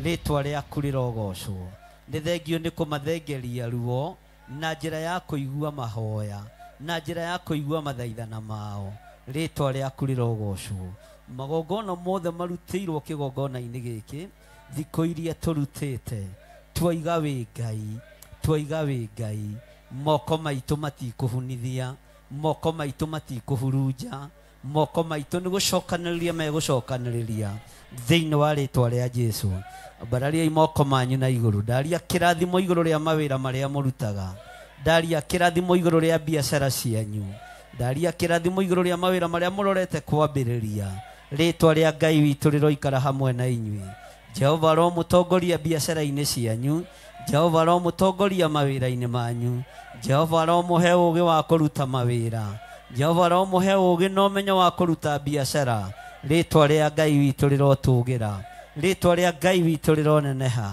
ritwa rĩaku rĩrogocwo nĩ thengio nĩ kũmathengeria ruo na njĩra ya kũigua mahoya na njĩra ya kũigua mathaithana mao ritwa rĩaku rĩrogocwo magongona mothe marutĩirwo kĩgongona-inĩ gĩkĩ thikũ iria tũrutĩte twaiga wĩ Ngai moko maitũ matikũhunithia moko maitũ matikũhurunja moko maitũ nĩ gũcokanĩrĩria megũcokanĩrĩria thĩinĩ wa rĩtwa rĩa Jesũ barariai moko manyu na igũrũ ndaria kĩrathimo igũrũ rĩa mawĩra marĩa mũrutaga ndaria kĩrathimo igũrũ rĩa biacara cianyu ndaria kĩrathimo igũrũ rĩa mawĩra marĩa mũrorete kwambĩrĩria rĩtwa rĩa Ngai witũ rĩroikara hamwe na inyuĩ Jehova ro mũtongoria biacara-inĩ cianyu Jehova ro mũtongoria mawĩra-inĩ manyu Jehova ro mũhe ũũgĩ wa kũruta mawĩra Jehova ro mũhe ũũgĩ na ũmenyo wa kũruta biacara rĩtwa rĩa Ngai witũ rĩrotũgĩra rĩtwa rĩa Ngai witũ rĩroneneha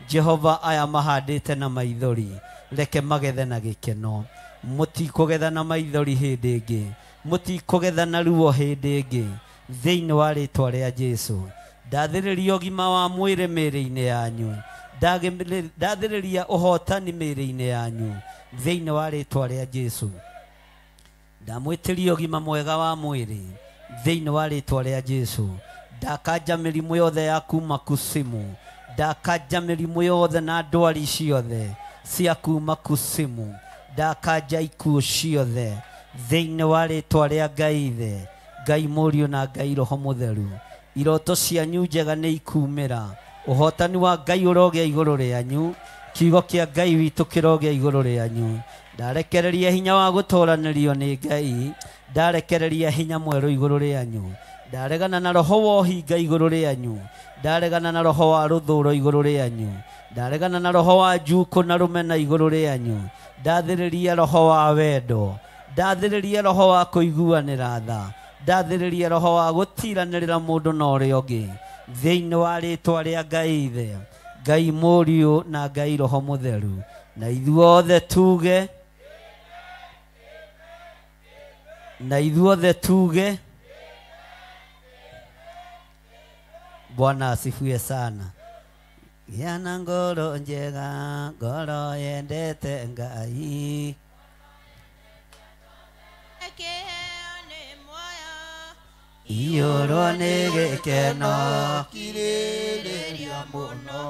Jehova aya mahandĩte na maithori reke magethe na gĩkeno mũtikũgetha na maithori hĩndĩ ĩngĩ mũtikũgetha na ruo hĩndĩ ĩngĩ thĩinĩ wa rĩtwa rĩa Jesũ ndathĩrĩria ũgima wa mwĩrĩ mĩĩrĩ-inĩ yanyu ndathĩrĩria ũhotani mĩĩrĩ-inĩ yanyu thĩinĩ wa rĩtwa rĩa Jesũ ndamwĩtĩria ũgima mwega wa mwĩrĩ thĩinĩ wa rĩtwa rĩa Jesũ ndakanja mĩrimũ yothe ya kuma kusimu ndakanja mĩrimũ yothe na ndwari ciothe cia kuma kusimu ndakanja ikuũ ciothe thĩinĩ wa rĩtwa rĩa Ngai Ithe Ngai Mũriũ na Ngai Roho Mũtheru iroto cianyu njega nĩ ikumĩra ũhotani wa Ngai ũrogĩa igũrũ rĩanyu kiugo kĩa Ngai witũ kĩrogĩa igũrũ rĩanyu ndarekereria hinya wa gũtooranĩrio nĩ Ngai ndarekereria hinya mwerũ igũrũ rĩanyu ndaregana na roho wa ũhinga igũrũ rĩanyu ndaregana na roho wa rũthũũro igũrũ rĩanyu ndaregana na roho wa njuko na rũmena igũrũ rĩanyu ndathĩrĩria roho wa wendo ndathĩrĩria roho wa kũiguanĩra tha ndathĩrĩria roho wa gũtiranĩrĩra mũndũ na ũrĩa ũngĩ thĩinĩ wa rĩtwa rĩa Ngai Ithe Ngai Mũriũ na Ngai Roho Mũtheru na ithuothe tuge Bwana asifiwe sana. Yana ngoro njega ngoro yendete Ngai iyũrwo nĩ gĩkeno kirĩrĩria mũno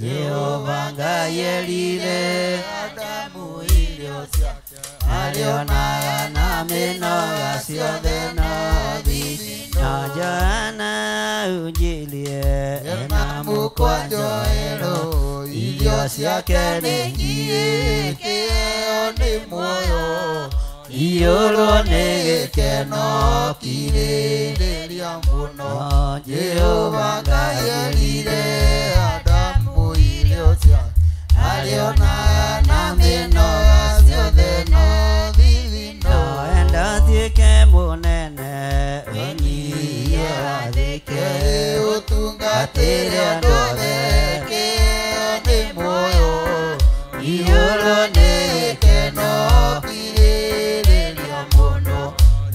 Jehova Ngai erire Adamu irio ciake arĩonaga na mĩnoga ciothe no thithi na Johana unjilie na mũkwanjo erũ irio ciake nĩ ngiĩ kĩheo nĩ muoyo iyũrwo nĩ gĩkeno kirĩrĩria mũno Jehova Ngai erire Adamu irio ciake arĩonaga na mĩnoga ciothe no thithi no enda tuĩke mũnene ũnyihie wathĩke ũtungatĩre andũ othe kĩheo nĩ muoyo iyũrwo nĩ gĩkeno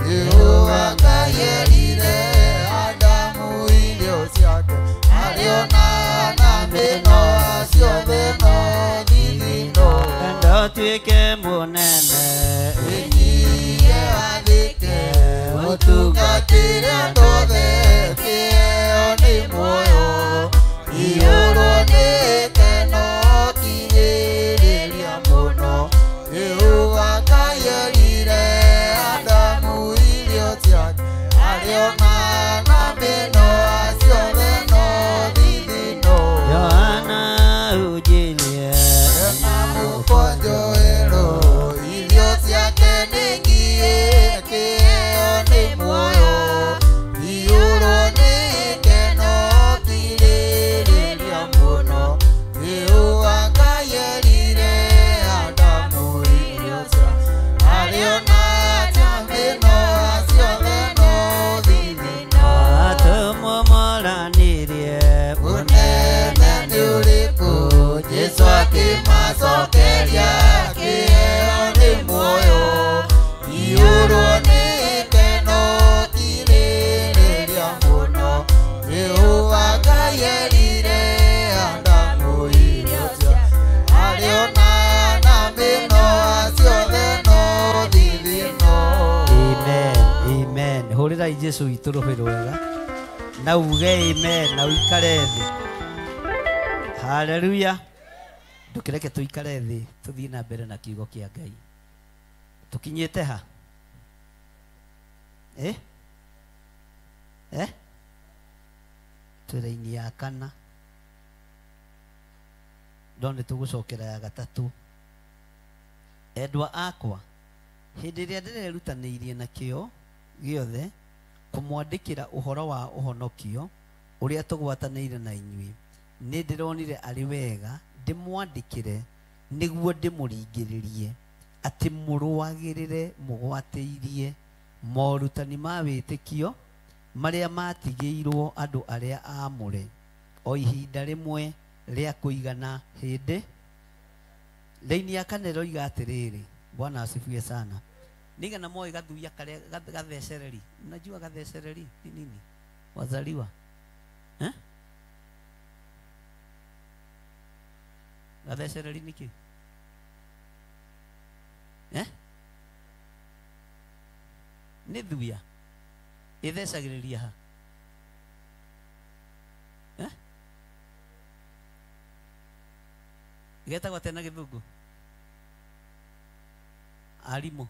Jehova Ngai erire Adamu irio ciake arĩonaga na mĩnoga ciothe no thithi no enda tuĩke mũnene ũnyihie wathĩke ũtungatĩre andũ othe kĩheo nĩ muoyo iyũrwo nĩ gĩkeno kirĩrĩria mũno Jehova Ngai erire Adamu irio ciake arĩonaga na mĩnoga ciothe no thithi no Johana unjilie na mũkwanjo erũ irio ciake nĩ ngiĩ kĩheo nĩ muoyo iyũrwo nĩ gĩkeno kirĩrĩria mũno Jehova Ngai erire Adamu irio ciake arĩonaga na mĩnoga ciothe no thithi no atũmũmoranĩrie mũnene nĩ ũrĩkũ Jesũ akĩmacokeria kĩheo nĩ muoyo iyũrwo nĩ gĩkeno kirĩrĩria mũno Jehova Ngai erire Hũrai Jesu witũ rũhĩ rwega na uge amen na uikare thĩ. Haleluya. Ndũkĩreke tũikare thĩ tũthiĩ na mbere na kiugo kĩa Ngai. Tũkinyĩte ha? Twĩra-inĩ ya kana. Ndone tũgũcokera ya gatatũ. Endwa akwa, hĩndĩ ĩrĩa ndĩrerutanĩirie na kĩo gĩothe kũmwandĩkĩra ũhoro wa ũhonokio ũrĩa tũgwatanĩire na inyuĩ, nĩ ndĩronire arĩ wega ndĩmwandĩkĩre nĩguo ndĩmũringĩrĩrie atĩ mũrũagĩrĩre mũgwatĩirie morutani ma wĩtĩkio marĩa matigĩirwo andũ arĩa aamũre o ihinda rĩmwe rĩa kũigana hĩndĩ. Thĩinĩ ya kanero iga atĩrĩrĩ, Bwana asifiwe sana. Nigana moyo gathuya kale gathecereri. Unajua gathecereri ni nini? Wazaliwa. Gathecereri ni ki? Ni thuya. Ithecagĩrĩria ha? Getagwo tena gĩthũngũ. Arimũ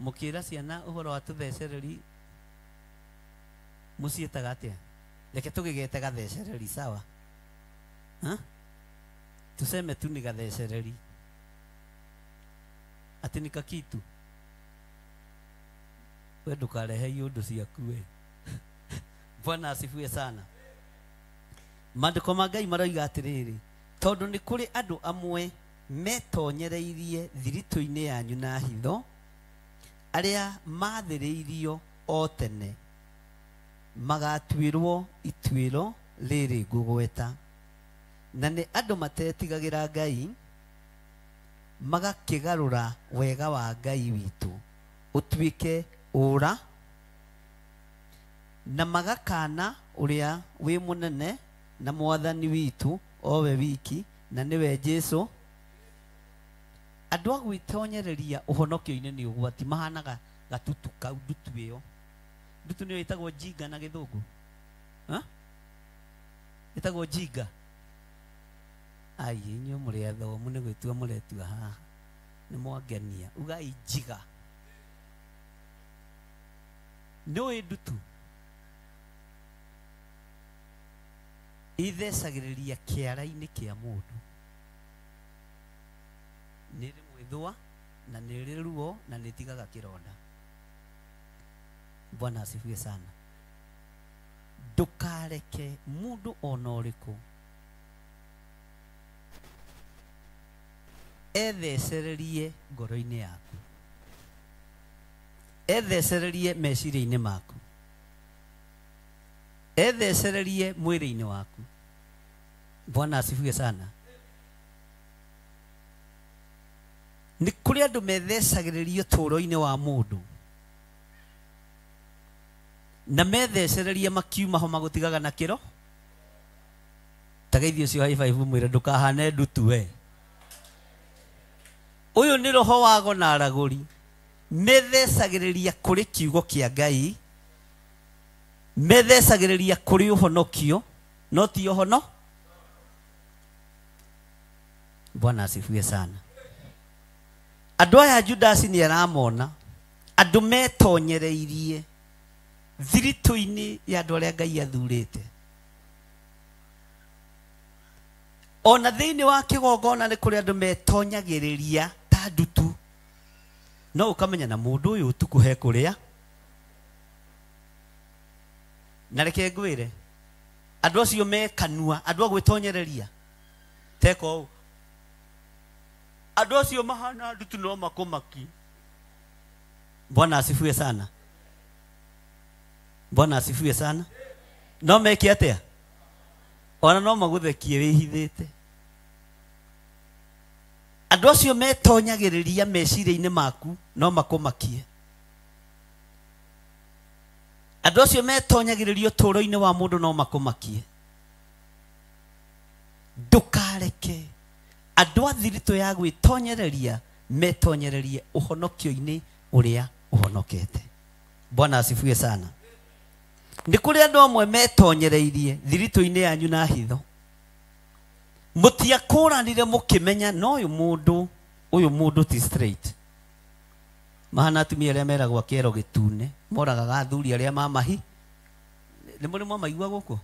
mũkĩra ciana ũhoro wa tũthecereri mũciĩtaga atĩa? Reke tũgĩgete gathecereri, sawa? Tuseme tu ni gathecereri. Ati ni kakitu. We ndũkarehe iũndũ ciaku we. Bwana asifiwe sana. Maandĩko ma Ngai maroiga atĩrĩrĩ, tondũ nĩ kũrĩ andũ amwe metonyereirie thiritũ-inĩ yanyu na hitho, arĩa mathĩrĩirio o tene magatuĩrwo ituĩro rĩrĩ ngũgweta, na nĩ andũ matetigagĩra Ngai, magakĩgarũra wega wa Ngai witũ ũtuĩke ũra, na magakana ũrĩa wĩ mũnene na mwathani witũ o we wiki, na nĩwe Jesu. Andũ a gwĩtonyereria ũhonokio-inĩ nĩ ũgwati, mahanaga gatutu kau, ndutu ĩyo. Ndutu nĩyo ĩtagwo jinga na gĩthũngũ. Ĩtagwo jinga. Ai, inyuĩ mũrĩ athomu nĩ gwĩtua mũretua haha. Nĩ mwangenia. Ugai jiga. Nĩũĩ ndutu ithecagĩrĩria kĩara-inĩ kĩa mũndũ. Nĩ rĩ mwĩthũa na nĩ rĩ ruo na nĩ tigaga kĩronda. Bwana asifiwe sana. Ndũkareke mũndũ ona ũrĩkũ ethecererie ngoro-inĩ yaku, ethecererie meciria-inĩ maku, ethecererie mwĩrĩ-inĩ waku. Bwana asifiwe sana. Nĩ kũrĩ andũ methecagĩrĩrio tũũro-inĩ wa mũndũ, na methecererie makiuma ho magũtigaga na kĩro. Tageithio ũcio high five mwĩre ndũkahane ndutu we. Ũyũ nĩ roho wago na aragũri, methecagĩrĩria kũrĩ kiugo kĩa Ngai, methecagĩrĩria kũrĩ ũhonokio, no ti ũhono. Bwana asifiwe sana. Andũ aya Judasi nĩ aramona, andũ metonyereirie thiritũ-inĩ ya andũ arĩa Ngai athurĩte. Ona thĩinĩ wa kĩgongona nĩ kũrĩ andũ metonyagĩrĩria ta ndutu, no ũkamenya na mũndũ ũyũ ũtukũ he kũrĩa. Na reke ngwĩre, andũ acio mekanua, andũ a gwĩtonyereria teka ũũ, andũ acio mahana ndutu no makũmaki. Bwana asifiwe sana. Bwana asifiwe sana. No meke atĩa? Ona no magũthekie wĩhithĩte. Andũ acio metonyagĩrĩria meciria-inĩ maku no makũmakie. Andũ acio metonyagĩrĩrio tũũro-inĩ wa mũndũ no makũmakie. Ndũkareke andũ a thiritũ ya gwĩtonyereria metonyererie ũhonokio-inĩ ũrĩa ũhonokete. Bwana asifiwe sana. Ni kuri andu amwe metonyereirie thirito-ini yanyu na hitho, mutia kuranire mukimenya no uyu mundu ti straight. Mahana atumia aria meragwo kiero gitune moragaga athuri aria mamahi. Ni muri mamaigua guku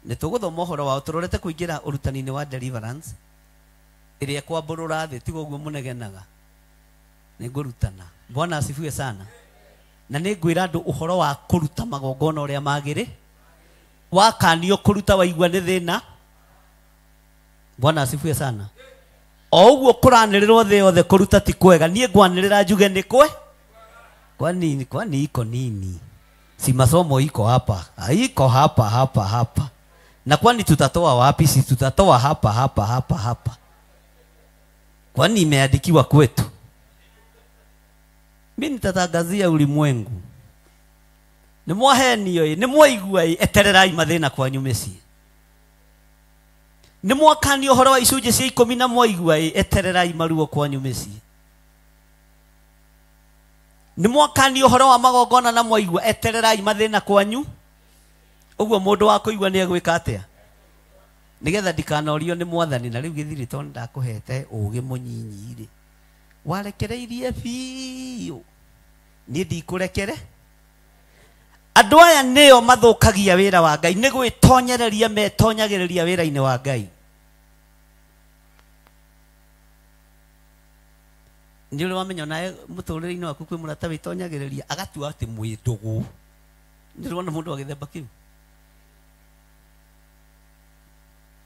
ni tuguthoma uhoro wao turorete kuingira urutani-ini wa deliverance iria kwamburura thi tigo guo munegenaga ni ngurutana. Bwana asifiwe sana. Na ni ngwira andu uhoro wa kuruta magongona uria magiri wakanio kuruta waigua ni thina. Bwana asifiwe sana. O uguo kuranirirwo thi yothe kuruta ti kwega. Nie ngwanirira njuge ni kwe kwani iko nini? Si masomo iko hapa, iko hapa. Na kwani tutatoa wapi? Si tutatoa hapa. Kwani imeandikiwa kwetu? Mimi nitatangazia ulimwengu. Ni mwahenio, ni mwaigua etererai mathina kwanyu micii. Ni mwakani uhoro wa icunjĩ cia 10 na mwaigua etererai maruo kwanyu micii. Ni mwakani uhoro wa magongona na mwaigua etererai mathina kwanyu. Uguo mundu wa kuigua ni agwika atia nigetha ndikanorio ni mwathani. Na riu githirito ndakuhete ugi munyinyi ri warekereirie biu ni ndikurekere. Andu aya nio mathukagia wira wa Ngai, ni gwitonyereria metonyagiriria wira-ini wa Ngai. Ni uri wamenya nae muturire-ini waku kwi murata witonyagiriria agatua ati mwindugu. Ni rwona mundu agithemba kiu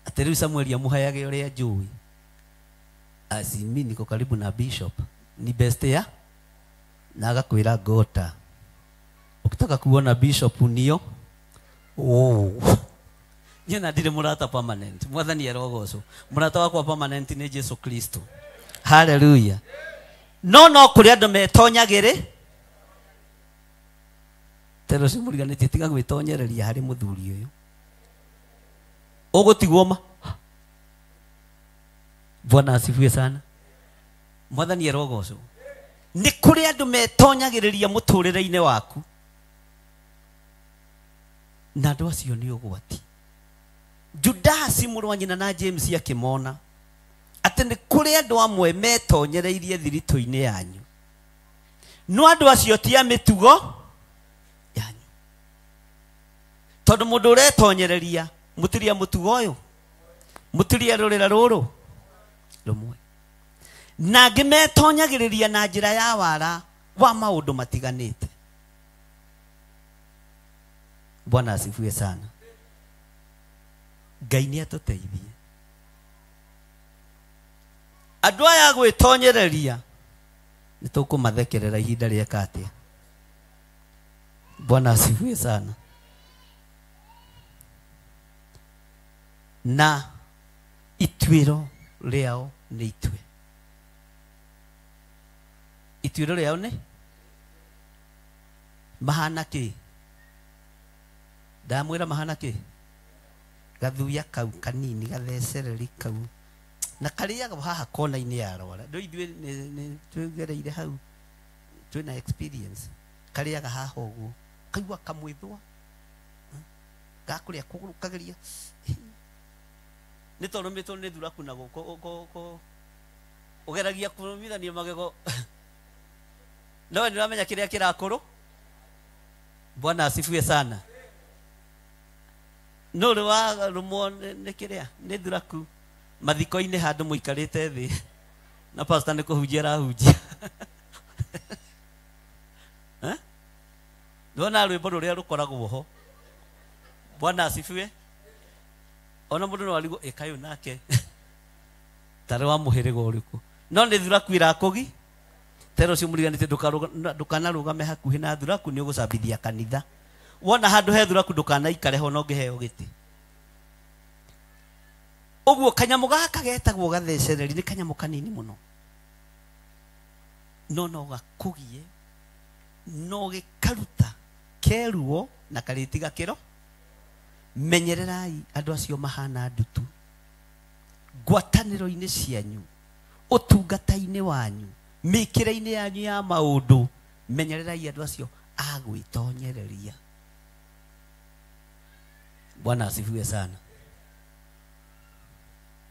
ati riu Samuel amuhayage uria njui. Mimi niko karibu na bishop ni best ya na agakwira gota. Ukitaka kuona bishop nio nyina ndire murata permanent. Mwathani arogocwo. Murata wakwa permanent ni Yesu Kristo. Hallelujah. No kuri andu metonyagire tero simuriganite tiga gwitonyereria hari muthuri uyu ugutigwo ma. Bwana asifiwe sana. Mwathani arogocwo. Ni kuri andu metonyagiriria muturire-ini waku na andu acio ni ugwati. Judasi muru wa nyina na James akimona ati ni kuri andu amwe metonyereirie thirito-ini yanyu no andu acio ti amitugo yanyu. Tondu mundu uretonyereria mutiria mutugo uyu mutiria rurira ruru rumwe na ngimetonyagiriria na njira ya wara wa maundu matiganite. Bwana asifiwe sana. Ngai ni atuteithie. Andu aya gwitonyereria ni tukumathekerera ihinda rieka atia. Bwana asifiwe sana. Na itwiro riao ni itwe. Itwiro riao ni mahana ki. Ndamwira mahana ki gathuya kau kanini gathecereri kau na kariaga haha kona-ini ya rwara. Ndo ithue ni tugereire hau twina experience. Kariaga haha uguo kaigua kamwithwa gakuria kuguru kageria ni torumitwo ni thuraku na guko ugeragia kurumithania magego no ni ramenya kiria kirakuru. Bwana asifiwe sana. No rwa rumo ni kiria ni thuraku mathiko-ini handu muikarite thi na pastor ni kuhunjia rahunjia ndona rwimbo ruria rukoragwo ho. Bwana asifiwe. Ona mundu no aligo ekayo nake tare wa muhirigo uriku no ni thuraku irakugi tero simuriganite ndukanarugame hakuhi na thuraku ni ugucambithia kanitha. Wona handu he thuraku ndukanaikare ho no ngiheo giti. Uguo kanyamu gaka getagwo gathecereri ni kanyamu kanini muno no gakugie no gikaruta keruo na kariti gakiro. Menyererai andu acio mahana ndutu ngwataniro-ini cianyu utungata-ini wanyu mikire-ini yanyu ya maundu menyererai andu acio agwitonyereria. Bwana asifiwe sana.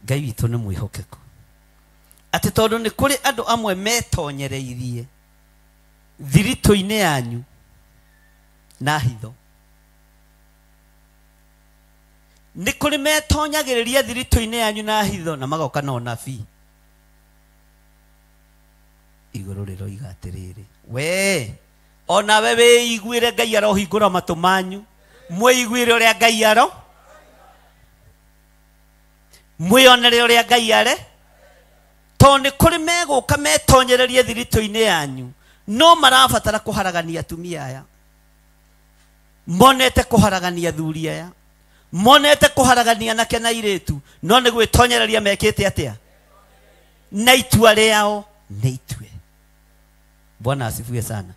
Ngai witũ nĩ mwĩhokeku atĩ tondũ nĩ kũrĩ andũ amwe metonyereirie thiritũ-inĩ yanyu na hitho. Nĩ kũrĩ metonyagĩrĩria thiritũ-inĩ yanyu na hitho na magoka na ũnabii. Igũrũ rĩroiga atĩrĩrĩ, we onawe wĩiguĩre Ngai arohingũra matũ manyu, mwĩiguĩre ũrĩa Ngai aro, mwĩonere ũrĩa Ngai are, tondũ nĩ kũrĩ megũka metonyererie thiritũ-inĩ yanyu no marabatara kũharagania atumia aya, monete kũharagania athuri aya, monete kũharagania anake na airĩtu, no nĩ gwĩtonyereria mekĩte atĩa, na itua rĩao nĩ itue. Bwana asifiwe sana.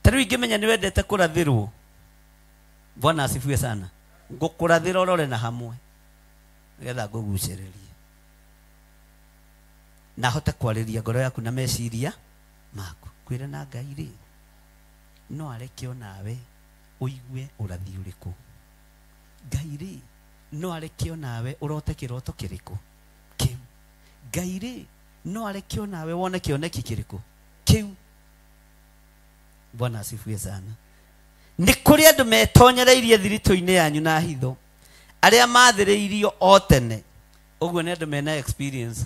Tarĩu ingĩmenya nĩ wendete kũrathĩrwo, Bwana asifiwe sana, ngũkũrathĩra ũrore na hamwe nĩgetha ngũgucĩrĩrie na hote kwarĩria ngoro yaku na meciria maku. Kwĩra na Ngai rĩ, no areke onawe ũigue ũrathi ũrĩkũ. Ngai rĩ, no areke onawe ũrote kĩroto kĩrĩkũ kĩu. Ngai rĩ, no areke onawe wone kĩoneki kĩrĩkũ kĩu. Bwana asifiwe sana. Nĩ kũrĩ andũ metonyereirie thiritũ-inĩ yanyu na hitho, arĩa mathĩrĩirio o tene. Ũguo nĩ andũ mena experience.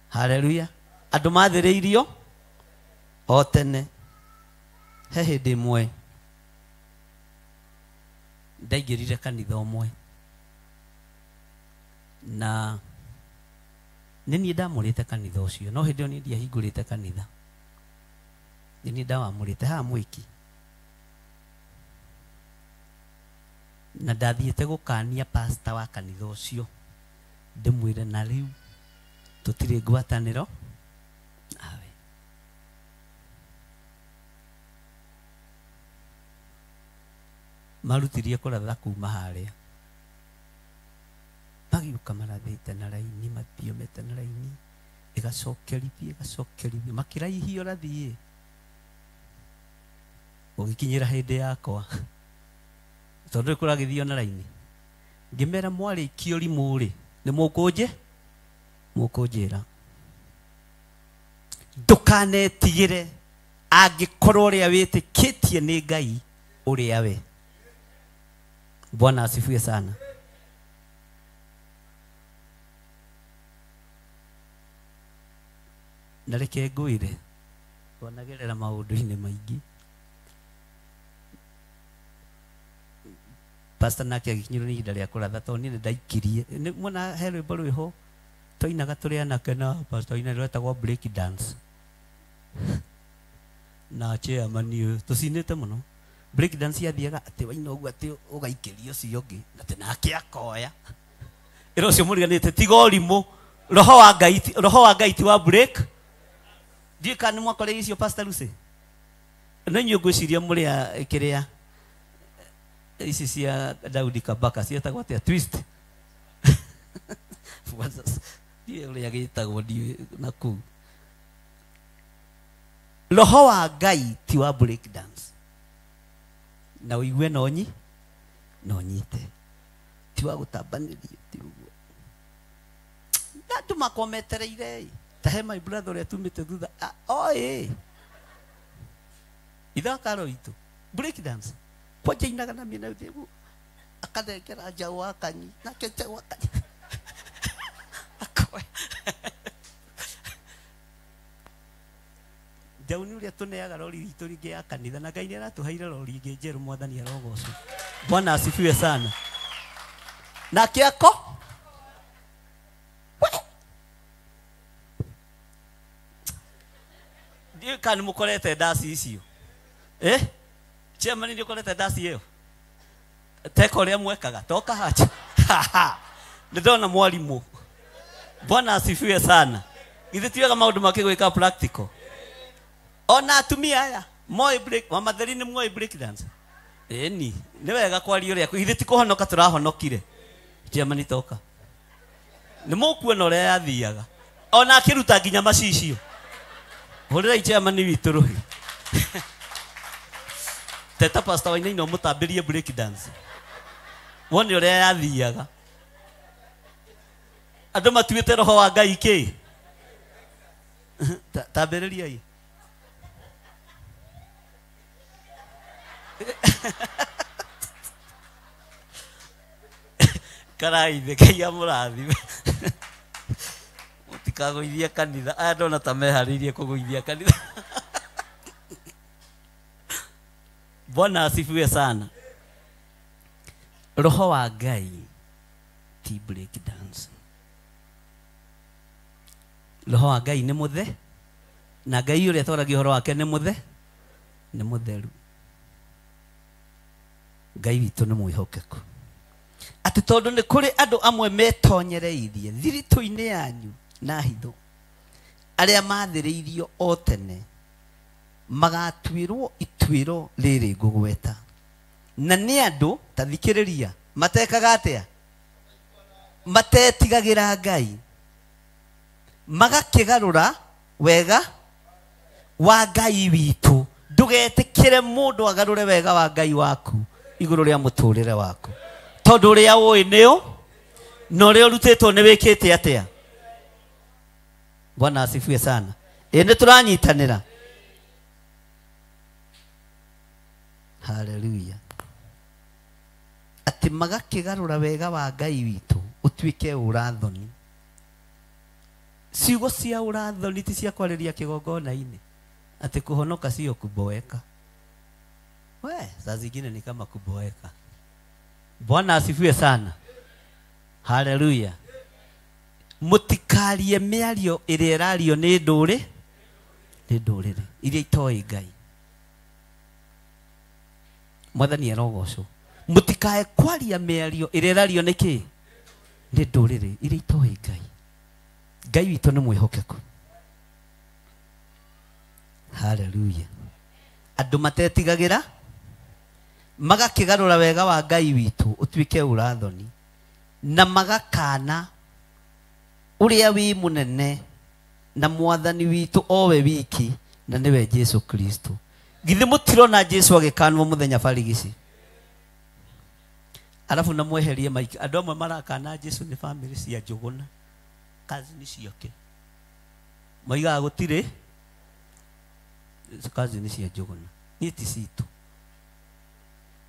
Haleluya. Andũ mathĩrĩirio o tene. He hĩndĩ ĩmwe ndaingĩrire kanitha ũmwe na nĩ niĩ ndamũrĩte kanitha ũcio, no hĩndĩ ĩyo niĩ ndiahingũrĩte kanitha, nĩ niĩ ndawamũrĩte haha Mwiki. Na ndathiĩte gũkania pastor wa kanitha ũcio, ndĩmwĩre na rĩu tũtirĩ ngwatanĩro nawe. Marutirie kũratha kuma harĩa, magiũka marathĩte na raini, mathiũmĩte na raini, ĩgacokerithie makĩraihia ũrathiĩ. Ũgĩkinyĩra hĩndĩ yakwa, tondũ kũragĩthio na raini, ngĩmera mwarĩkio rimũ rĩ, nĩ mũkũnjĩra ndũkanetigĩre angĩkorwo ũrĩa wĩtĩkĩtie nĩ Ngai ũrĩa we. Bwana asifiwe sana. Na reke ngwĩre twanagerera maũndũ-inĩ maingĩ. Pastor nake agĩkinyĩrwo nĩ ihinda rĩa kũratha, tondũ niĩ ndaikirie. Mwona he rwĩmbo rwĩho twainaga tũrĩ anake na pastor ina rwetagwo break dance na chairman ũyũ tũcinĩte mũno. Break dance yathiaga atĩ waina ũguo atĩ ũgaikĩrio ũcio ũngĩ atĩ nake akoya. Ĩro ũcio mũriganĩte tiga ũrimũ, roho wa Ngai ti wa break. Ndiĩ kana nĩ mwakorire icio Pastor Lucy? No inyuĩ ngwĩciria mũrĩ a kĩrĩa ici cia Daudi Kabaka cietagwo atĩa, twist. Ndiĩ ũrĩa gĩtagwo ndiĩ na kũu. Roho wa Ngai ti wa break dance. Na ũigue no nyite ti wa gũtambanĩrio ti ũguo. Na andũ makometereire ta he my brother ũrĩa tumĩte thutha oĩ ithaka roitũ break dance kwanja inaga na mĩena yothe ũguo akadekera njaũ wa kanyi nake njaũ wa kanyi akoya njaũ nĩ ũrĩa tũneaga rori ritũ rĩngĩ ya kanitha, na Ngai nĩ aratũheire rori ingĩ njerũ, Mwathani arogocwo. Bwana asifiwe sana. Nake ako ndiĩ kana mũkorete ndasi icio chairman nĩ ũkorete ndasi ĩyo teka ũrĩa mwekaga toka hacha nĩ ndona mwarimũ. Bwana asifiwe sana. Githĩ tiwega maũndũ makĩgwĩka practical. Ona atumia aya moi break mamatheri nĩ moi break dance eni nĩ wega kwaria ũrĩa githĩ ti kũhonoka tũrahonokire. Chairman toka nĩ mũkuona ũrĩa yathiaga ona akĩruta nginya macicio. Hũrĩrai chairman witũ rũhi. teta pastor wa ino mutambirie break dance wone uria yathiaga andu matuite roho wa Ngai ki tambiriria i karai de kaya murathi utikagoithia kanitha aya ndona ta meharirie kugoithia kanitha. Bwana asifiwe sana. Roho wa Ngai ti break dance. Roho wa Ngai ni muthe na Ngai uria twaragia horo wake ni muthe ni mutheru. Ngai witu ni mwihokeku ati tondu ni kuri andu amwe metonyereirie thirito-ini yanyu na hitho aria mathiriirio o tene magatwirwo itwiro riri ngugweta na ni andu tathikiriria matekaga atia matetigagira Ngai magakigarura wega wa Ngai witu. Ndugetikire mundu agarure wega wa Ngai waku iguru ria muturire waku tondu ria ui nio no ria rutitwo ni wikite atia. Bwana asifiwe sana. Ene turanyitanira. Hallelujah. Ati magakigarura wega wa Ngai witu utwike urathoni. Ciugo cia urathoni ti cia kwariria kigongona-ini ati kuhonoka sio kuboeka. Saa zingine ni kama kuboeka. Bwana asifiwe sana. Hallelujah. Mutikarie miario iria irario ni ndurire iria itoi Ngai. Mwathani arogocwo. Mutikae kwaria miario iria irario niki ni ndurire iria itoi Ngai. Ngai witu ni mwihokeku. Hallelujah. Andu matetigagira magakigarura wega wa Ngai witu utwike urathoni na magakana uria wi munene na mwathani witu owe wiki na niwe Jesu Kristo. Githi mutirona Jesu agikanwo muthenya barigici alafu na mweherie maiki andu amwe marakana Jesu ni family cia Njuguna kazi ni ciake maiga gutire kazi ni cia Njuguna ni ti citu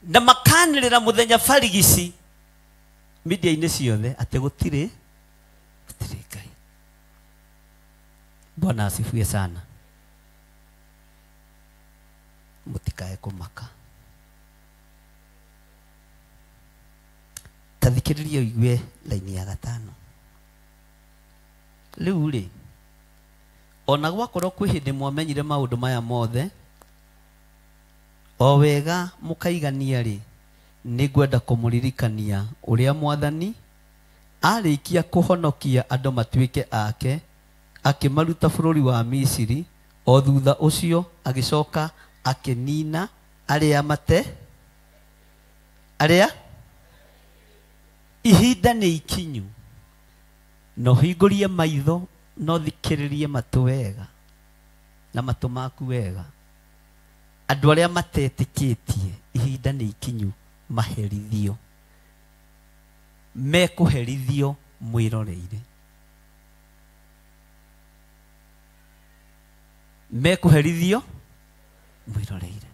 na makanirira muthenya barigici media-ini ciothe ati gutire Ngai. Bwana asifiwe sana. Mutikae kumaka. Tathikiriria igwe laini ya 5. Riu ri ona gwakorwo kwi hindi mwamenyire maundu maya mothe o wega mukaigania ri nigwenda kumuririkania uria mwathani arikia kuhonokia andu matwike ake akimaruta bururi wa Misiri o thutha ucio agicoka akinina aria mate aria ihinda ni ikinyu no hingurie maitho no thikiririe matu wega na matu maku wega andu aria matetikitie ihinda ni ikinyu maherithio mekuherithio mwiroreire mekuherithio mwiroreire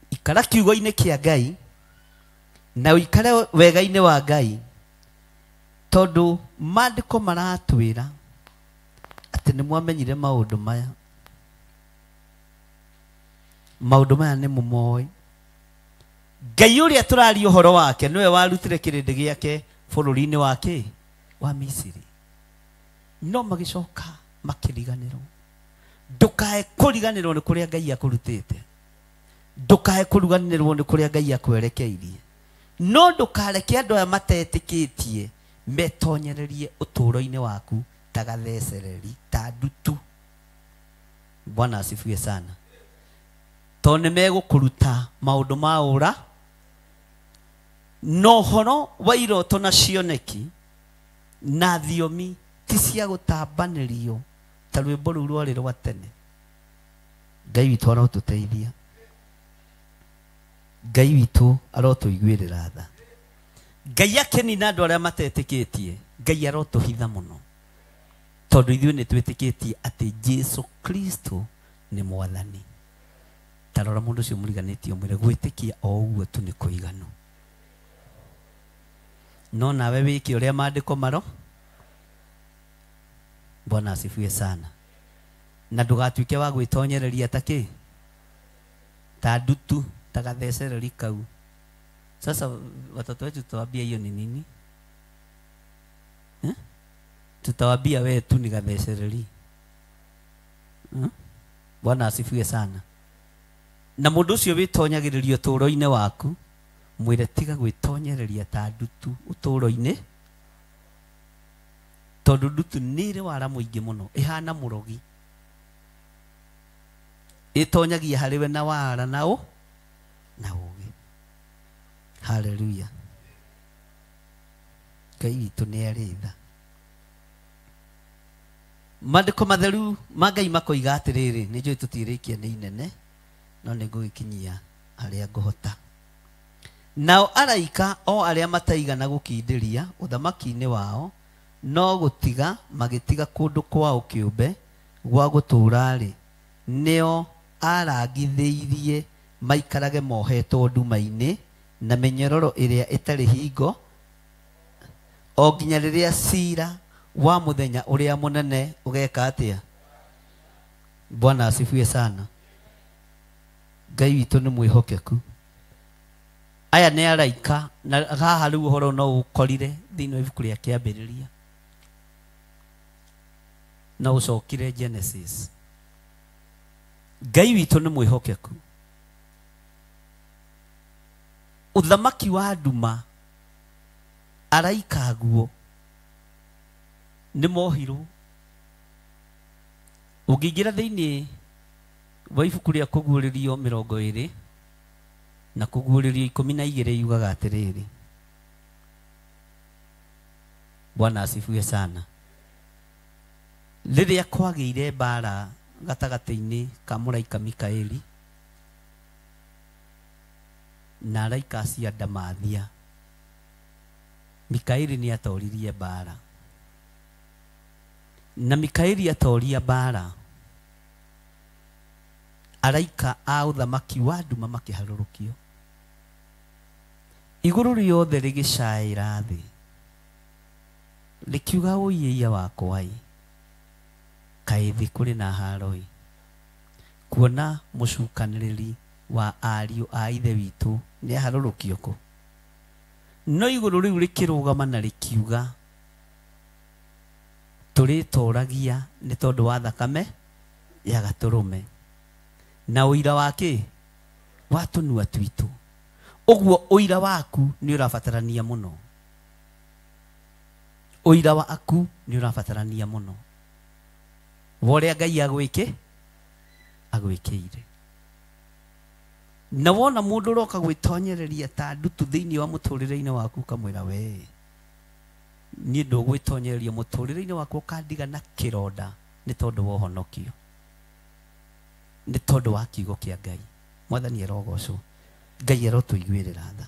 ikara kiugo-ini kia Ngai na uikare wega-ini wa Ngai tondu maandiko maratwira ati ni mwamenyire maundu maya ni mumoi Ngai uria turaria uhoro wake niwe warutire kirindi giake bururi-ini wake wa Misiri no magicoka makiriganirwo. Ndukae kuriganirwo ni kuria Ngai akurutite, ndukae kuriganirwo ni kuria Ngai akwerekeirie, no ndukareke andu aya matetikitie metonyererie uturo-ini waku ta gathecereri ta ndutu. Bwana asifiwe sana. Tone megukuruta maundu ma ura no horo wa iroto na cioneki na thiomi ti cia gutambanĩrio ta rwĩmbo rũu rwarĩ rwa tene. Ngai witũ arotuteithia. Ngai witũ arotũiguĩrĩra tha. Ngai akeni na andũ arĩa matetĩkĩtie, Ngai arotũhitha mũno, tondũ ithuĩ nĩ twĩtĩkĩtie atĩ Jesu Kristo nĩ mwathani. Tarora mũndũ ũcio mũriganĩtie mwĩre gwĩtĩkia o ũguo tu nĩ kũiganu. No nawe wĩke ũrĩa maandĩko maro. Bwana asifiwe sana. Na ndũgatuĩke wa gwĩtonyereria ta kĩ? Ta ndutu, ta gathecereri kau. Sasa watoto wetu tutawaambia hiyo ni nini? Tutawaambia wewe tu ni gathecereri. Bwana asifiwe sana. Na mũndũ ũcio wĩtonyagĩrĩrio ũtũũro-inĩ waku, mwĩre tiga gwĩtonyereria ta ndutu ũtũũro-inĩ, tondũ ndutu nĩ ĩrĩ wara mũingĩ mũno, ĩhana mũrogi, ĩtonyagia harĩwe na wara na ũũgĩ. Haleluya. Ngai witũ nĩ arĩ tha. Maandĩko matheru ma Ngai makoiga atĩrĩrĩ, nĩ njũĩ tũtirĩkia nĩ inene, no nĩ ngũgĩkinyia harĩa ngũhota. Nao araika o arĩa mataigana gũkindĩria ũthamaki-inĩ wao, no gũtiga magĩtiga kũndũ kwao kĩũmbe gwa gũtũũra-rĩ, nĩo arangithĩirie maikarage mohetwo nduma-inĩ na mĩnyororo ĩrĩa ĩtarĩ hingo, o nginya rĩrĩa ciira wa mũthenya ũrĩa mũnene ũgeka atĩa. Bwana asifiwe sana. Ngai witũ nĩ mwĩhokeku. Aya nĩ araika, na haha rĩu ũhoro no ũkorire thĩinĩ wa ibuku rĩa kĩambĩrĩria, na ũcokire Genesis. Ngai witũ nĩ mwĩhokeku. Ũthamaki wa nduma, araika aguo nĩ mohirwo. Ũngĩingĩra thĩinĩ wa ibuku rĩa kũguũrĩrio 20 na kũguũrĩrio 12 yugaga atĩrĩrĩ. Bwana asifiwe sana. Rĩrĩa kwagĩire mbara gatagatĩ-inĩ ka mũraika Mikaeli na araika acio a ndamathia, Mikaeli nĩ atoririe mbara, na Mikaeli atoria mbara, araika a ũthamaki wa nduma makĩharũrũkio. Igũrũ rĩothe rĩgĩcaĩra thĩ, rĩkiuga ũiyĩia wakwa-ĩ, kaĩ thĩ kũrĩ na haro-ĩ, kuona mũcukanĩrĩri wa ariũ a ithe witũ nĩ aharũrũkio kũ. No igũrũ rĩu rĩkĩrũgama na rĩkiuga, tũrĩtoragia nĩ tondũ wa thakame ya gatũrũme na ũira wake wa tũnua twitũ. Ũguo ũira waku nĩ ũrabatarania mũno. Ũira waku nĩ ũrabatarania mũno. Worĩa Ngai agwĩkĩire. Na wona mũndũ ũroka gwĩtonyereria ta ndutu thĩinĩ wa mũtũrĩre-inĩ waku, kamwĩra we, niĩ ndũgwĩtonyereria mũtũrĩre-inĩ waku ũkandiga na kĩronda nĩ tondũ wa ũhonokio, nĩ tondũ wa kiugo kĩa Ngai. Mwathani arogocwo. Ngai arotũiguĩrĩra tha.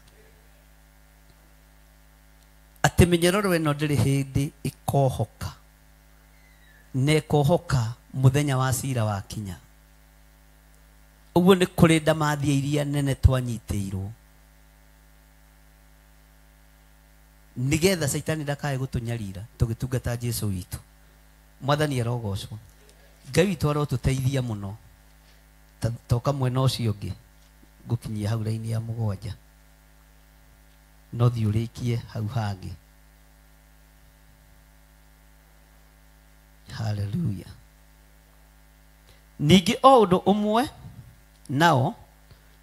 Atĩ mĩnyororo ĩno ndĩrĩ hĩndĩ ĩkohoka, na ĩkohoka mũthenya wa ciira wa kinya. Ũguo nĩ kũrĩ ndamathia iria nene twanyitĩirwo, nĩgetha Saitani ndakae gũtũnyarira tũgĩtungata Jesu witũ. Mwathani arogocwo. Ngai witũ arotũteithia mũno. Toka mwena ũcio ũngĩ ngũkinyia hau raini ya 7, no thiĩ ũrĩkie hau hangĩ. Haleluya. Ningĩ o ũndũ ũmwe nao,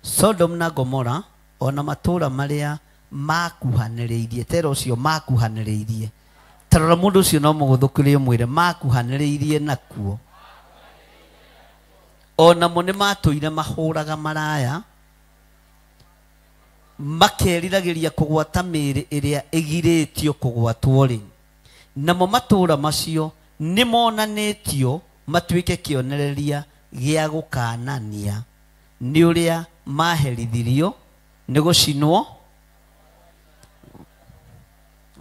Sodom na Gomora, ona matũũra marĩa makuhanĩrĩirie, tera ũcio makuhanĩrĩirie. Tarora mũndũ ũcio no mũgũthũkĩrie mwĩre makuhanĩrĩirie nakuo. Ona mo nĩ matũire mahũraga maraya, makeriragĩria kũgwata mĩĩrĩ ĩrĩa ĩgirĩtio kũgwatwo-rĩ. Namo matũũra macio nĩ monanĩtio matuĩke kĩonereria gĩa gũkanania nĩ ũrĩa maherithirio nigucinwo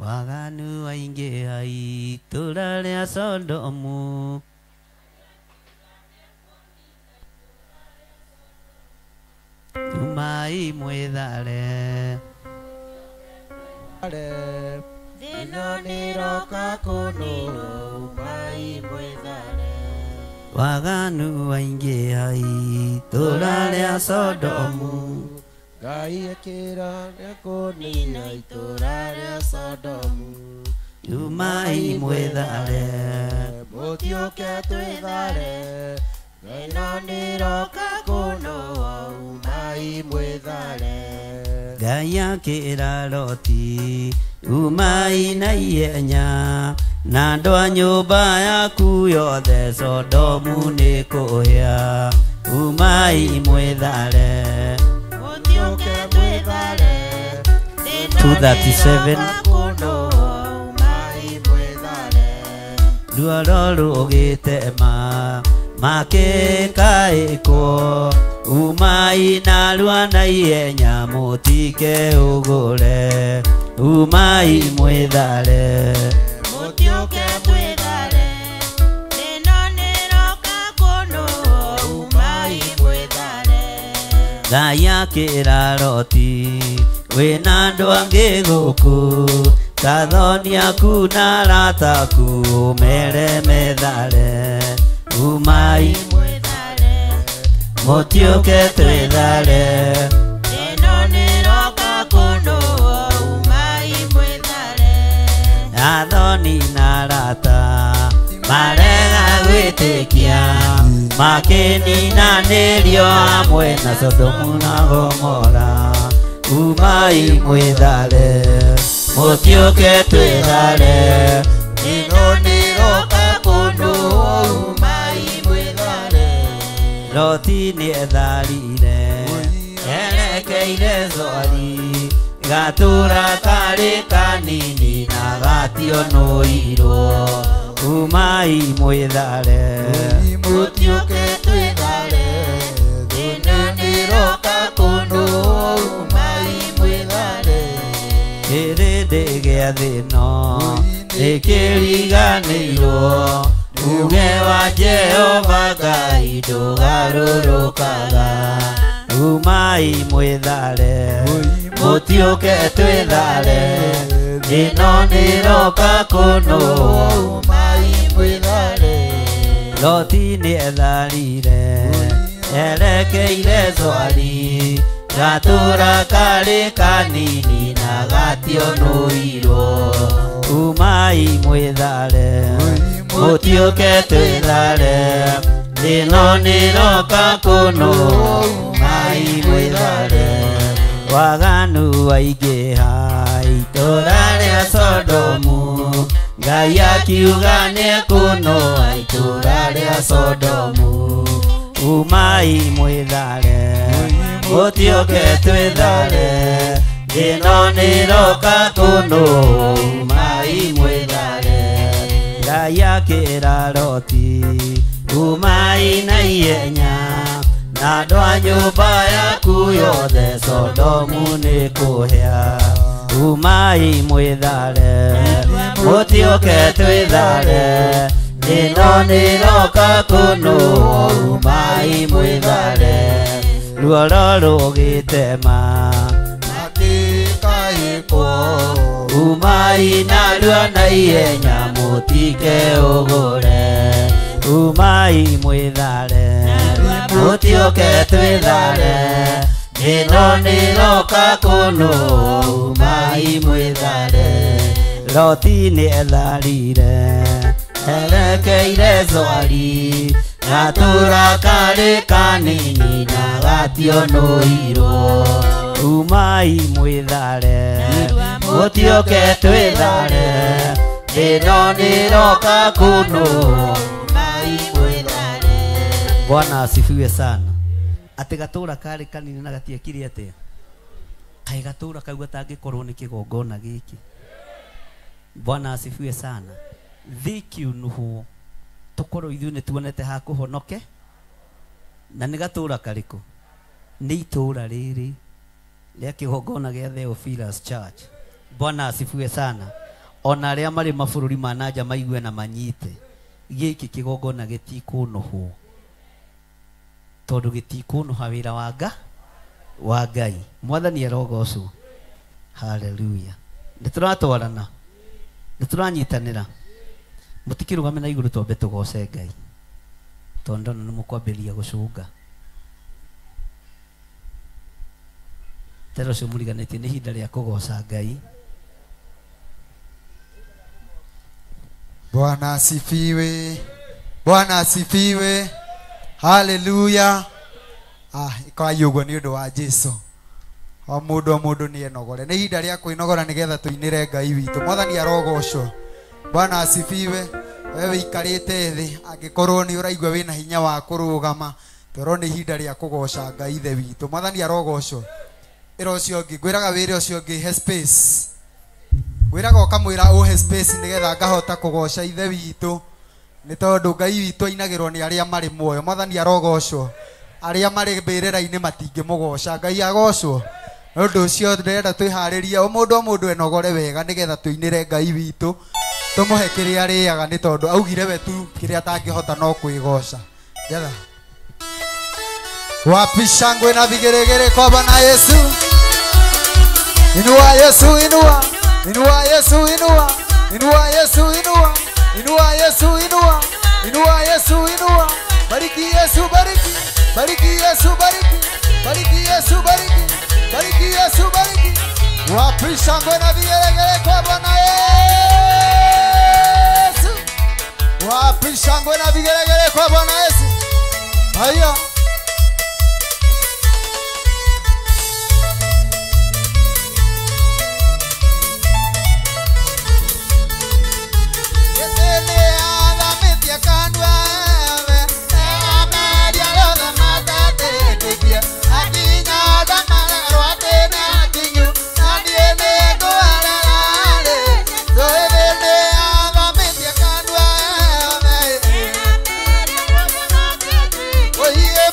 waganu aingi ai turaria Sodomu umai mwithare thina niroka kuno umai mwithare waganu aingi ai turaria Sodomu Ngai akira kunina itura ria Sodomu umai mwithare mutioke twithare thina niroka kuno umai mwithare Ngai akira Loti umai na ihenya na andũ a nyũmba yaku yothe Sodomu nĩ kũhĩa umai mwĩthare 237 ruoro rũgĩtema makĩkaĩkwo umai narua na ihenya mũtike ũgũre umai mwĩthare mũtioke mwĩthare thĩno nĩroka kũnũ umai mwĩthare Ngai akĩra Loti wĩna andũ angĩ gũkũ ta thoni aku na arata aku ũmere methare umai mwĩthare mũtioke twĩthare thĩno nĩroka kũnũ umai mwĩthare athoni na arata marega gwĩtĩkia makĩninanĩrio hamwe na Sodomu na Gomora umai mwĩthare mũtioke twĩthare thĩno nĩroka kũnũ umai mwĩthare Loti nĩetharire erekeire Zoari gatũra karĩ kanini na gationũirwo umai mwĩthare mũtioke twĩthare thĩno nĩroka kũnũ umai mwĩthare kĩrĩndĩ gĩa thĩno nĩkĩriganĩirwo uge wa Jehova Ngai ndũgarũrũkaga umai mwĩthare mũtioke twĩthare thĩno nĩroka kũnũ umai mwĩthare Loti nĩetharire erekeire Zoari gatũra karĩ kanini na gationũirwo umai mwĩthare mũtioke twĩthare thĩno nĩroka kũnũ umai mwĩthare waganu aingĩha itũra rĩa Sodomu Ngai akiuga nĩekũnũa itũra rĩa Sodomu umai mwĩthare mũtioke twĩthare thĩno nĩroka kũnũ umai mwĩthare Ngai akĩra Loti umai na ihenya na andũ a nyũmba yaku yothe Sodomu nĩ kũhĩa umai mwĩthare mũtioke twĩthare thĩno nĩroka kũnũ umai mwĩthare ruoro rũgĩtema makĩkaĩkwo umai narua na ihenya mũtike ũgũre umai mwĩthare mũtioke twĩthare thĩno nĩroka kũnũ umai mwĩthare Loti nĩetharire erekeire Zoari gatũra karĩ kanini na gationũirwo umai mwĩthare mũtioke twĩthare thĩno nĩroka kũnũ umai mwĩthare Bwana asifiwe sana atĩ gatũra karĩ kanini na gatiekire atĩa kaĩ gatũra kau gatangĩkorwo nĩ kĩgongona gĩkĩ Bwana asifiwe sana thiki unuhu tukorwo ithuĩ nĩ tuonete ha kũhonoke na nĩ gatũra karĩkũ nĩ itũra rĩrĩ Lea kigongona gĩa Theophilus Church. Bwana asifiwe sana. Ona arĩa marĩ mabũrũri ma nanja maigue na manyite. Gĩkĩ kigongona gĩtikũnũhwo. Tondũ gĩtikũnũha wĩra wa Ngai. Mwathani arogocwo. Hallelujah. Nĩtũratwarana. Nĩtũranyitanĩra. Mũtikĩrũgame na igũrũ twambe tũgoce Ngai. Tondũ nĩ mũkwambĩrĩria gũcũnga. Tero cio mũriganĩtie nĩ ihinda rĩa kũgoca Ngai. Bwana asifiwe. Bwana asifiwe. Hallelujah. Ikawa yugo ni undu wa Jesu. O mundu ni enogore. Ni ihinda rĩa kwĩnogora nĩgetha tuinĩre Ngai witũ. Mwathani arogocwo. Bwana asifiwe. Wewe ikarĩte thĩ angĩkorwo nĩ ũraigua wĩna hinya wa kũrũgama. Toro ni ihinda rĩa kũgoca Ngai ithe witũ. Mwathani arogocwo. Ĩra ũcio ũngĩ ngwĩraga wĩra ũcio ũngĩ he space. Gwĩraga ũkamwĩra ũhe space nĩgetha ngahota kũgoca ithe witũ. Nĩ tondũ Ngai witũ ainagĩrwo nĩ arĩa marĩ muoyo. Mwathani arogocwo. Arĩa marĩ mbĩrĩra-inĩ matingĩmũgoca. Ngai agocwo. Nĩ ũndũ ũcio ndĩrenda twĩharĩrie o mũndũ enogore wega nĩgetha tuinĩre Ngai witũ. Tũmũhe kĩrĩa arĩaga nĩ tondũ augire we tu kĩrĩa atangĩhota no kwĩgoca. Getha. Wapi shangwe na vigeregere kwa Bwana Yesu. Inua Yesu inua. Inua Yesu inua. Inua Yesu inua. Inua Yesu inua. Inua Yesu inua. Bariki Yesu bariki. Bariki Yesu bariki. Bariki Yesu bariki. Bariki Yesu bariki. Wapi shangwe na vigeregere kwa Bwana Yesu. Wapi shangwe na vigeregere kwa Bwana Yesu. Haya. Oh yeah.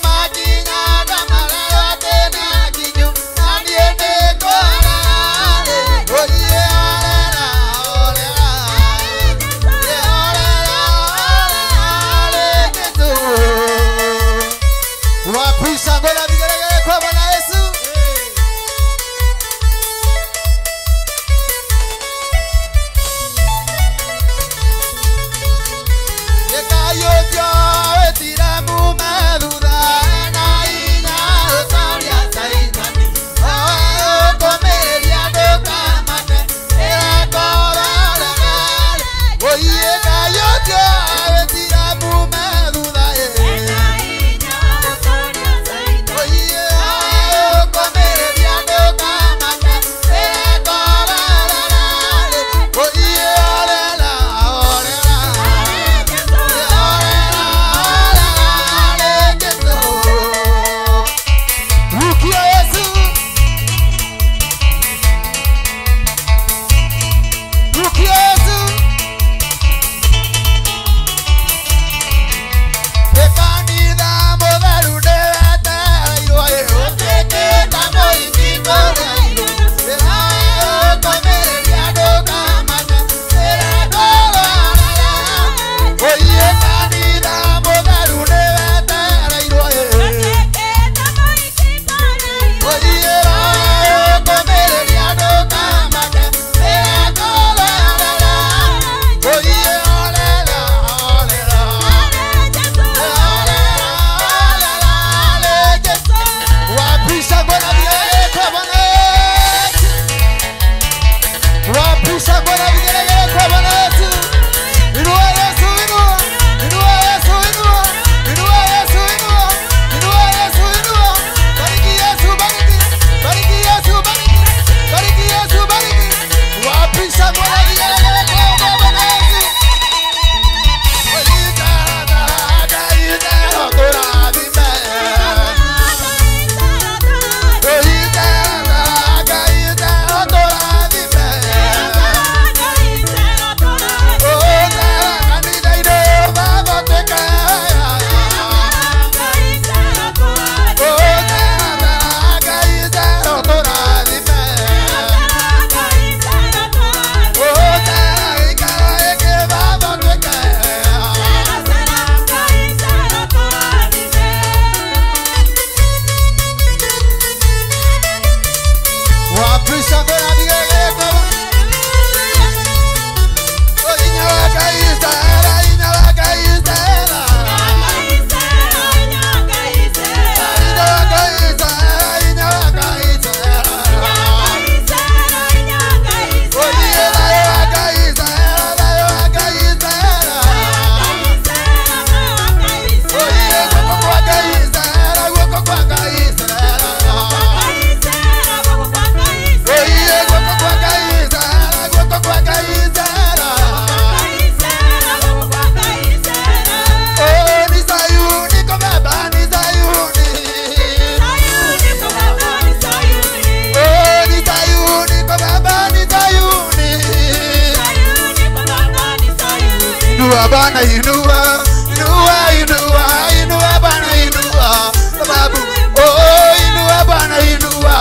inua Bwana inua, inua, inua, inua Bwana inua, sababu oh inua Bwana inua,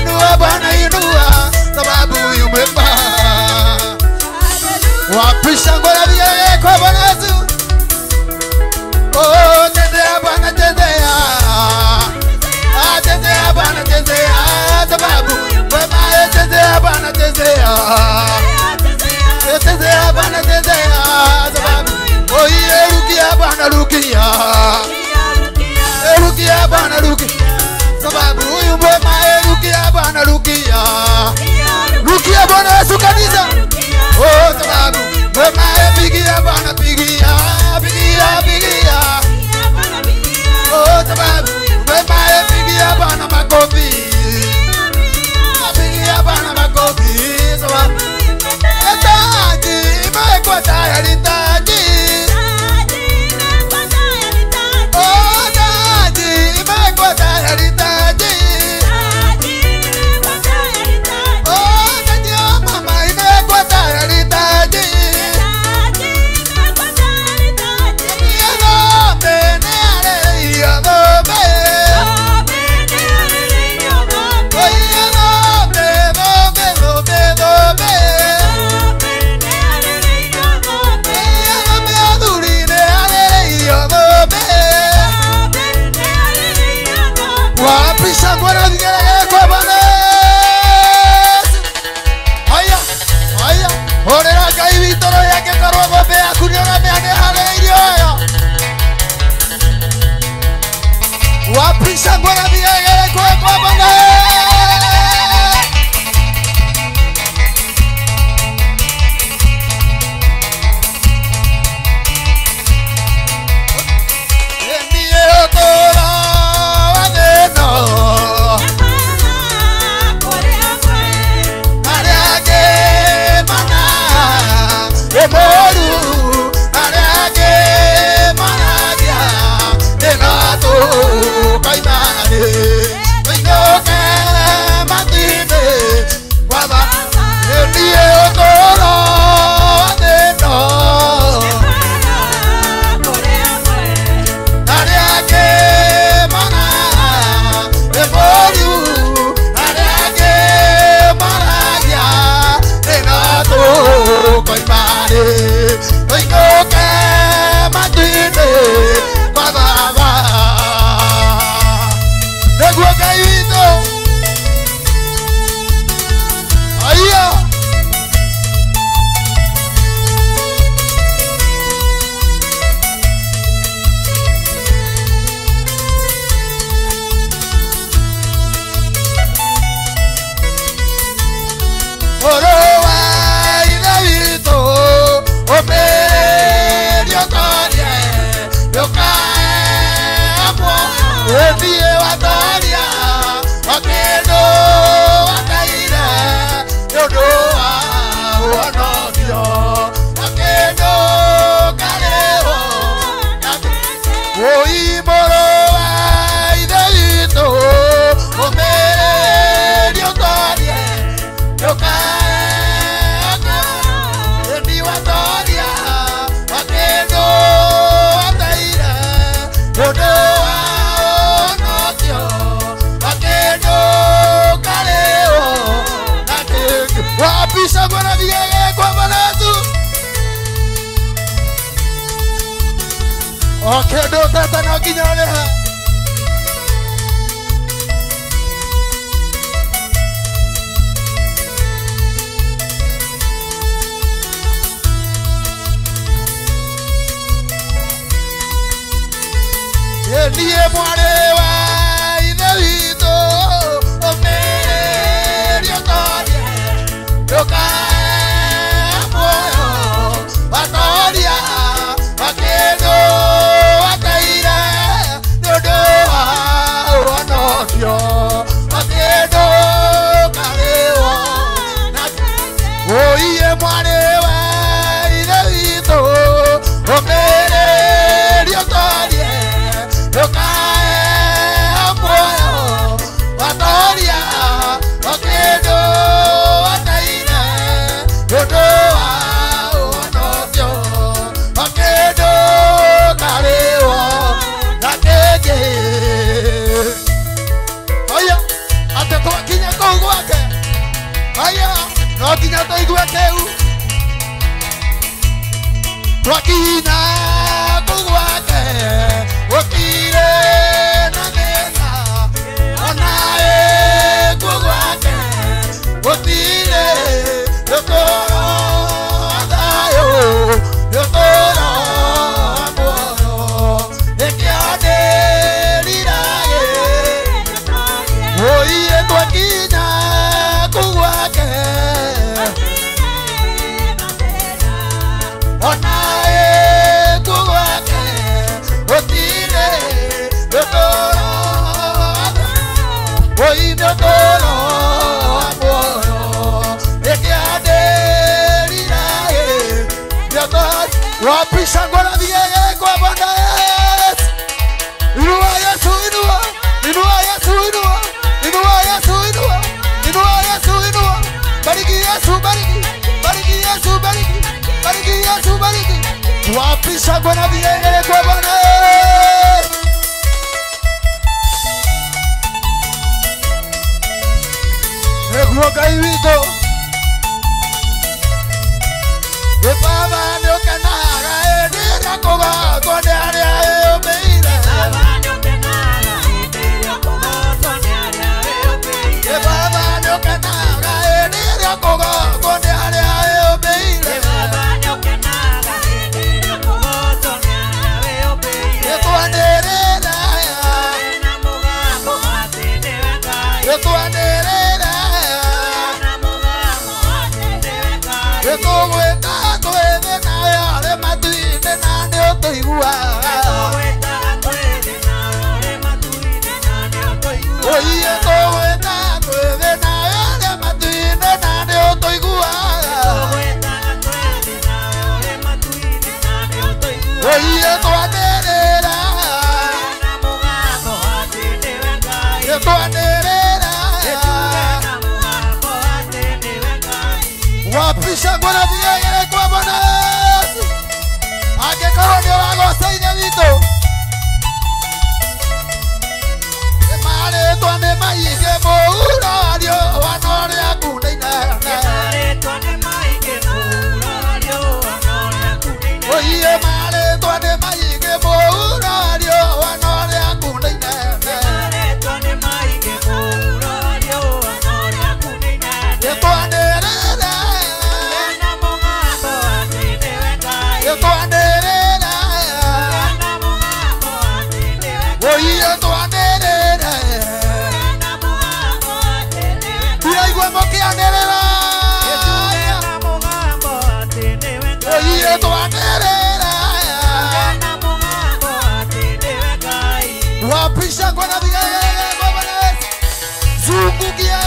inua Bwana inua, sababu umemba. Wapisha ngora vile kwa Bwana Yesu. Oh tendea Bwana tendea, tendea Bwana tendea, sababu wema tendea Bwana tendea, tendea Bwana tendea, sababu oh rukia Bwana rukia, rukia Bwana rukia, sababu huyu wema rukia Bwana rukia, rukia Bwana Yesu kanisa. Oh sababu wema pigia Bwana pigia, pigia pigia, oh sababu wema pigia Bwana makofi, pigia Bwana makofi, sababu taji imekuwa tayari taji, oh taji imekuwa tayari taji, oh taji ya mama imekuwa tayari taji, wapisha ngora vigere kwa Bwana. Haya, haya, orera kai vitoro yake karogo be akuniona meane hale ilio haya. Wapisha ngora vigere kwa Bwana. Okay, do tata na kinyole ha. Ndiye mware wa idevito omerio toria yoka moyo batoria bakeno bataira no nginya tũigue kĩu twakinya kũu gwake gũtirĩ na thĩna ona kũu gwake gũtirĩ ũtũũro wa thayũ ũtũũro wa muoyo ĩkĩanĩrĩrage ũiye twakinya kũu gwake ona kũu gwake gũtirĩ ũtũũro ũiye ũtũũro wa muoyo ĩkĩanĩrĩrage wapisha ngora viege kwa Bwana Yesu. Inua Yesu, inua. Inua Yesu, inua. Inua Yesu, inua. Inua Yesu, inua. Bariki Yesu, bariki. Bariki Yesu, bariki. Bariki Yesu, bariki. Wapisha ngora viege kwa Bwana Yesu. Eguo Ngai witũ. Baba nĩ ũkenaga hĩndĩ ĩrĩa kũgotwo nĩ arĩa wĩyũmbĩire. Baba nĩ ũkenaga hĩndĩ ĩrĩa kũgotwo nĩ arĩa wĩyũmbĩire. Baba nĩ ũkenaga hĩndĩ ĩrĩa kũgotwo nĩ arĩa wĩyũmbĩire. Baba nĩ ũkenaga hĩndĩ ĩrĩa kũgotwo nĩ arĩa wĩyũmbĩire. Nĩtwanĩrĩra na mũgambo atĩ nĩwe Ngai. Nĩtwanĩrĩra na mũgambo atĩ nĩwe Ngai. Nĩtũgwĩka wapisha ngora viege kwa Bwana Yesu. Angĩkorwo nĩ wagoceirie witũ marĩtwa nĩ maingĩ mũurario wana ũrĩa kundaine. Oiye marĩtwa nĩ maingĩ mũurario wana ũrĩa kundaine. Wapisha kwa na vigege kwa Bwana Yesu. Zungukia Yesu.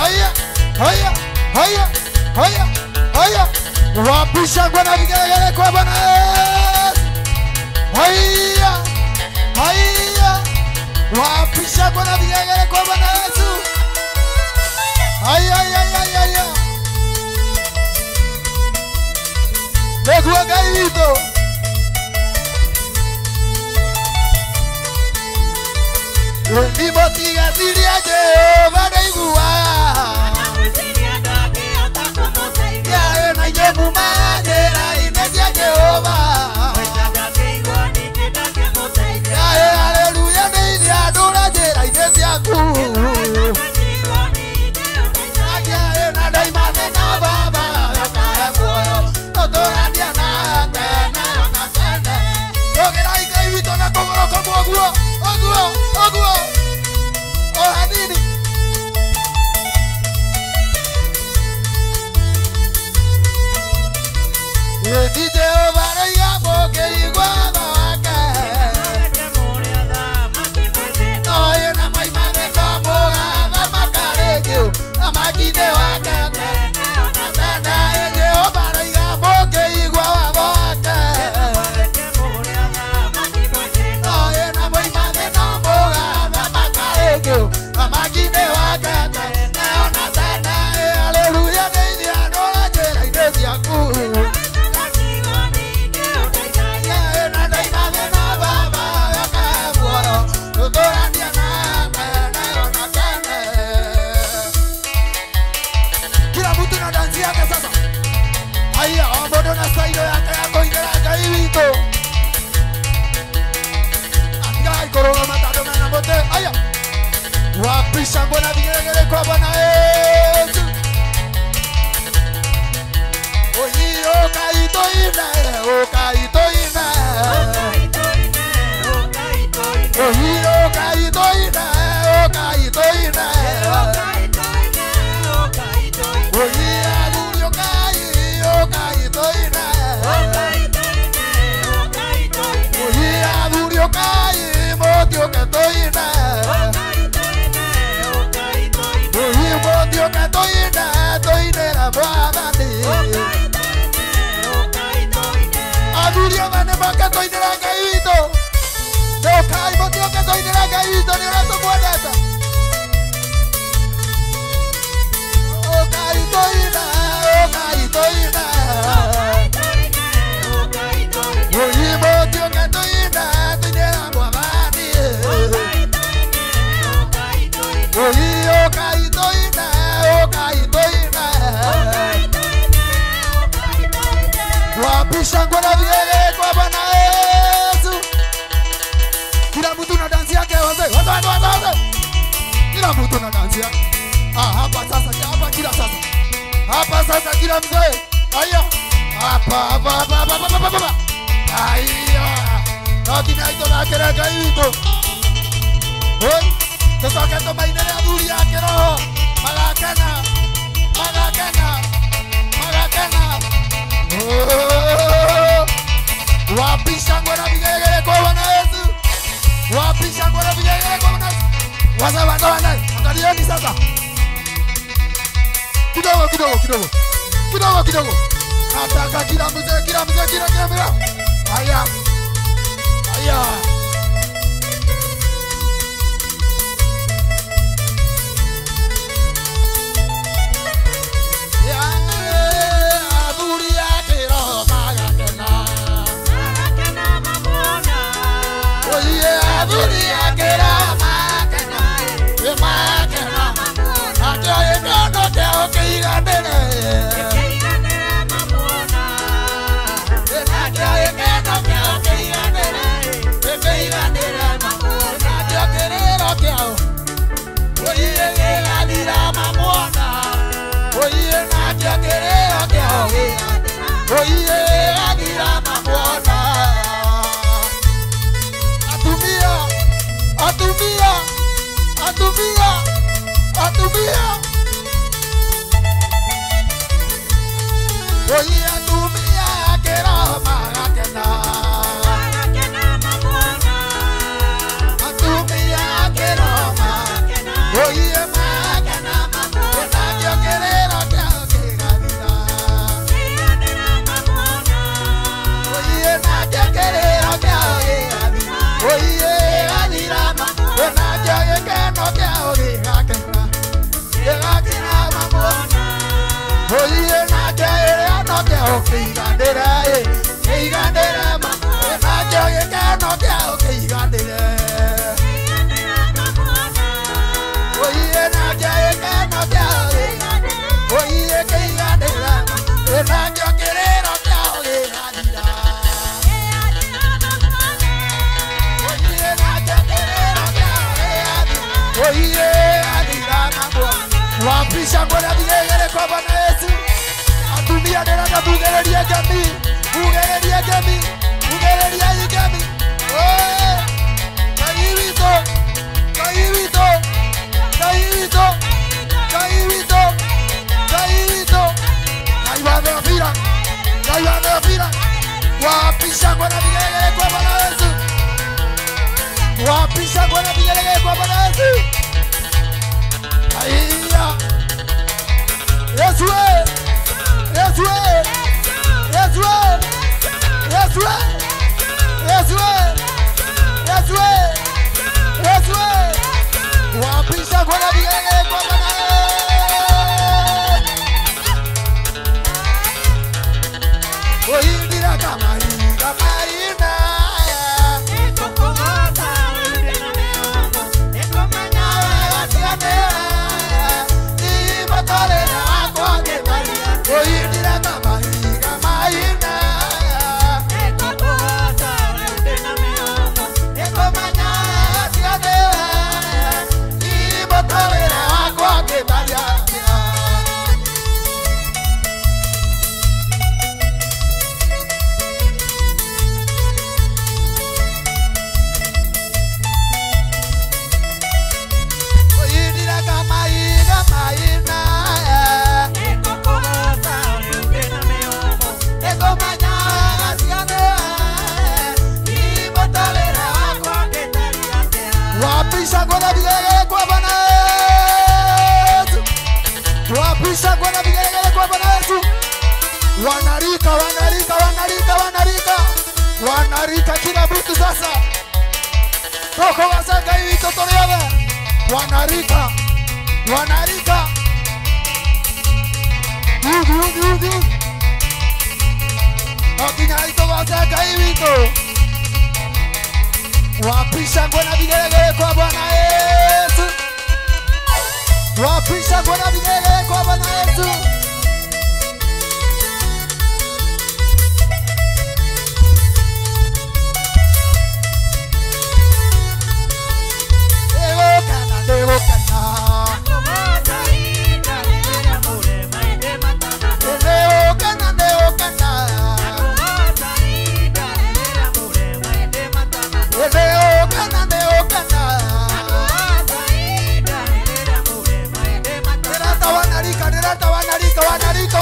Haya, haya, haya, haya, haya. Wapisha kwa na vigege kwa Bwana Yesu. Haya, haya. Wapisha kwa na vigege kwa Bwana Yesu. Haya, haya, haya, haya. Negua Ngai witũ. Ndimotigaciria Jehova ndaiguaga. Yarĩ na inyuĩ mumaga njĩra-inĩ cia Jehova. Yarĩ haleluya nĩ ithuĩ andũra njĩra-inĩ ciaku. Yarĩ na ndaimane na Baba gũkahe muoyo tũtũrania na tene na tene. Tũgĩrai Ngai witũ na kũgũrũ kũmwe ũguo, ũguo, ũguo. Oh hanini. indo yake ya koinera Ngai witũ atigai kũrũgama tondũ mena mũtĩ aya wapisha mbona vigelegele kwa Bwana Yesu oyi okaitoina okaitoina oyi okaitoina okaitoina oyi agurio kai okaitoina oyi agurio kai motio katoina oyi motio katoina toinera bwadani agurio vane makatoinera Ngai witũ Kai motio katoinera Ngai witũ nĩ ũratũmwendete okaitoina okaitoina oyi motio katoina toinera bwadani oyi okaitoina okaitoina wapisha ngwana vigele kwa Bwana Yesu kila mtu na dansi yake wazee wazee kila mtu na dansi yake hapa sasa kila mzee aya hapa aya noti na ito la kera Ngai witũ hoi tucoke tumainĩre athuri ake roho magakena wapisha ngwana vigelegele kwa Bwana Yesu wapisha ngwana vigelegele kwa Bwana Yesu wazee wana angalieni sasa kidogo nataka kila mzee aya wapisha ngwana vigelegele kwa Bwana Yesu atumia nena na bugereria gami wapisha ngwana vigelegele kwa Bwana Yesu wapisha ngwana vigelegele kwa Bwana Yesu aya Yesu wapisha ngwana vigelegele kwa Bwana oindira kama ina Wanarika kila mtu sasa. Toko wasanga hivi totolewa. Wanarika. Ugi. Akinya ito wasanga hivi to. Wapisha ngona vigelegele kwa Bwana Yesu. Wapisha ngona vigelegele kwa Bwana Yesu.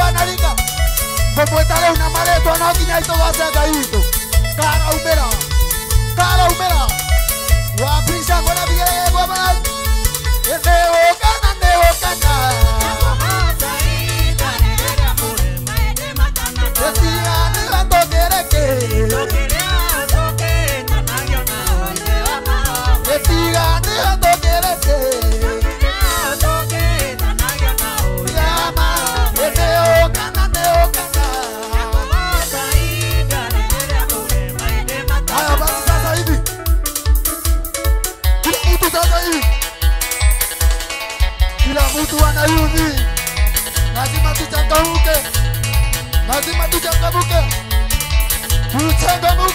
Wanarika como está una maleto no quiñaito va a ser caído cara humera guapisa con la vida guapa de cana lazima tuchangamuke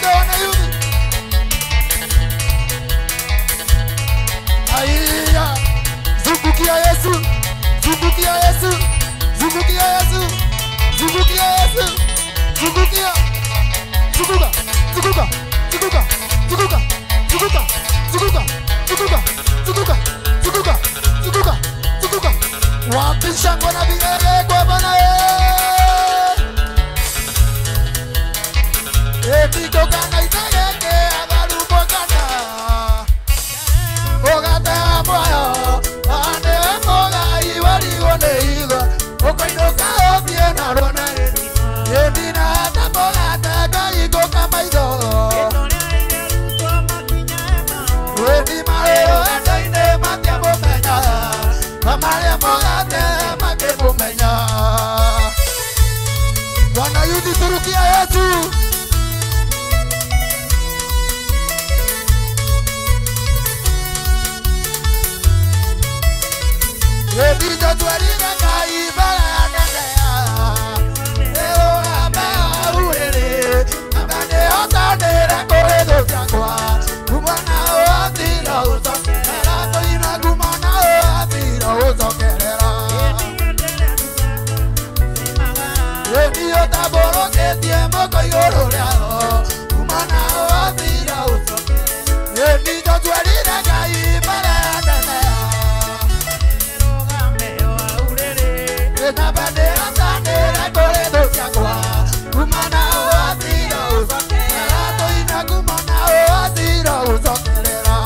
wanayuni. Aiya, zungukia Yesu, zunguka. Wapisha ngona vigere kwa Bwana Etitokana itageke agarubokana Ogata moyo ane moga iwari igo Okoinoka obie na rona Edina tamoga taga iko kamaido Wedi mareo ene matia bomenya Kamare moga te make bomenya Wanayudi turukia Yesu Edita tuarina kai balanea Eo aba urere Abane otadera corredo chakwa Kumana oatira usokera Toina kumana oatira usokerera Edio taboro que tiempo coyororeado Kumana oatira usokera Edita tuarina kai balanea Na bandera sandera corredo chakwa Kumana oatira usokera Toina kumana oatira usokerera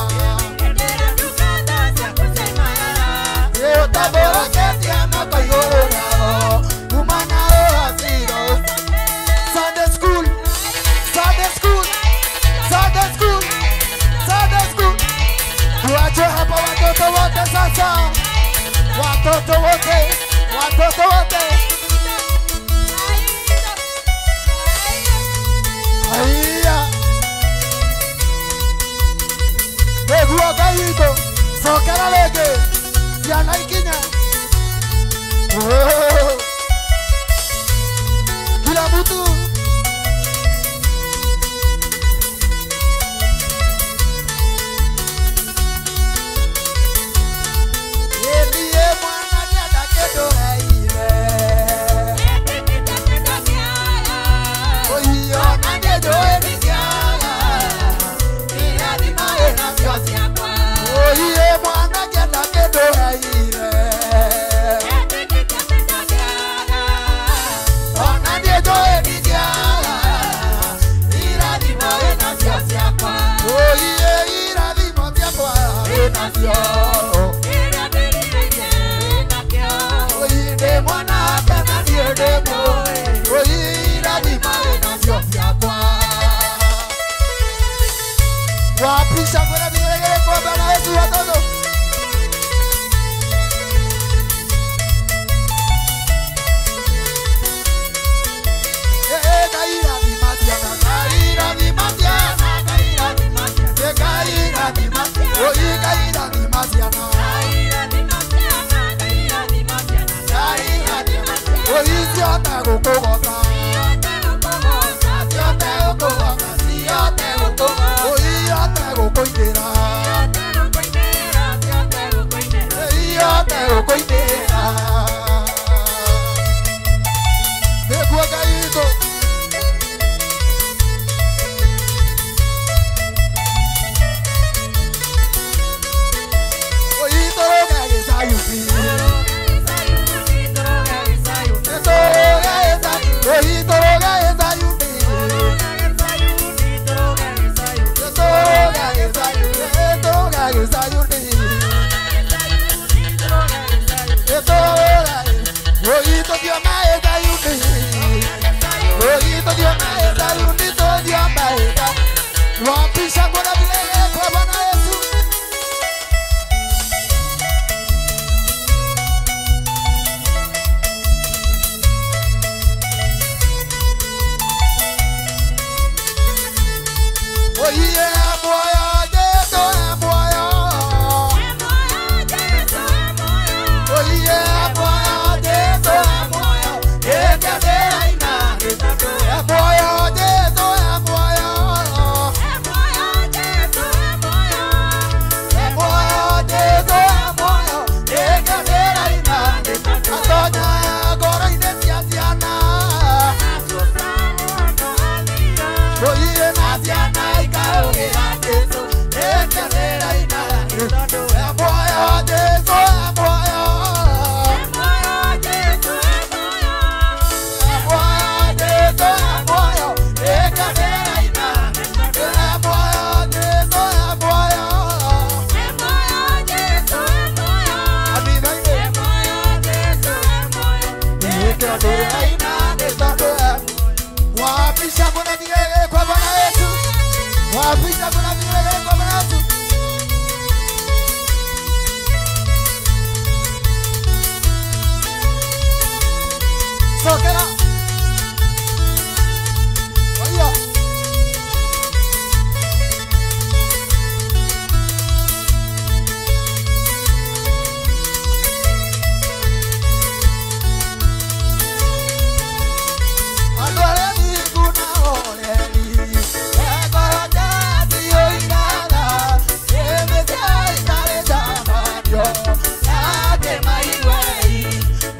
Eo taboro que tiama payorao Kumana oatira Sunday school Tuache hapa watoto wote sasa Watoto wote Aiya Begua kaito Sokera lege Yana ikinya Kila mtu Elie mwana jada kedo Oye mwana kenda kedo haire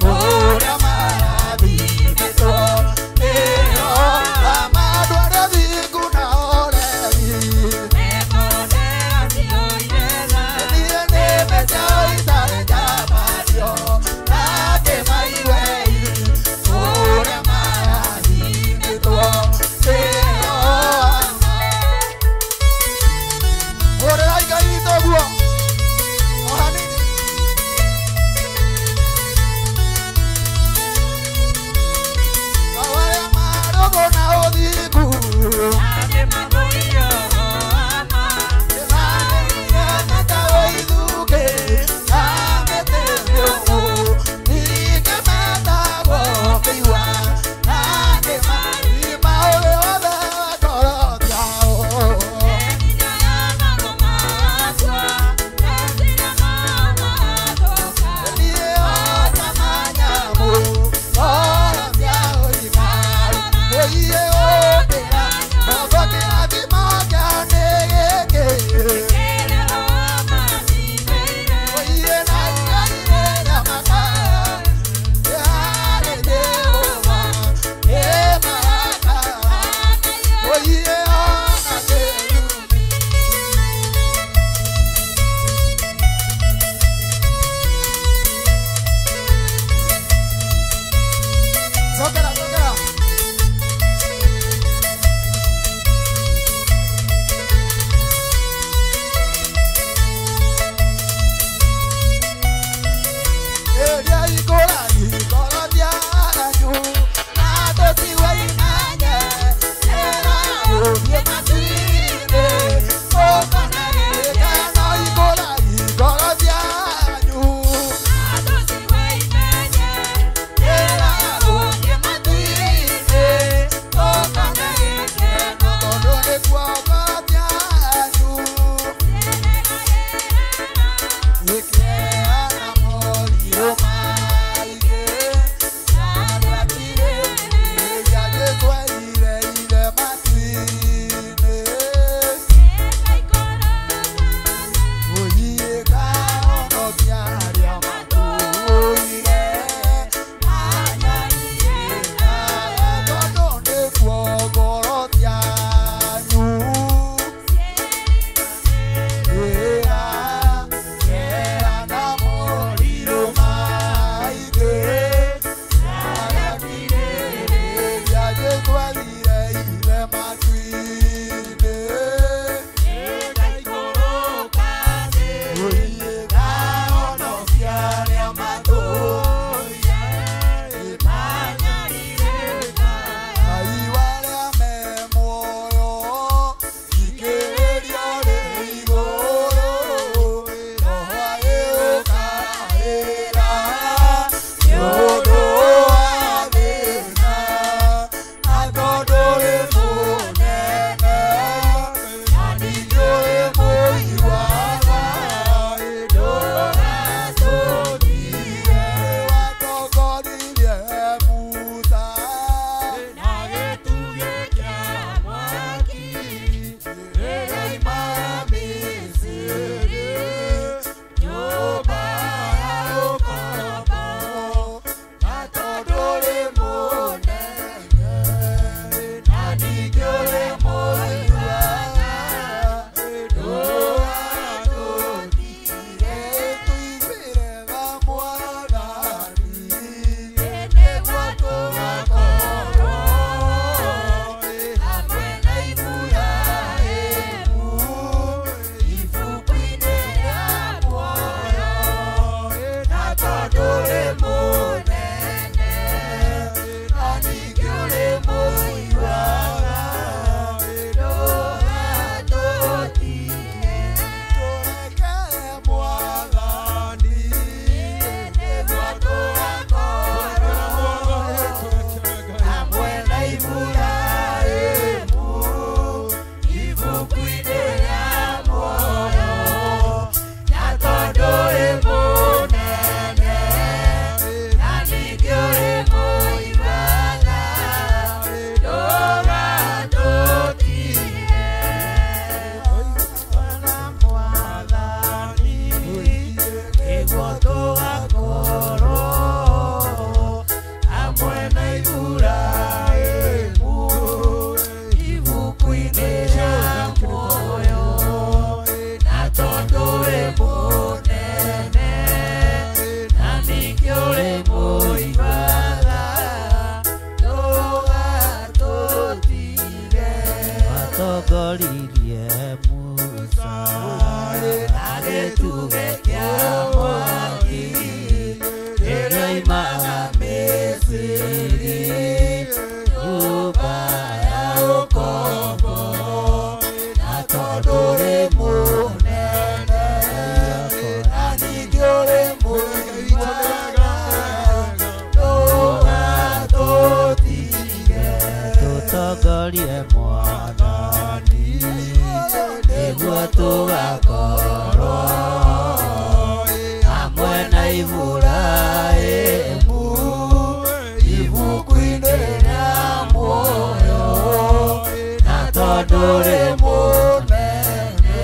Ora maravilha. dore muigaga tugatutire watongoririe Musa agĩtugekia mwaki ĩrĩoimaga Misiri nyũmba ya ũkombo na tondũ ũrĩ mũnene na ningĩ ũrĩ mũiguaga ndũgatũtige tũtongorie Mwathani nĩguo tũgakorwo hamwe na Iburahĩmu ibuku-inĩ rĩa muoyo na tondũ ũrĩ mũnene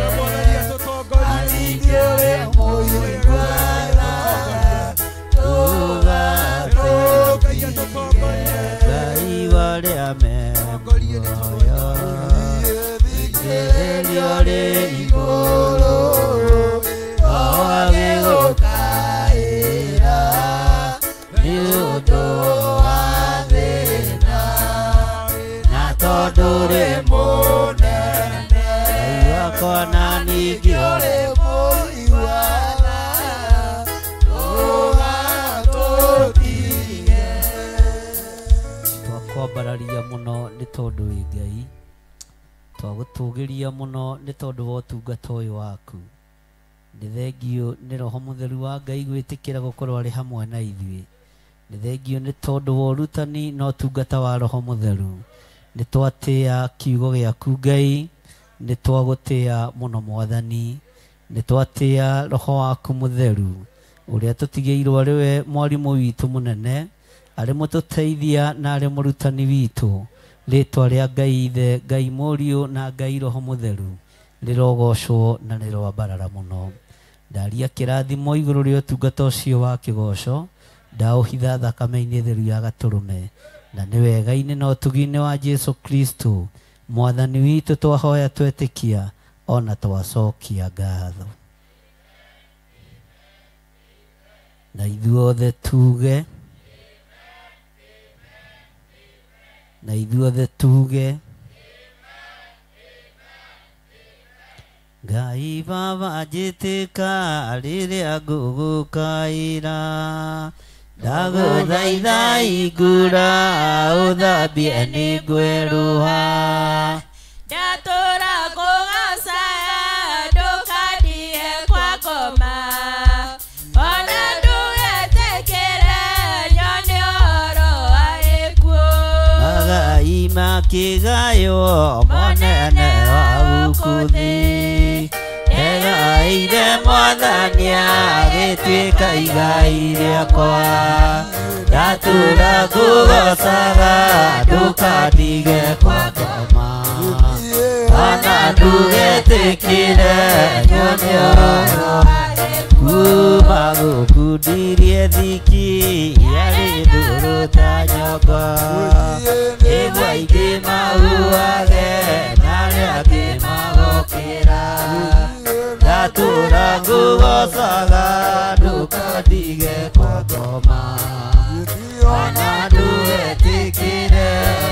na ningĩ ũrĩ mũiguaga tũgatũtige Ngai warĩa me muoyo thikĩrĩria ũrĩ igũrũ agĩgũkaĩra nĩ ũndũ wa thĩna na tondũ ũrĩ mũnene Ngai wakwa na ningĩ ũrĩ mũiguaga tũgatũtige twakwambararia mũno nĩ tondũ wĩ Ngai twagũtũgĩria mũno nĩ tondũ wa ũtungata ũyũ waku nĩ thengio nĩ Roho Mũtheru wa Ngai gwĩtĩkĩra gũkorwo arĩ hamwe na ithuĩ nĩ thengio nĩ tondũ wa ũrutani na ũtungata wa Roho Mũtheru nĩ twatĩa kiugo gĩaku Ngai nĩ twagũtĩa mũno Mwathani nĩ twatĩa Roho waku Mũtheru ũrĩa tũtigĩirwo arĩ we mwarimũ witũ mũnene arĩ mũtũteithia na arĩ mũrutani witũ rĩtwa rĩa Ngai Ithe Ngai Mũriũ na Ngai Roho Mũtheru rĩrogocwo na rĩroambarara mũno ndaria kĩrathimo igũrũ rĩa ũtungata ũcio wa kĩgoco ndaũhitha thakame-inĩ theru ya Gatũrũme na nĩ wega-inĩ na ũtugi-inĩ wa Jesu Kristo Mwathani witũ twahoya twetĩkia ona twacokia ngatho na ithuothe tuge na ithuothe tuge Ngai Baba njĩtĩka rĩrĩa ngũgũkaĩra ndagũthaitha hingũra ũthambie nĩ ngwĩrũha ndatũra kũgacaya ndũkandie kwa ngoma ona ndũgetĩkĩre nyone ũhoro warĩ kuo magai makĩgaywo monene wa gũkũ thĩ egaire Mwathani agĩtuĩka igai rĩakwa ndatũra ngũgocaga ndũkandige kwa ngoma ona ndũgetĩkĩre nyone ũhoro kuma gũkũ ndirie thiki yarĩ ndũrũ ta nyongo nĩguo aingĩ mahuage na arĩa angĩ magokĩra ndatũra ngũgocaga ndũkandige kwa ngoma ona ndũgetĩkĩre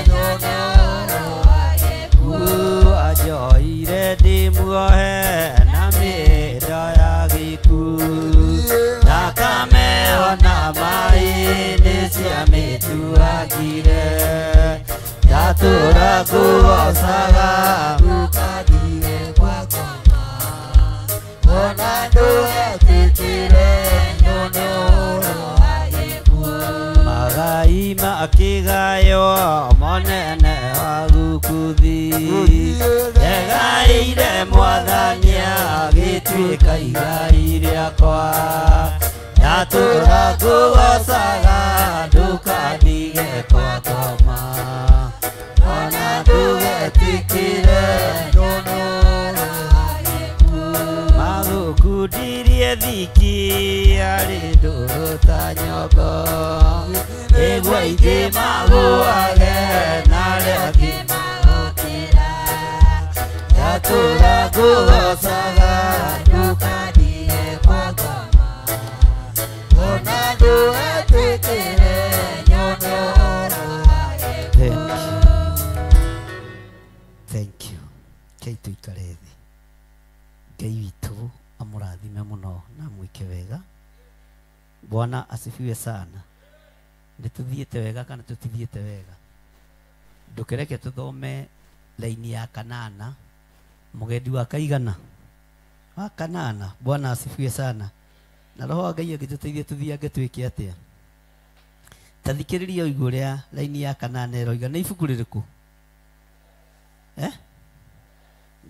nyone ũhoro warĩ kuo anjoire ndĩmuohe na mĩendo ya gĩkuũ thakame ona maĩ nĩ ciamĩtuagire ndatũra ngũgocaga ndũkandige kwa ngoma ona ndũgetĩkĩre nyone ũhoro warĩ kuo magai makĩgaywo monene wa gũkũ thĩ egaire Mwathani agĩtuĩka igai rĩakwa ndatũra ngũgocaga ndũkandige kwa ngoma ona ndũgetĩkĩre nyone ũhoro warĩ kuo magũkundirie thiki arĩ ndũrũ ta nyongo nĩguo aingĩ magũage na arĩa angĩ magokĩra ndatũra ngũgocaga ndũkandige kwa ngoma ona ndũgetĩkĩre Bwana asifiwe sana. Nituthiete wega kana tutithiete wega? Ndukereke tuthome laini ya kanana. Mugendi wa kaigana wa kanana. Bwana asifiwe sana. Na roho Ngai agituteithie tuthiage twike atia. Tathikiriria uiguria laini ya kanana eroiga ni ibuku ririku?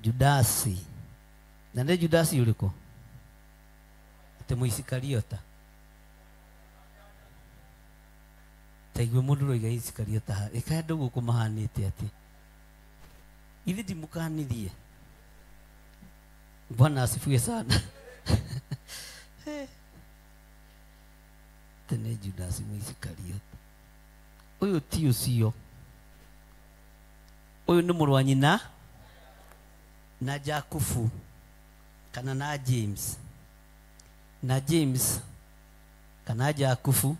Judasi. Na nĩ Judasi ũrĩkũ? Ate Mũisikariota. Taigwe mũndũ roiga Isikariota. Eka andũ gũkũ mahanĩte atĩ. Ithe ndimũkanirie. Bwana asifiwe sana. Tene Judasi Mũisikariota. Ũyũ ti ũcio. Ũyũ nĩ mũrũ wa nyina na Jakubu kana na James. Na James kana Jakubu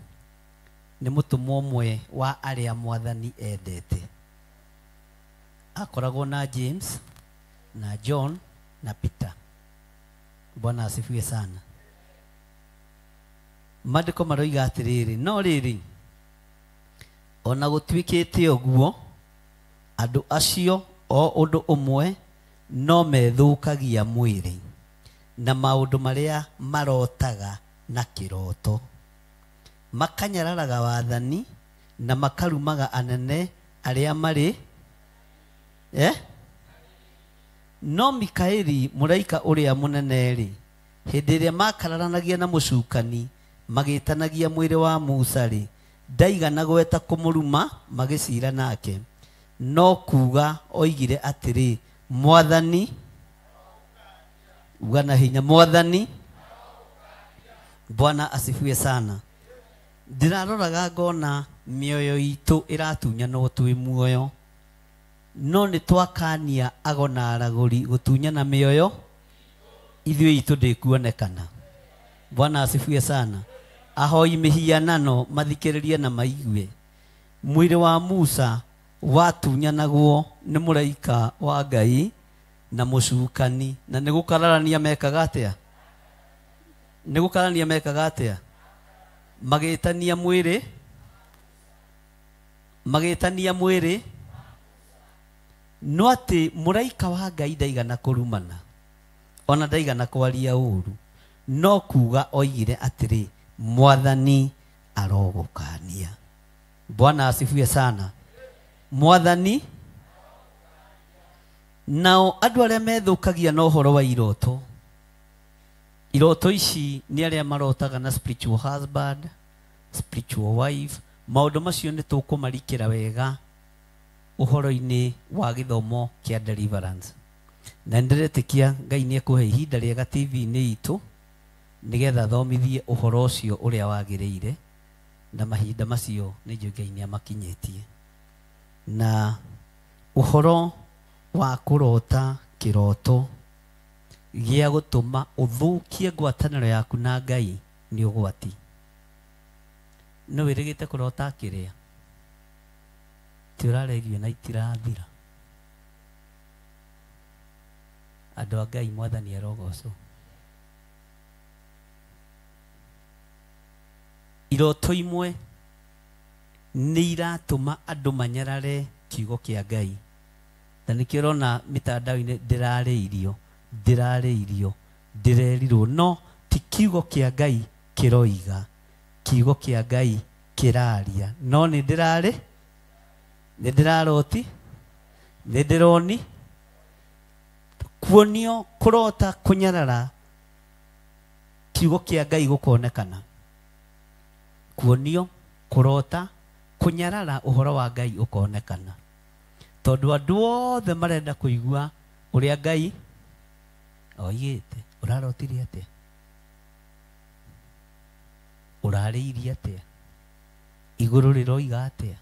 nĩ mũtumwo ũmwe wa arĩa Mwathani endete. Akoragwo na James na John na Peter. Bwana asifiwe sana. Maandĩko maroiga atĩrĩrĩ, no rĩrĩ ona gũtuĩkĩte ũguo andũ acio o ũndũ ũmwe no methũkagia mwĩrĩ na maũndũ marĩa marotaga na kĩroto, makanyararaga wathani na makarumaga anene arĩa marĩ no Mikaeli mũraika ũrĩa mũnene-rĩ, hĩndĩ ĩrĩa makararanagia na mũcukani magĩtanagia mwĩrĩ wa Musa-rĩ, ndaigana gweta kũmũruma magĩcira nake, no kuga oigire atĩrĩ, Mwathani ugana hinya, Mwathani. Bwana asifiwe sana. Ndĩraroraga ngona mĩoyo itũ ĩratunyanwo twĩ muoyo, no nĩ twakania agona aragũri gũtunyana mĩoyo ithuĩ itũ ndĩkuonekana. Bwana asifiwe sana. Ahoi mĩhianano mathikĩrĩrie na maigue. Mwĩrĩ wa Musa watunyanagwo nĩ mũraika wa Ngai na mũcukani, na nĩ gũkararania mekaga atĩa? Nĩ gũkararania mekaga atĩa? Magĩtania mwĩrĩ no atĩ mũraika wa Ngai ndaigana kũrumana, ona ndaigana kwaria ũru, no kuga oigire atĩrĩ, Mwathani arogũkania. Bwana asifiwe sana. Mwathani. Nao andũ arĩa methũkagia na ũhoro wa iroto, iroto ici nĩ arĩa marotaga na spiritual husband, spiritual wife. Maũndũ macio nĩ tũkũmarikĩra wega ũhoro-inĩ wa gĩthomo kĩa deliverance. Na ndĩretĩkia Ngai nĩ ekũhe ihinda rĩega TV-inĩ itũ nĩgetha thomithie ũhoro ũcio ũrĩa wagĩrĩire, na mahinda macio nĩ Ngai nĩ amakinyĩtie. Na ũhoro wa kũrota kĩroto gĩa gũtũma ũthũkie ngwatanĩro yaku na Ngai nĩ ũgwati. No wĩrĩgĩte kũrota kĩrĩa tũrarerio na itirathira. Andũ a Ngai, Mwathani arogocwo. Iroto imwe nĩ iratũma andũ manyarare kiugo kĩa Ngai. Na nĩkĩo ũrona mitandao-inĩ ndĩrerirwo, no ti kiugo kĩa Ngai kĩroiga, kiugo kĩa Ngai kĩraria, no nĩ ndĩraroti, nĩ ndĩroni. Kuonio kũrota kũnyarara kiugo kĩa Ngai gũkonekana. Kuonio kũrota kũnyarara ũhoro wa Ngai ũkonekana. Tondũ andũ othe marenda kũigua ũrĩa Ngai oigĩte. Ũrarotire atĩa? Ũrarĩirie atĩa? Igũrũ rĩroiga atĩa?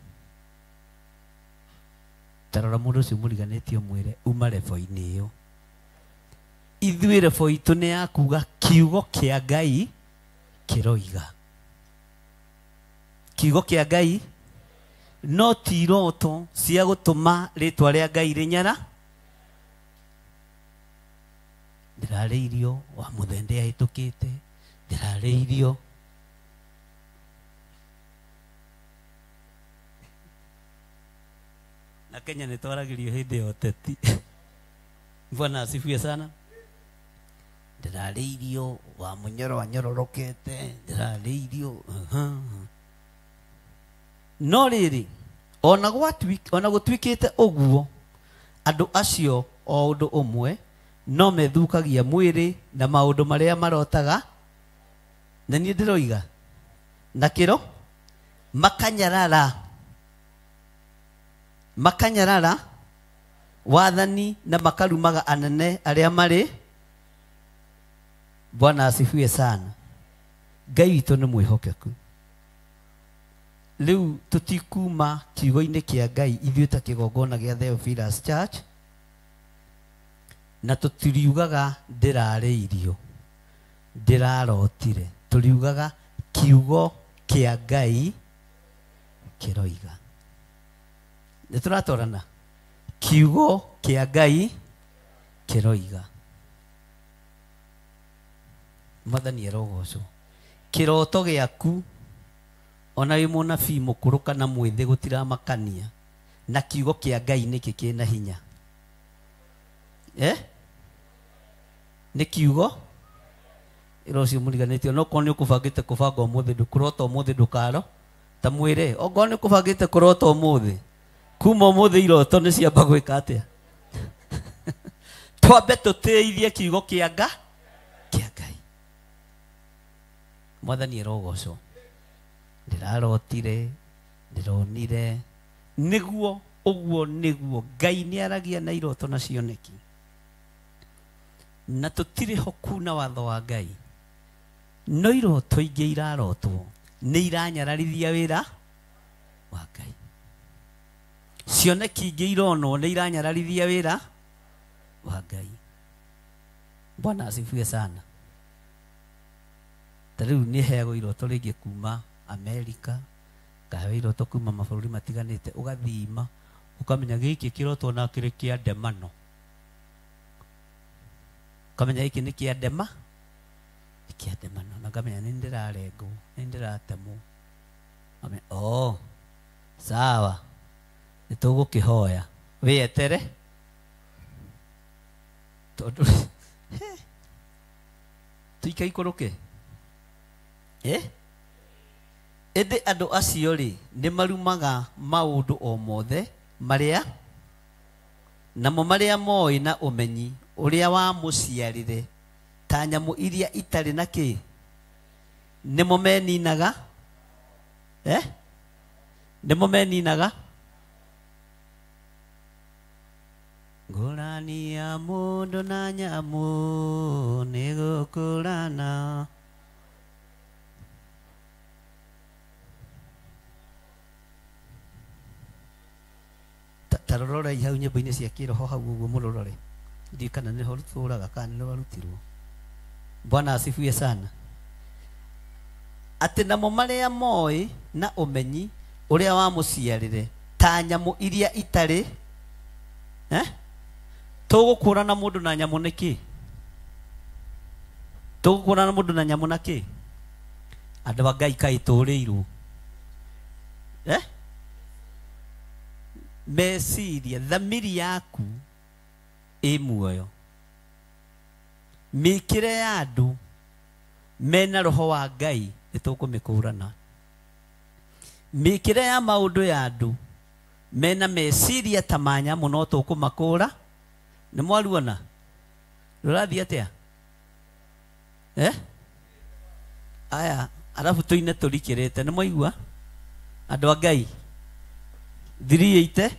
Tarora mũndũ ũcio mũriganĩtie mwĩre uma rebo-inĩ ĩyo. Ithuĩ rebo itũ nĩ ya kuga kiugo kĩa Ngai kĩroiga. Kiugo kĩa Ngai no ti iroto cia gũtũma rĩtwa rĩa Ngai rĩnyara. Ndĩrarĩirio wa mũthende ahĩtũkĩte, ndĩrarĩirio na Kenya nĩ twaragĩrio hĩndĩ ya ũteti. Bwana asifiwe sana. Ndĩrarĩ irio wa mũnyoro wanyororokete, ndĩrarĩ irio no rĩrĩ ona gũtuĩkĩte ũguo andũ acio o ũndũ ũmwe no methukagia mwĩrĩ na maũndũ marĩa marotaga, na niĩ ndĩroiga na kĩro makanyarara wathani na makarumaga anene arĩa marĩ. Bwana asifiwe sana. Ngai witũ nĩ mwĩhokeku. Rĩu tũtikuma kiugo-inĩ kĩa Ngai ithuĩ ta kĩgongona gĩa Theophilus Church, na tũtiriugaga ndĩrarĩ irio, ndĩrarotire. Tũriugaga kiugo kĩa Ngai kĩroiga. Nĩ tũratwarana? Kiugo kĩa Ngai kĩroiga. Mwathani arogocwo. Kĩroto gĩaku ona wĩ mũnabii mũkũrũ kana mwĩthĩ gũtiramakania, na kiugo kĩa Ngai nĩkĩ kĩna hinya. Nĩ kiugo rũciũ mũriganĩtio. No korwo nĩ ũkũbangĩte kũbanga ũmũthĩ ndũkũrota ũmũthĩ ndũkaro ta mwĩre. Okorwo nĩ ũkũbangĩte kũrota ũmũthĩ, kuma ũmũthĩ iroto nĩ ciamba gwĩka atĩa? Twambe tũtĩithie kiugo kĩa Ngai. Mwathani arogocwo. Ndĩrarotire, ndĩronire, nĩguo ũguo nĩguo Ngai nĩ aragia na iroto na cioneki, na tũtirĩ ho kuna watho wa Ngai. No iroto ingĩ irarotwo nĩ iranyararithia wĩra wa Ngai. Cioneki ingĩ ironwo nĩ iranyararithia wĩra wa Ngai. Bwana asifiwe sana. Ta rĩu nĩ heagwo iroto rĩngĩ kuma Amerika, kaheo iroto kuma mabũrũri matiganĩte, ũgathima ũkamenya gĩkĩ kĩrotwo na kĩrĩ kĩa ndemano, ũkamenya gĩkĩ nĩ kĩa ndema, nĩ kĩa ndemano, na ngamenya nĩ ndĩrarengwo, nĩ ndĩratemwo. Sawa, nĩ tũgũkĩhoya wĩetere tondũ tũikaikũrũke. Ĩndĩ andũ acio rĩ nĩ marumaga maũndũ o mothe marĩa namo marĩa moĩ na ũmenyi ũrĩa wa mũciarĩre ta nyamũ iria itarĩ na kĩ, nĩmo meninaga. Nĩmo meninaga. Ngũrani ya mũndũ na nyamũ nĩ gũkũrana. Tarorore hau nyĩmbo-inĩ cia kĩroho hau ũguo mũrorore. Ndiĩ kana nĩ ho rũtũraga kana nĩ rwarutirwo. Bwana asifiwe sana. Atĩ namo marĩa moĩ na ũmenyi ũrĩa wa mũciarĩre ta nyamũ iria itarĩ. Tũgũkũrana mũndũ na nyamũ nĩkĩ? Tũgũkũrana mũndũ na nyamũ na kĩ? Andũ a Ngai kaĩ tũrĩirwo. Meciria, thamiri yaku ĩ muoyo. Mĩkĩre ya andũ mena roho wa Ngai nĩ tũkũmĩkũrana. Mĩkĩre ya maũndũ ya andũ mena meciria ta ma nyamũ no tũkũmakũra. Nĩ mwaruona? Rũrathiĩ atĩa? Aya, arabu tũine tũrikĩrĩte. Nĩ mwaigua? Andũ a Ngai 3:8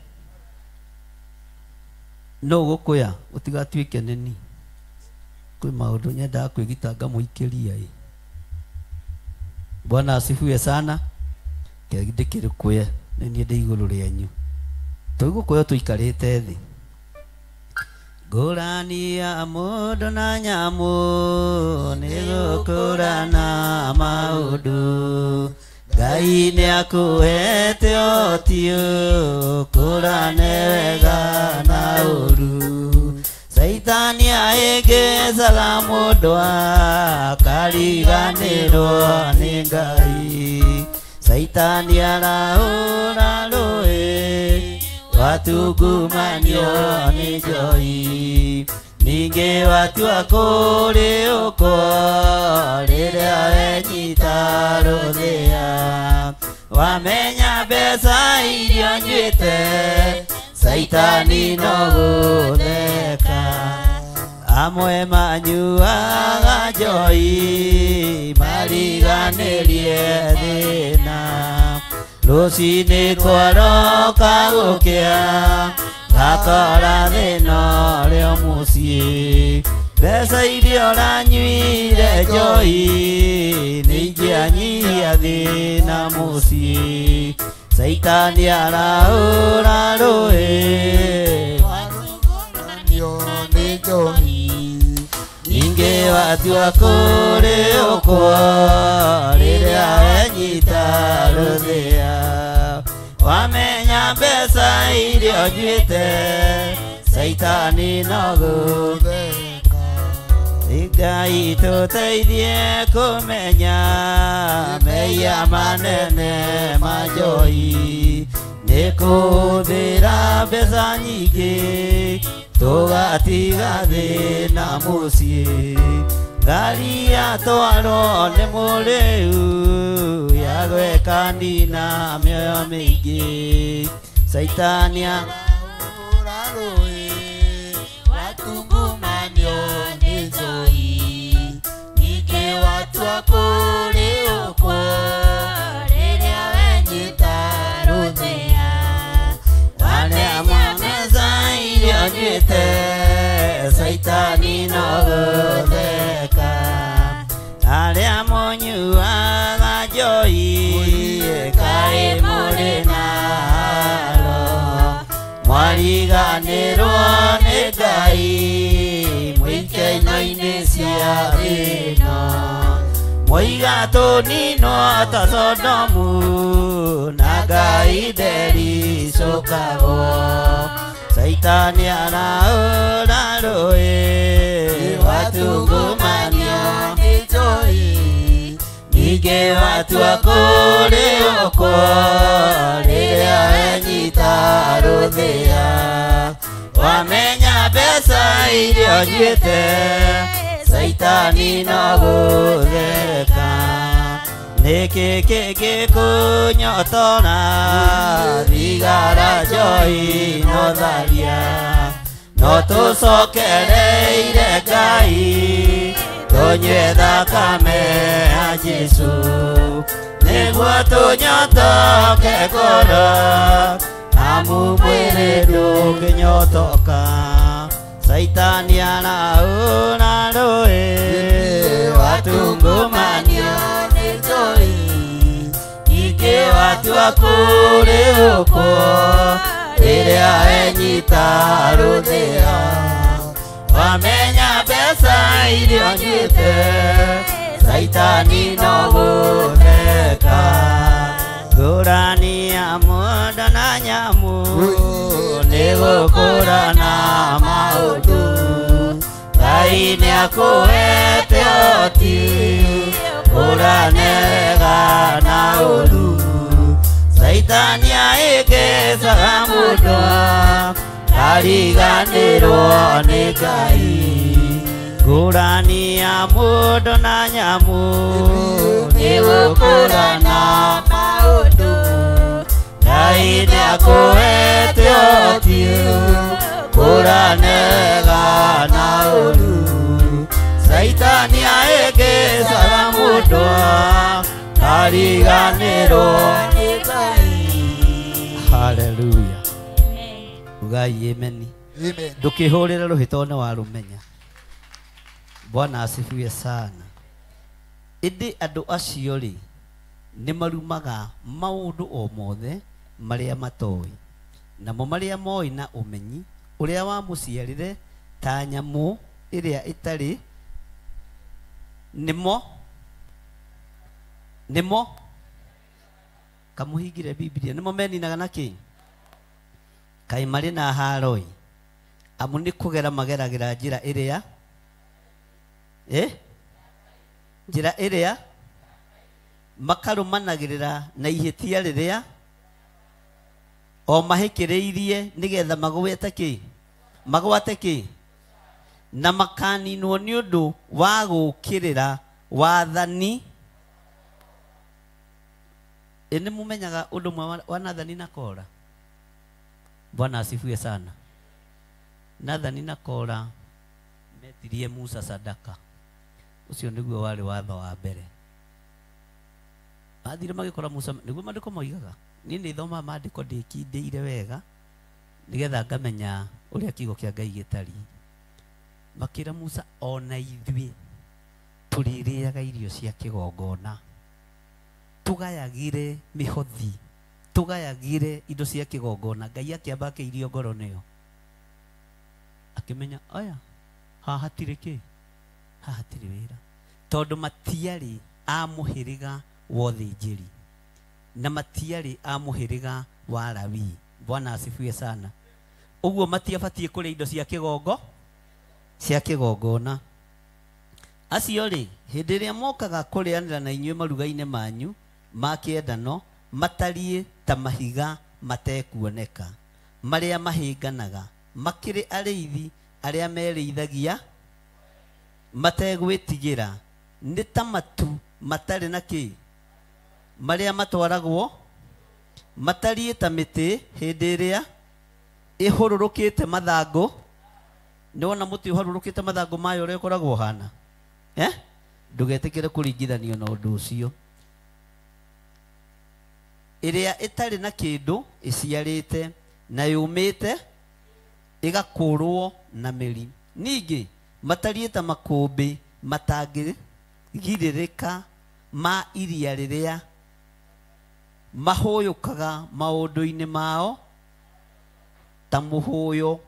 no gũkũya ũtigatuĩke nĩni. Kwĩ maũndũ nyendaga kwĩgita ngamũikĩria. Bwana asifiwe sana. Ndĩkĩrĩkũya nĩ niĩ ndĩ igũrũ rĩanyu. Tũgũkũya tũikarĩte thĩ. Ngũrani ya mũndũ na nyamũ nĩ gũkũrana maũndũ. Ngai nĩ akũhete ũthiũ kũrane wega na ũru. Saitani ahĩngĩcaga mũndũ akariganĩrwo nĩ Ngai. Saitani arahũra rũĩ watungumanio nĩ njoi ningĩ watua kũrĩ ũkwo rĩrĩa wenyita rũthĩa wamenya mbeca iria nyuĩte Saitani no gũtheka amwe manyuaga njoi mariganĩrie thĩna rũcinĩ kwaroka gũkĩa gakora thĩna ũrĩa mũciĩ mbeca iria ũranyuire njoi nĩingĩanyihia thĩna mũciĩ Saitani arahũra rũĩ ningĩ watua kũrĩ ũkwo rĩrĩa wenyita rũthĩa wamenya mbeca iria ũnjuĩte Saitani no gũtheka Ngai tũteithie kũmenya mehia manene ma njoi nĩ kũhũthĩra mbeca nyingĩ tũgatiga thĩna mũciĩ ngari yatwarwo nĩ mũrĩu ya gwĩka ndina mĩoyo mĩingĩ Saitani arahũra rũĩ watungumanio nĩ njoi ningĩ watua kũrĩ ũkwo rĩrĩa wenyita rũthĩa wamenya mbeca iria ũnjuĩte Saitani no gũtheka arĩa mũnyuaga njoi kaĩ mũrĩ na haro mwariganĩrwo nĩ Ngai mũikeno-inĩ cia thĩno moiga tũninwo ta Sodomu na Ngai ndericũkagwo Saitani arahũra rũĩ watungumanio nĩ njoi ningĩ watua kũrĩ ũkwo rĩrĩa wenyita rũthĩa wamenya mbeca iria ũnjuĩte Saitani no gũtheka nĩkĩ kĩngĩkũnyotora thigara njoi no tharia no tũcokereire Ngai tũnyue thakame ya Jesu nĩguo tũnyotoke ngoro amu mwĩrĩ ndũngĩnyotoka Saitani arahũra rũĩ watungumanio nĩ njoi ningĩ watua kũrĩ ũkwo rĩrĩa wenyita rũthĩa wamenya mbeca iria ũnjuĩte Saitani no gũtheka ngũrani ya mũndũ na nyamũ nĩ gũkũrana maũndũ Ngai nĩakũhete ũhoti ũrane wega na ũũru Saitani ahĩngĩcaga mũndũ ariganĩrwo nĩ Ngai ngũrani ya mũndũ na nyamũ nĩ gũkũrana maũndũ Ngai nĩakũhete ũhoti ũrane wega na ũũru Saitani ahĩngĩcaga mũndũ ariganĩrwo nĩ Ngai Hallelujah Ugai amen ndũkĩhũrĩre rũhĩta one warũmenya Bwana asifiwe sana ĩndĩ andũ acio rĩ nĩ marumaga maũndũ o mothe marĩa matoĩ namo marĩa moĩ na ũmenyi ũrĩa wamũciarire ta nyamũ ĩrĩa ĩtarĩ nĩmo kamũhingire Biblia nĩmo meninaga na kĩ kaĩ marĩ na haroi amu nĩ kũgera mageragĩra njĩra ĩrĩa njĩra ĩrĩa makarũmanagĩrĩra na ihĩtia rĩrĩa o mahekereirie nigetha magwete ki magwate ki na makaninwo ni undu wa gukirira wathani. Ene mumenyaga undu mwa wa Nathani na Kora? Bwana asifiwe sana. Nathani na Kora metirie Musa sadaka. Ucio niguo wari watho wa mbere. Bathire magikora Musa niguo mandiko moigaga. Ni ni thoma mandiko ndikindeire wega nigetha ngamenya uria kiugo kia Ngai gitari. Makira Musa ona ithui tuririaga irio cia kigongona, tugayagire mihothi, tugayagire indo cia kigongona. Ngai akiamba irio ngoro nio akimenya aya haha tiri ki haha tiri wira, tondu matiari a muhiriga wothe injiri na matiari a muhiriga wa Lawi. Bwana asifiwe sana. Uguo matiabatie kuri indo cia kigongona. Acio ri hindi ria mokaga kurianira na inyuĩ maruga-inĩ manyu ma kĩendano matarie ta mahiga matekuoneka, maria mahinganaga, makĩrĩ arĩithi arĩa merĩithagia mategwĩtigĩra, nĩ ta matu matarĩ na kĩ maria matwaragwo, matariĩ ta mĩtĩ hĩndĩ ĩrĩa ĩhũrũrũkĩte mathangũ. Nĩwona mũtĩ ũhũrũrũkĩte mathangũ mayo ũrĩa ũkoragwo hana? Ndũgetĩkĩre kũringithanio na ũndũ ũcio. Ĩrĩa ĩtarĩ na kĩndũ ĩciarĩte na yũmĩte ĩgakũrwo na mĩri. Ningĩ matariĩ ta makũmbĩ matangĩgirĩrĩka ma iria rĩrĩa mahũyũkaga maũndũ-inĩ mao ta mũhũyũ,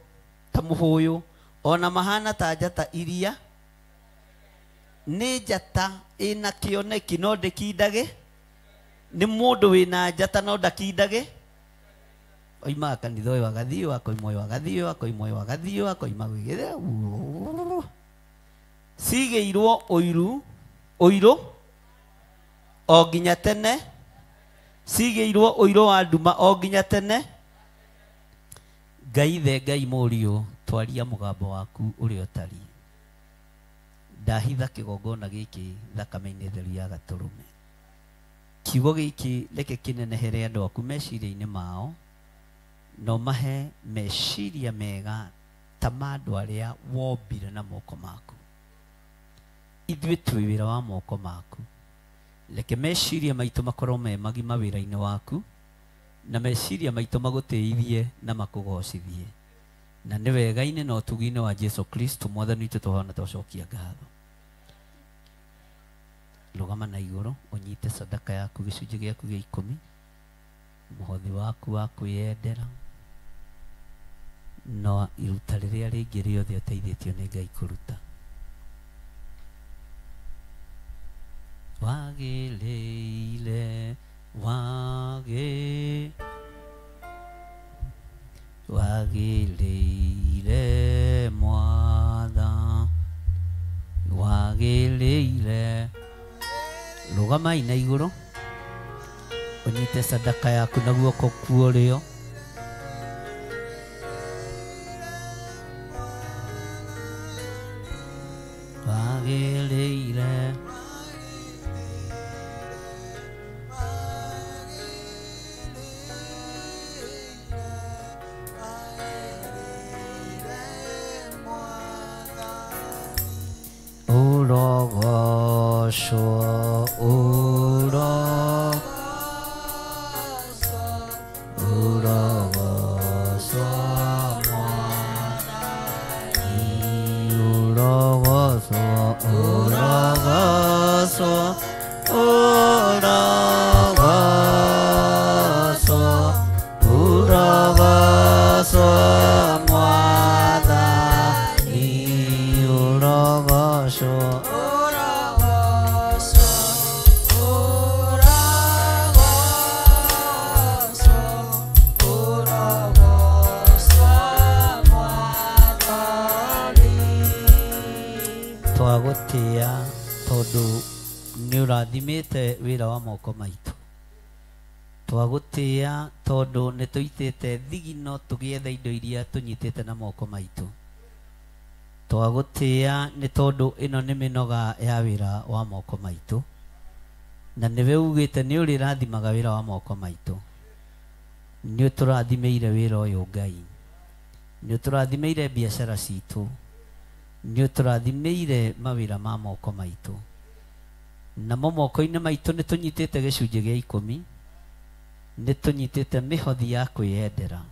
ona mahana ta njata iria. Nĩ njata ĩna kĩoneki no ndĩkindage, nĩ mũndũ wĩna njata no ndakindage. Oimaga kanitha ũyũ agathiĩ, akoima ũyũ agathiĩ, akoima ũyũ agathiĩ, akoima gwĩgĩrĩra. Cigĩirwo ũiru o nginya tene, cigĩirwo ũiru wa nduma o nginya tene. Ngai the Ngai mũriũ, twaria mũgambo waku ũrĩa ũtari. Ndahitha kĩgongona gĩkĩ thakame-inĩ theru ya Gatũrũme. Kiugo gĩkĩ reke kĩnenehere andũ aku meciria-inĩ mao, no mahe meciria mega ta ma andũ arĩa wombire na moko maku. Ithuĩ twĩ wĩra wa moko maku. Reke meciria maitũ makorwo me magima wĩra-inĩ waku, na meciria maitũ magũtĩithie na makũgocithie. Na nĩ wega-inĩ na ũtugi-inĩ wa Jesu Kristo Mwathani witũ tũhoana twacokia ngatho. Rũgama na igũrũ ũnyite sadaka yaku gĩcunjĩ gĩaku gĩa 10, mũhothi waku wa kwĩyendera, no iruta rĩrĩa rĩngĩ rĩothe ũteithĩtio nĩ Ngai kũruta. Wagĩrĩire Mwatha, wagĩrĩire. Rũgamai na igũrũ ũnyite sadaka yaku na guoko kuorĩo. Wagĩrĩire. Twagũtĩa tondũ nĩ ũrathimĩte wĩra wa moko maitũ. twagutia tondu ne tuitite thigino tugietha indo iria tunyitite na moko maitu twagutia ni tondu ino ni minoga ya wira wa moko maitu na niwe ugite ni uri rathimaga wira wa moko maitu ni uturathimeire wira uyu Ngai ni uturathimeire biashara citu ni uturathimeire mawira ma moko maitu na moko-ini maitu ni tunyitite gicunji gia 10 ni tunyitite mihothi ya kwiyendera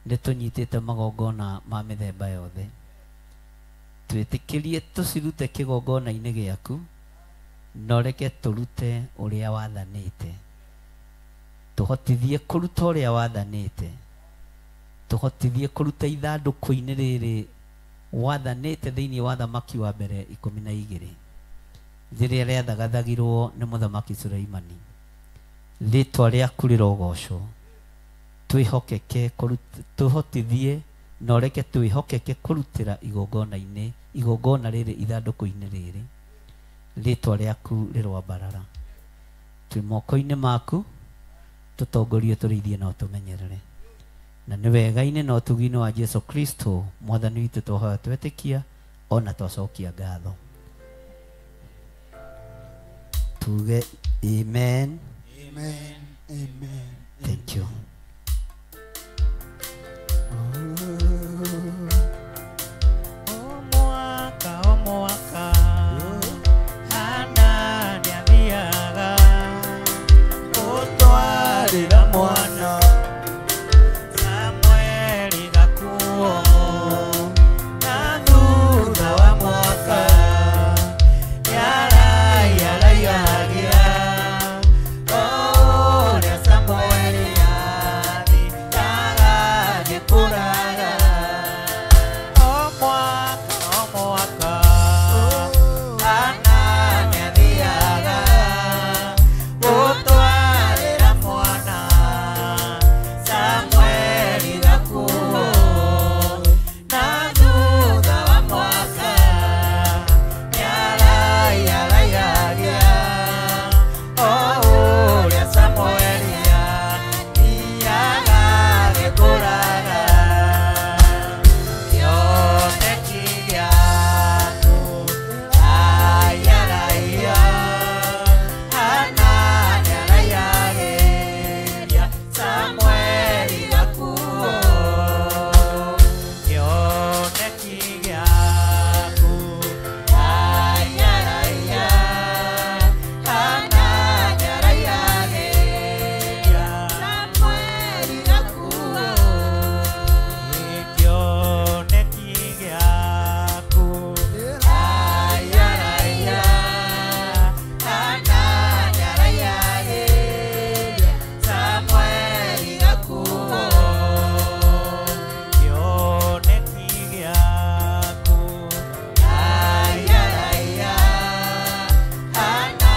ni tunyitite magongona ma mithemba yothe twitikirie tucirute kigongona-ini giaku no reke turute uria wathanite tuhotithie kuruta uria wathanite tuhotithie kuruta ithanduku-ini riri wathanite thiini wa thamaki wa mbere 12 riria riathagathagirwo ni muthamaki Sulaimani ritwa riaku rirogocwo twihokeke tuhotithie no reke twihokeke kurutira igongona riri ithanduku-ini riri ritwa riaku rirwambarara twi moko-ini maku tutongorie turithie no tumenyerere na ni wega-ini no tugi-ini wa Jesu Kristo mwathani witu twahoya twetikia ona twacokia ngatho tuge amen. Amen. Amen. Thank you. Omwaka hana niambiaga utwarira mwana Samueli gakuo na thutha wa mwaka yaraiyagia oria Samueli athiaga gĩkũraga o mwaka Hana nĩathiaga gũtwarĩra mwana Samueli gakuo na thutha wa mwaka nĩaraiyagia o ũrĩa Samueli athiaga gĩkũraga kĩoneki gĩaku ayaraiya Hana nĩaraiyagĩria Samueli gakuo kĩoneki gĩaku ayaraiya Hana nĩaraiyagĩria Samueli gakuo kĩoneki gĩaku ayaraiya Hana nĩaraiyagĩria Samueli gakuo kĩoneki gĩaku ayaraiya Hana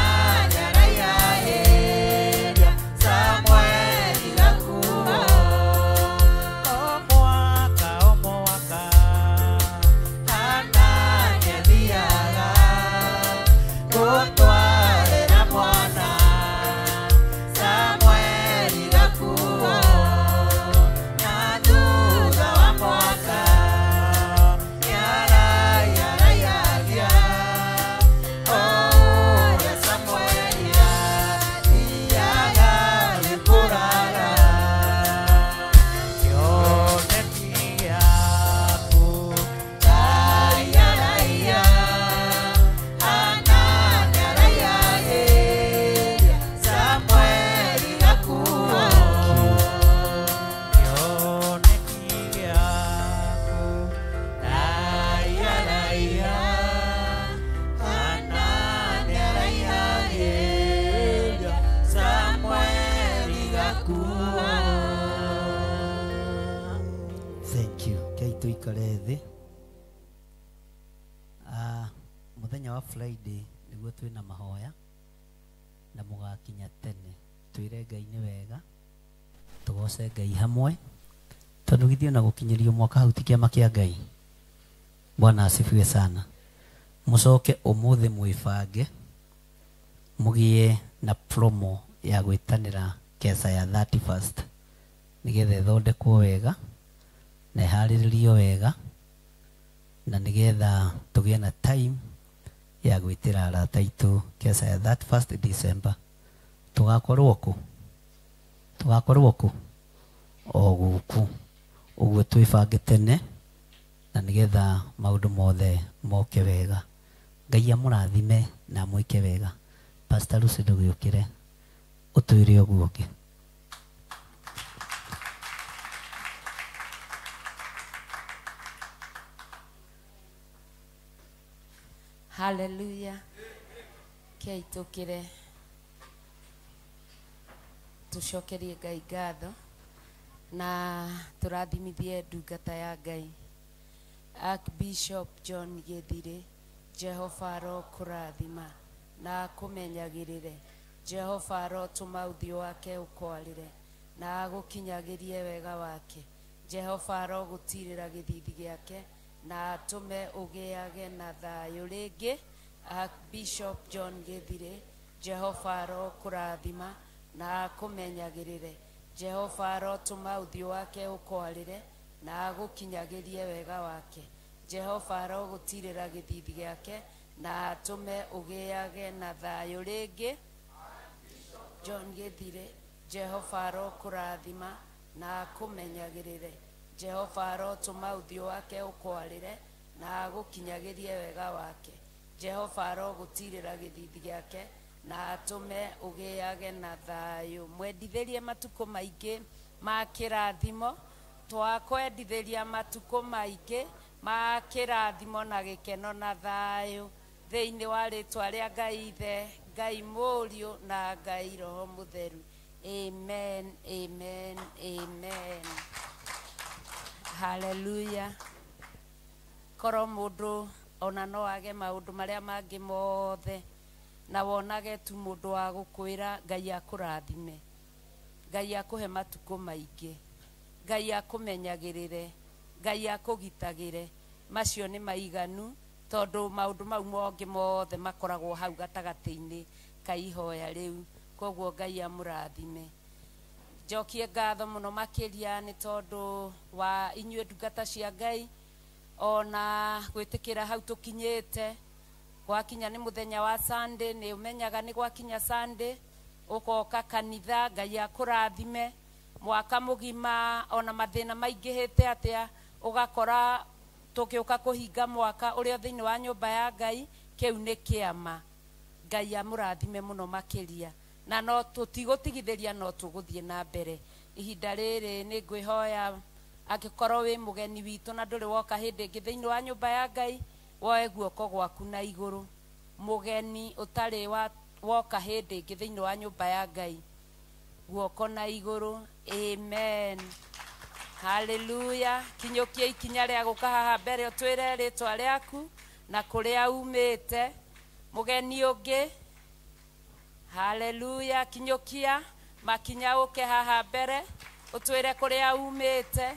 nĩaraiyagĩria Samueli gakuo o mwaka Hana nĩathiaga gũtwarĩra mwana Samueli gakuo na thutha wa mwaka nĩaraiyagia o ũrĩa Samueli athiaga gĩkũraga kĩoneki gĩaku ayaraiya Hana nĩaraiyagĩria Samueli gakuo kĩoneki gĩaku ayaraiya Hana nĩaraiyagĩria Samueli gakuo. Thank you. Kei tuikare thi. Muthenya wa Friday niguo twina mahoya na mugakinya tene twire Ngai ni wega tugoce Ngai hamwe tondu githio na gukinyirio mwaka hau ti kiama kia Ngai. Bwana asifiwe sana. Mucoke umuthi mwibange mugie na promo ya gwitanira kesa ya 31st nigetha ithondekwo wega na iharĩrĩrio wega na nigetha tũgĩe na time ya gwĩtĩra arata aitũ kesa ya 31st December. Tũgakorwo kũ o gũkũ ũguo twĩbange tene na nigetha maũndũ mothe moke wega. Ngai amũrathime na mwĩke wega. Pastor Lucy ndũgĩũkĩre ũtwĩre ũguo ũngĩ. Hallelujah. Kei tukire tucokerie Ngai ngatho na tũrathimithie ndungata ya Ngai Archbishop John Githire. Jehova arokũrathima na akũmenyagĩrĩre. Jehova arotũma ũthiũ wake ũkwarĩre na agũkinyagĩrie wega wake. Jehova arogũtirĩra gĩthithi gĩake na atũme ũgĩage na thayũ rĩngĩ. Archbishop John Githire. Jehova arokũrathima na akũmenyagĩrĩre. Jehova arotũma ũthiũ wake ũkwarĩre na agũkinyagĩrie wega wake. Jehova arogũtirĩra gĩthithi gĩake na atũme ũgĩage na thayũ rĩngĩ. John Githire. Jehova arokũrathima na akũmenyagĩrĩre. Jehova arotũma ũthiũ wake ũkwarĩre na agũkinyagĩrie wega wake. Jehova arogũtirĩra gĩthithi gĩake na atũme ũgĩage na thayũ. Mwendithĩrie matukũ maingĩ ma kĩrathimo. Twakwendithĩria matukũ maingĩ ma kĩrathimo na gĩkeno na thayũ thĩinĩ wa rĩtwa rĩa Ngai Ithe, Ngai Mũriũ na Ngai Roho Mũtheru. Amen, amen, amen. Hallelujah. Korwo mũndũ ona no age maũndũ marĩa mangĩ mothe na wonage tu mũndũ wa gũkwĩra Ngai akũrathime, Ngai akũhe matukũ maingĩ, Ngai akũmenyagĩrĩre, Ngai akũgitagĩre, macio nĩ maiganu tondũ maũndũ mau mongĩ mothe makoragwo hau gatagatĩ-inĩ ka ihoya rĩu. Koguo Ngai amũrathime. Njokie ngatho mũno makĩria nĩ tondũ wa inyuĩ ndungata cia Ngai ona gwĩtĩkĩra hau tũkinyĩte. Gwakinya nĩ mũthenya wa Sunday, nĩ ũmenyaga nĩ gwakinya Sunday ũgoka kanitha. Ngai akũrathime mwaka mũgima ona mathĩna maingĩhĩte atĩa ũgakora tũgĩũka kũhinga mwaka ũrĩa thĩinĩ wa nyũmba ya Ngai. Kĩu nĩ kĩama. Ngai amũrathime mũno makĩria na no tũtigũtigithĩria, no tũgũthiĩ na mbere. Ihinda rĩrĩ nĩ ngwĩhoya angĩkorwo wĩ mũgeni witũ na ndũrĩ woka hĩndĩ ĩngĩ thĩinĩ wa nyũmba ya Ngai, woe guoko gwaku na igũrũ. Mũgeni ũtarĩ woka hĩndĩ ĩngĩ thĩinĩ wa nyũmba ya Ngai, guoko na igũrũ. Amen. Hallelujah. Kinyũkia ikinya rĩa gũka haha mbere ũtwĩre rĩtwa rĩaku na kũrĩa umĩte. Mũgeni ũngĩ. Hallelujah. Kinyũkia makinya ũke haha mbere ũtwĩre kũrĩa umĩte.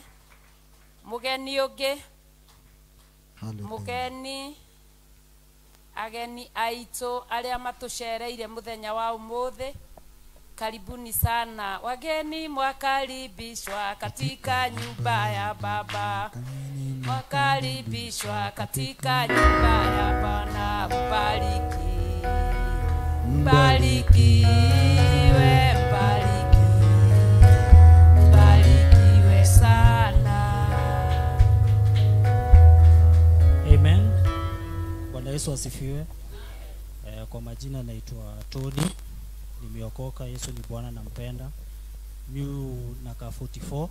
Mũgeni ũngĩ. Mũgeni. Ageni aitũ arĩa matũcereire mũthenya wa ũmũthĩ, karibuni sana. Wageni mwakaribishwa katika nyumba ya Baba. Mwakaribishwa katika nyumba ya Bwana. Mbariki. Mbarikiwe, mbarikiwe sana. Amen. Bwana Yesu asifiwe. Kwa majina naitwa Tony. Nimeokoka, Yesu ni Bwana, nampenda. Mimi naka 44,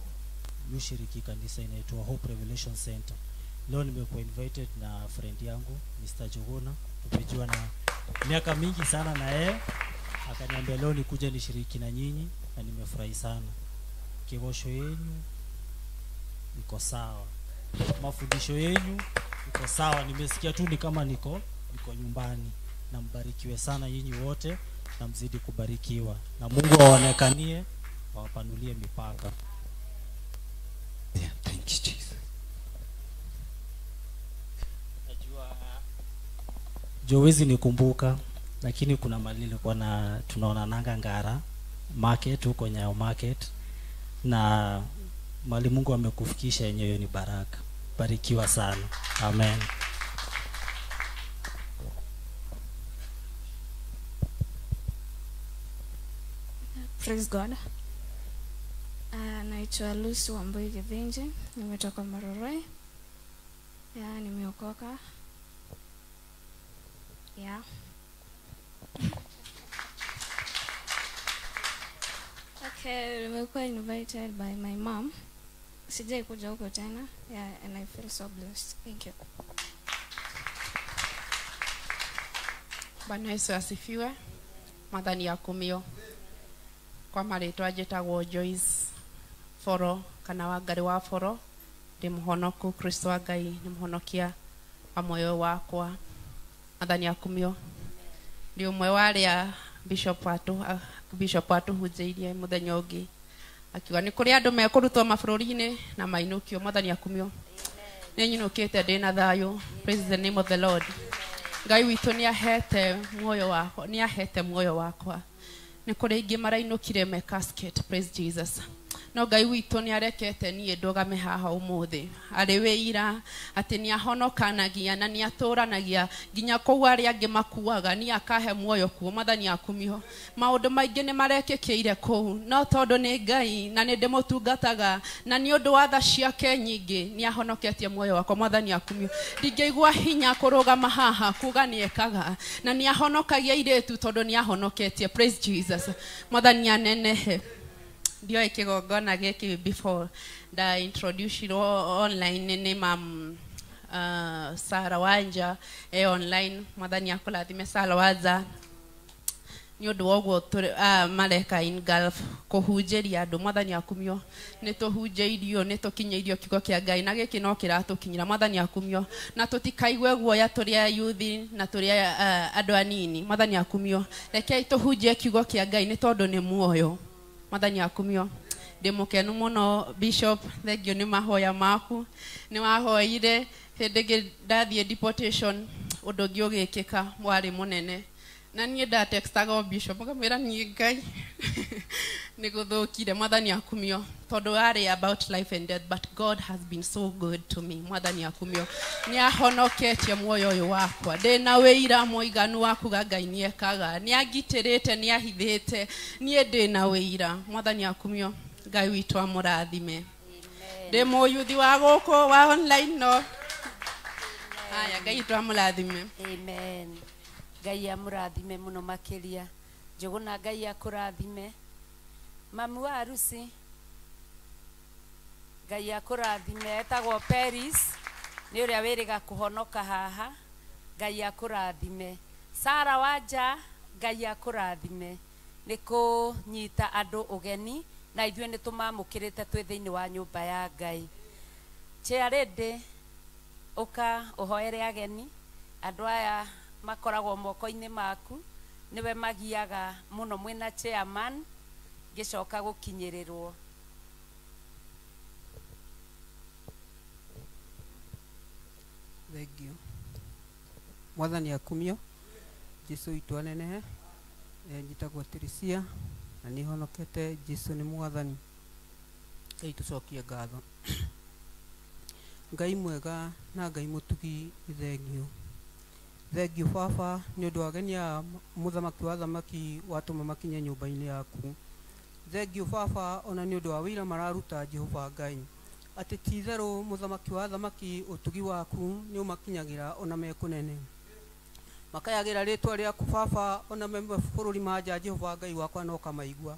mimi shiriki kanisa inaitwa Hope Revelation Center. Leo nimekuwa invited na friend yangu Mr. Jogona. Tumejua na miaka mingi sana na yeye. Akaniambia leo nikuje nishiriki na nyinyi na nimefurahi sana. Kiwosho yenu iko sawa. Mafundisho yenu iko sawa. Nimesikia tu ni kama niko nyumbani. Na mbarikiwe sana nyinyi wote na mzidi kubarikiwa. Na Mungu aonekanie, awapanulie mipaka. Yeah, thank you Jesus. Najua Joezi nikumbuka, lakini kuna mali nilikuwa na tunaona nanga Ngara market huko Nyayo market, na mali Mungu amekufikisha yenyewe ni baraka. Barikiwa sana. Amen. Praise God. Naitwa Lucy Wambui Githinji, nimetoka Maroroi. Nimeokoka. Okay, nimekuwa invited by my mom. Sijai kuja huko tena. And I feel so blessed. Thank you. Bwana Yesu asifiwe. Mwathani akumio. Kwa marĩtwa njĩtagwo Joyce Foro kana Wangari wa Foro. Ndĩ mũhonoku. Kristo wa Ngai nĩ mũhonokia wa muoyo wakwa. Mwathani akumio. Nĩ ũmwe wa arĩa Bishop atuhunjĩirie mũthenya ũngĩ akiuga nĩ kũrĩ andũ mekũrutwo mabũrũri-inĩ na mainũkio. Mwathani akumio. Nĩ nyinũkĩte ndĩ na thayũ. Praise the name of the Lord. Ngai witũ nĩ ahete muoyo wakwa. Nĩ kũrĩ ingĩ marainũkire me casket. Praise Jesus. No Ngai witũ nĩ arekete niĩ ndũgame haha ũmũthĩ. Arĩ wĩira atĩ nĩ ahonokanagia na nĩ atũranagia nginya kũu arĩa angĩ makuaga, nĩ akahe muoyo kuo. Mwathani akumio. Maũndũ maingĩ nĩ marekĩkĩire kũu, no tondũ nĩ Ngai na nĩ ndĩmũtungataga na nĩ ũndũ wa tha ciake nyingĩ nĩ ahonoketie muoyo wakwa. Mwathani akumio. Ndingĩigua hinya kũrũgama haha kuga nĩ ekaga na nĩ ahonokagia airĩtu tondũ nĩ ahonoketie. Praise Jesus. Mwathani anenehe. Ndio ikigongona gĩkĩ before da introduce online ni mam Sarah Wanja online. Mwathani akũrathime Sarah Wanja ni ũndũ woguo mareka in Gulf kũhunjĩria andũ. Mwathani akumio. Nĩ tũhunjĩirio, nĩ tũkinyĩirio kiugo kĩa Ngai na gĩkĩ no kĩratũkinyĩra. Mwathani akumio. Na tũtikaigue guoya tũrĩa youth na tũrĩa andũ anini. Mwathani akumio. Rekei tũhunjie kiugo kĩa Ngai nĩ tondũ nĩ muoyo. Mwathani akumio. Ndĩmũkenu mũno Bishop, thengio nĩ mahoya maku. Nĩ wahoire hĩndĩ ĩngĩ ndathiĩ deportation ũndũ ũngĩ ũgĩkĩka mwarĩ mũnene. Na niĩ ndatextaga Bishop ngamwĩra niĩ Ngai nĩ gũthũkire. Mwathani akumio. Tondũ arĩ about life and death, but God has been so good to me. Mwathani akumio. Nĩ ahonoketie muoyo ũyũ wakwa. Ndĩna wĩira mũiganu wa kuga Ngai nĩ ekaga. Nĩ angitĩrĩte, nĩ ahithĩte. Niĩ ndĩna wĩira. Mwathani akumio. Ngai witũ amũrathime. Ndĩ mũyuthi wa gũkũ wa online no. Haya, Ngai witũ amũrathime. Amen. Ngai amũrathime mũno makĩria. Njũgũna Ngai akũrathime. Mamu wa harusi. Ngai akũrathime. Etagwo Paris. Nĩ ũrĩa wĩrĩga kũhonoka haha. Ngai akũrathime. Sarah Wanja. Ngai akũrathime. Nĩ kũnyita andũ ũgeni na ithuĩ nĩ tũmamũkĩrĩte twĩ thĩinĩ wa nyũmba ya Ngai. Charity ũka ũhoere ageni. Andũ aya makoragwo moko-inĩ maku. Niwe magiaga mũno mwĩna chairman gĩcoka gũkinyĩrĩrwo. Thank you. Mwathani akumio. Jesu witũ anenehe. Njĩtagwo Terisia na nĩ honokete. Jesu nĩ mwathani. Ngai tũcokie ngatho. Ngai mwega na Ngai mũtugi thengiũ. Thengiũ Baba nĩ ũndũ wa agenia mũthamaki wa thamaki watũma makinye nyũmba-inĩ yaku. Thengiũ Baba ona nĩ ũndũ wa wĩra mararuta Jehova Ngai. Atĩ ti-itherũ mũthamaki wa thamaki ũtugi waku nĩ ũmakinyagĩra ona mekũnene. Makayagĩra rĩtwa rĩaku Baba ona bũrũri ma nja Jehova Ngai wakwa no kamaigua.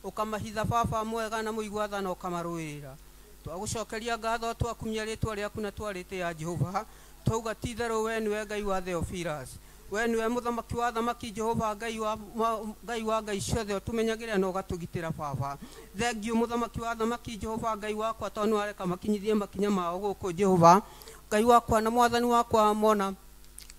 Ũkamahitha Baba mwega na mũigua tha no kamarũĩrĩra. Twagũcokeria ngatho twakumia rĩtwa rĩaku na twarĩtĩya Jehova. Twauga ti-itherũ we nĩwe Ngai wa Theophilus. We nĩwe mũthamaki wa thamaki Jehova Ngai wa Ngai ciothe ũtũmenyagĩra na ũgatũgitĩra Baba. Thengiũ mũthamaki wa thamaki Jehova Ngai wakwa tondũ nĩwareka makinyithie makinya mao gũkũ Jehova. Ngai wakwa na mwathani wakwa mona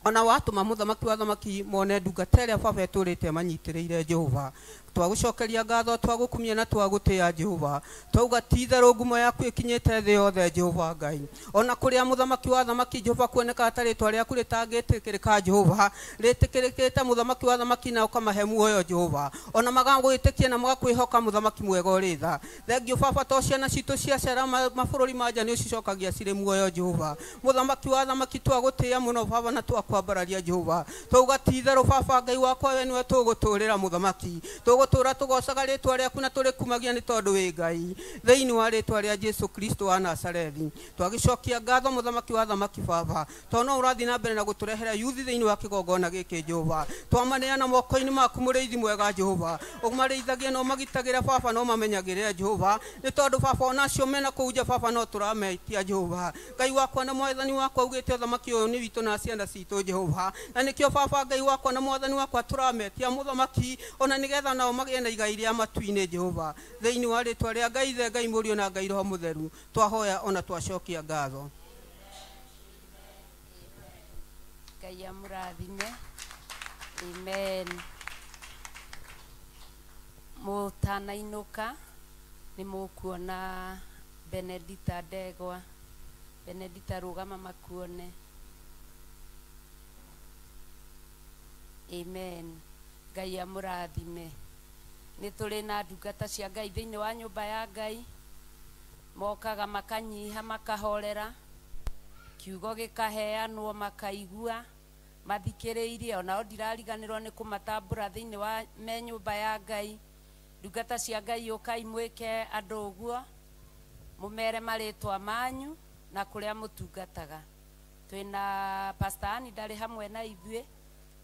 ona watũma mũthamaki wa thamaki mone ndungata ĩrĩa Baba etũrĩte manyitĩrĩire Jehova. twagucokeria ngatho twagukumia na twagutia Jehova twauga titherũ ngumo yaku ikinyite thĩ yothe Jehova Ngai ona kuria muthamaki wa thamaki Jehova kuoneka atari twaria kuri tangĩtĩkĩrĩka Jehova rĩtĩkĩrĩkĩte muthamaki wa thamaki na ukamahe muoyo Jehova ona magagwĩtĩkia na magakwĩhoka muthamaki mwega ũrĩ tha thengio baba to ciana citũ ciacera mabũrũri ma nja nĩ ũcicokagia cirĩ muoyo Jehova muthamaki wa thamaki twagũtĩa mũno baba na twakwambararia Jehova twauga titherũ baba Ngai wakwa we nĩwe tũgũtũũrĩra muthamaki tũgũtũũra tũgocaga rĩtwa rĩaku na tũrĩkumagia nĩ tondũ wĩ Ngai thĩinĩ wa rĩtwa rĩa Jesu Kristo wa Nazarethi twagicokia ngatho muthamaki wa thamaki baba tondũ ũrathiĩ na mbere na gũtũrehera yuthi thĩinĩ wa kĩgongona gĩkĩ Jehova twamaneana moko-inĩ maku mũrĩithi mwega Jehova ũmarĩithagia na ũmagitagĩra baba no mamenyagĩrĩra Jehova nĩ tondũ baba onacio mena kũu nja baba no tũrametia Jehova Ngai wakwa na mwathani wakwa ugĩte ũthamaki ũyũ nĩ witũ na ciana citũ Jehova na nĩkĩo baba Ngai wakwa na mwathani wakwa tũrametia muthamaki ona nĩgetha nao magĩe na igai rĩa matu-inĩ Jehova thĩinĩ wa rĩtwa rĩa Ngai Ithe Ngai Mũriũ na Ngai Roho Mũtheru twahoya ona twacokia ngatho Ngai amũrathime amen mũtanainũka nĩ mũkuona Benedita Ndegwa Benedita rũgama makuone amen Ngai amũrathime nĩ tũrĩ na ndungata cia Ngai thĩinĩ wa nyũmba ya Ngai mokaga makanyiha makahorera kiugo gĩkaheanwo makaigua mathikĩrĩirie onao ndirariganĩrwo nĩ kũmatambũra thĩinĩ wa nyũmba ya Ngai ndungata cia Ngai ũkai mwĩke andũ ũguo mũmere marĩtwa manyu na kũrĩa mũtungataga twĩna Pastor Ann ndarĩ hamwe na ithuĩ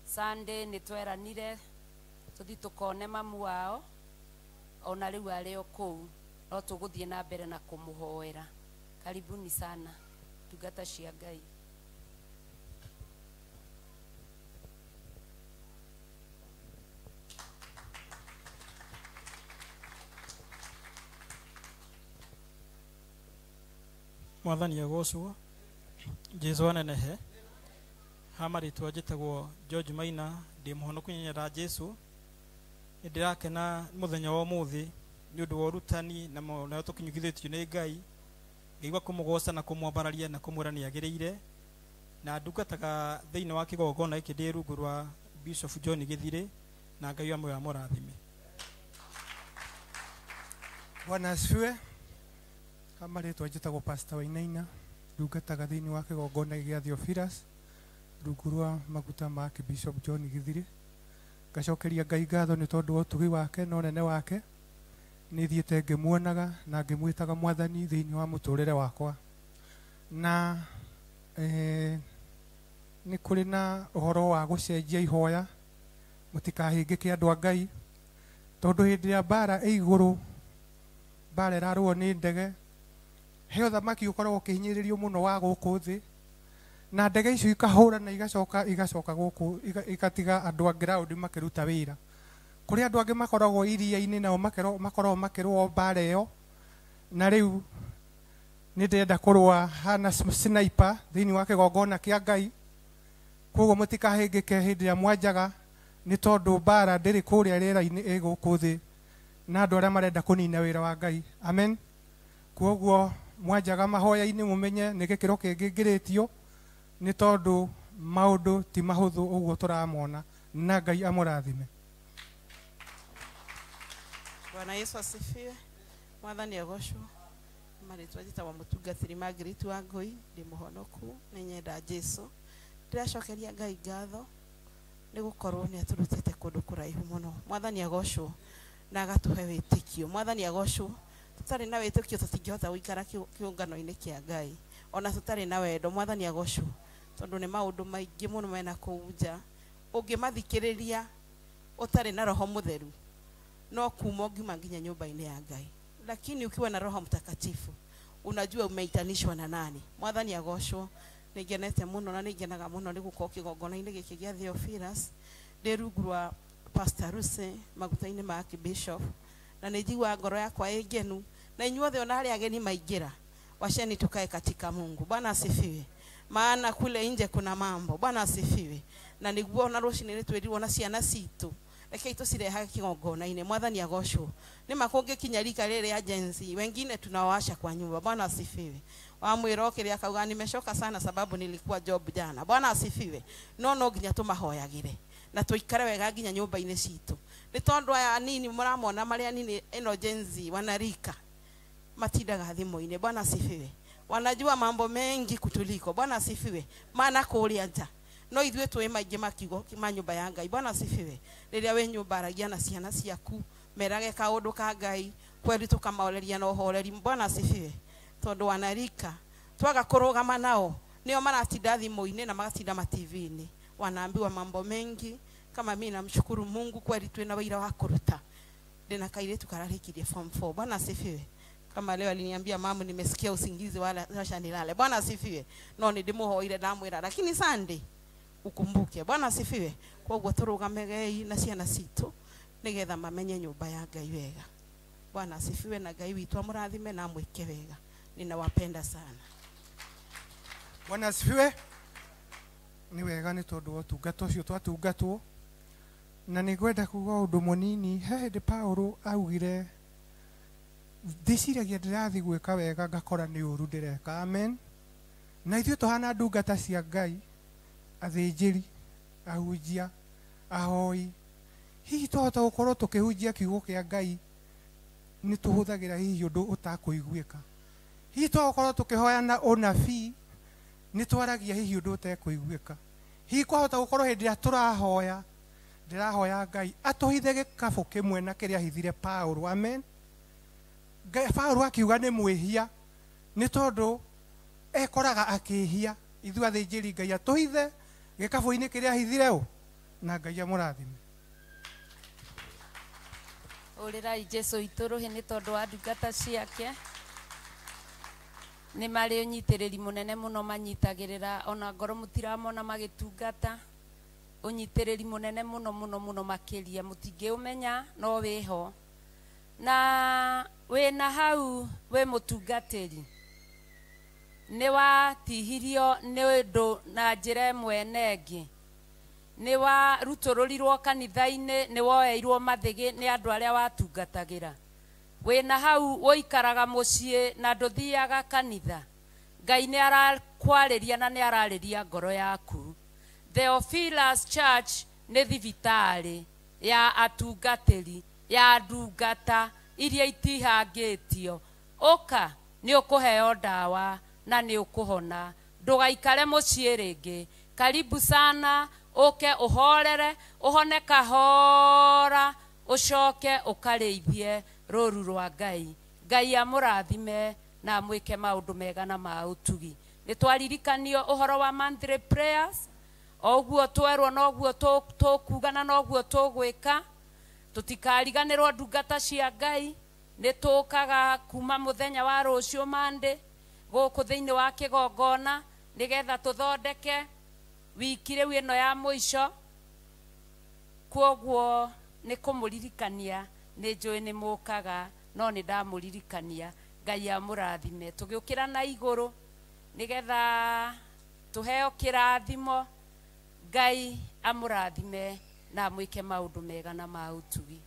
Sunday nĩ tweranire tũthi tũkone mamu wao ona rĩu arĩ o kũu no tũgũthiĩ na mbere na kũmũhoera karibuni sana ndungata cia Ngai Mwathani agocwo Jesu anenehe hamarĩtwa njĩtagwo George Maina ndĩ mũhonoku nyenyera Jesu ndirakena mũthenya wa ũmũthĩ nĩ ũndũ wa ũrutani na nayo tũkinyũkithĩtio nĩ Ngai ngaigua kũmũgoca na kũmwambararia na kũmwĩra nĩ agĩrĩire na ndungataga thĩinĩ wa kĩgongona gĩkĩ ndĩ rungu rwa Bishop John Gĩthirĩ na Ngai amwe amũrathime. Bwana asifiwe. Hamarĩtwa njĩtagwo Pastor Wainaina ndungataga thĩinĩ wa kĩgongona gĩa Theophilus rungu rwa maguta ma Bishop John Gĩthirĩ ngacokeria Ngai ngatho nĩ tondũ wa ũtugi wake na ũnene wake nĩ thiĩte ngĩmuonaga na ngĩmwĩtaga mwathani thĩinĩ wa mũtũrĩre wakwa na nĩ kũrĩ na ũhoro wa gũcenjia ihoya mũtikahĩngĩke andũ a Ngai tondũ hĩndĩ ya mbara ĩ igũrũ mbara ĩrarũo nĩ ndege he ũthamaki ũkoragwo ũkĩhinyĩrĩrio mũno wa gũkũ thĩ na ndege icio ikahũra na igacoka gũkũ igatiga andũ a ground makĩruta wĩra kũrĩ andũ angĩ makoragwo iria-inĩ nao makoragwo makĩrũa mbara ĩyo na rĩu nĩ ndĩrenda kũrũa hana sniper thĩinĩ wa kĩgongona kĩa Ngai koguo mũtikahĩngĩke hĩndĩ ĩrĩa mwanjaga nĩ tondũ mbara ndĩrĩ kũrĩa rĩera-inĩ ĩ gũkũ thĩ na andũ arĩa marenda kũnina wĩra wa Ngai amen koguo mwanjaga mahoya-inĩ mũmenye nĩ gĩkĩro kĩngĩngĩrĩtio nĩ tondũ maũndũ ti mahũthũ ũguo tũramona na Ngai amũrathime. Bwana Yesu asifiwe. Mwathani agocwo marĩtwa njĩtagwo mũtungatĩri Margaret wa Ngũi ndĩ mũhonoku nĩ nyenda Jesu ndĩracokeria Ngai ngatho nĩ gũkorwo nĩ atũrutĩte kũndũ kũraihu mũno Mwathani agocwo na agatũhe wĩtĩkio Mwathani agocwo tutarĩ na wĩtĩkio tũtingĩhota gũikara kĩũngano-inĩ kĩa Ngai ona tutarĩ na wendo Mwathani agocwo tondũ nĩ maũndũ maingĩ mũno mena kũu nja ũngĩmathikĩrĩria ũtarĩ na Roho Mũtheru no kuma ngiuma nginya nyũmba-inĩ ya Ngai lakini ukiwa na Roho Mtakatifu unajua umeitanishwa na nani Mwathani agocwo nĩngenete mũno na nĩngenaga mũno nĩ gũkorwo kĩgongona-inĩ gĩkĩ gĩa Theophilus ndĩ rungu rwa Pastor Ruse maguta-inĩ ma Bishop na nĩnjigua ngoro yakwa ĩ ngenu na inyuothe ona harĩa ageni maingĩra washeni tukae katika Mungu Bwana asifiwe maana kule nje kuna mambo Bwana asifiwe na niguo na rũcinĩ nĩ twĩrirwo na ciana citũ reke tucireha kigongona-inĩ. Mwathani agocwo. Nĩ makũngĩ kinya rika rĩrĩ ya Gen Z, wengine tunawasha kwa nyumba. Bwana asifiwe. Wamwĩra okĩrĩ akauga nimechoka sana sababu nilikuwa job jana. Bwana asifiwe. No nginya tũmahoyagĩre na tuikare wega nginya nyũmba-inĩ citũ. Nĩ tondũ aya nini mũramona marĩa nini eno Gen Z wanarika matindaga thimũ-inĩ. Bwana asifiwe. Wanajua mambo mengi kutuliko. Bwana asifiwe. Maana kũrĩa nja no ithuĩ twĩ maingĩ makiugo kima nyũmba ya Ngai. Bwana asifiwe. Rĩrĩa wĩ nyũmba aragia na ciana ciaku merage kaũndũ ka Ngai kweri tukamaoreria na ũhoreri. Bwana asifiwe. Tondũ wanarika twaga kũrũgama nao nĩo maratinda thimũ-inĩ na magatinda TV-inĩ, wanaambiwa mambo mengi. Kama mimi namshukuru Mungu kweli twina wĩra wa kũruta. Ndina kairitu kararikirie form 4. Bwana asifiwe. Kama leo aliniambia mamu nimesikia usingizi wala acha nilale. Bwana asifiwe. No ndimuhoire ndamwira lakini Sunday ukumbuke. Bwana asifiwe. Kwa ũguo tũrũgamegei na ciana citũ nigetha mamenye nyũmba ya Ngai wega. Bwana asifiwe na Ngai witũ amũrathime na mwĩke wega. Ninawapenda sana. Bwana asifiwe. Ni wega nĩ tondũ wa ũtungata ũcio twatungatwo na nĩ ngwenda kuuga ũndũ mũnini. He Paulo augire ndĩciragia ndĩrathiĩ gwĩka wega ngakora nĩ ũru ndĩreka. Amen. Na ithuĩ tũhana ndungata cia Ngai, athĩnjĩri, ahunjia, ahoi, hihi twahota gũkorwo tũkĩhunjia kiugo kĩa Ngai nĩ tũhũthagĩra hihi ũndũ ũtakũiguĩka. Hihi twahota tũkĩhoya na ũnabii nĩ twaragia hihi ũndũ ũtakũiguĩka. Hihi kwahota gũkorwo hĩndĩ ĩrĩa tũrahoya ndĩrahoya Ngai atũhithe gĩkabũ kĩmwe na kĩrĩa ahithire Paulo. Amen. Paulo akiuga nĩ mwĩhia nĩ tondũ ekoraga akĩhia. Ithuĩ athĩnjĩri Ngai atũhithe gĩkabũ-inĩ kĩrĩa ahithire ũ na Ngai amũrathime. Ũrĩrai Jesũ itũrũhe nĩ tondũ wa ndungata ciake. Nĩ marĩ ũnyitĩrĩri mũnene mũno manyitagĩrĩra ona ngoro mũtiramona magĩtungata. Ũnyitĩrĩri mũnene mũno mũno mũno makĩria mũtingĩũmenya no wĩho. Na wĩna hau wĩ mũtungatĩri nĩ watihirio nĩ ũndũ na njĩra ĩmwe na ĩngĩ. Nĩ warutũrũrirwo kanitha-inĩ, nĩ woeirwo mathĩgĩ nĩ andũ arĩa watungatagĩra. Wĩna hau ũikaraga mũciĩ na ndũthiaga kanitha. Ngai nĩ arakwarĩria na nĩ ararĩria ngoro yaku. Theophilus Church nĩ thibitarĩ ya atungatĩri ya ndungata iria itihangĩtio. Ũka nĩ ũkũheo ndawa na nĩ ũkũhona. Ndũgaikare mũciĩ rĩngĩ. Karibu sana. Ũke ũhorere, ũhone kahora, ũcoke ũkarĩithie rũru rwa Ngai. Ngai amũrathime na mwĩke maũndũ mega na ma ũtugi. Nĩ twaririkanio ũhoro wa monthly prayers. Oguo twerwo noguo tũkuga na noguo tũgwĩka. Tũtikariganĩrwo ndungata cia Ngai. Nĩ tũkaga kuma mũthenya wa rũciũ Monday gũkũ thĩinĩ wa kĩgongona nĩgetha tũthondeke wiki rĩu ĩno ya mũico. Kwoguo nĩ kũmũririkania, nĩ njũĩ nĩ mũkaga no nĩ ndamũririkania. Ngai amũrathime. Tũgĩũkĩra na igũrũ nĩgetha tũheo kĩrathimo. Ngai amũrathime na mwĩke maũndũ mega na ma ũtugi.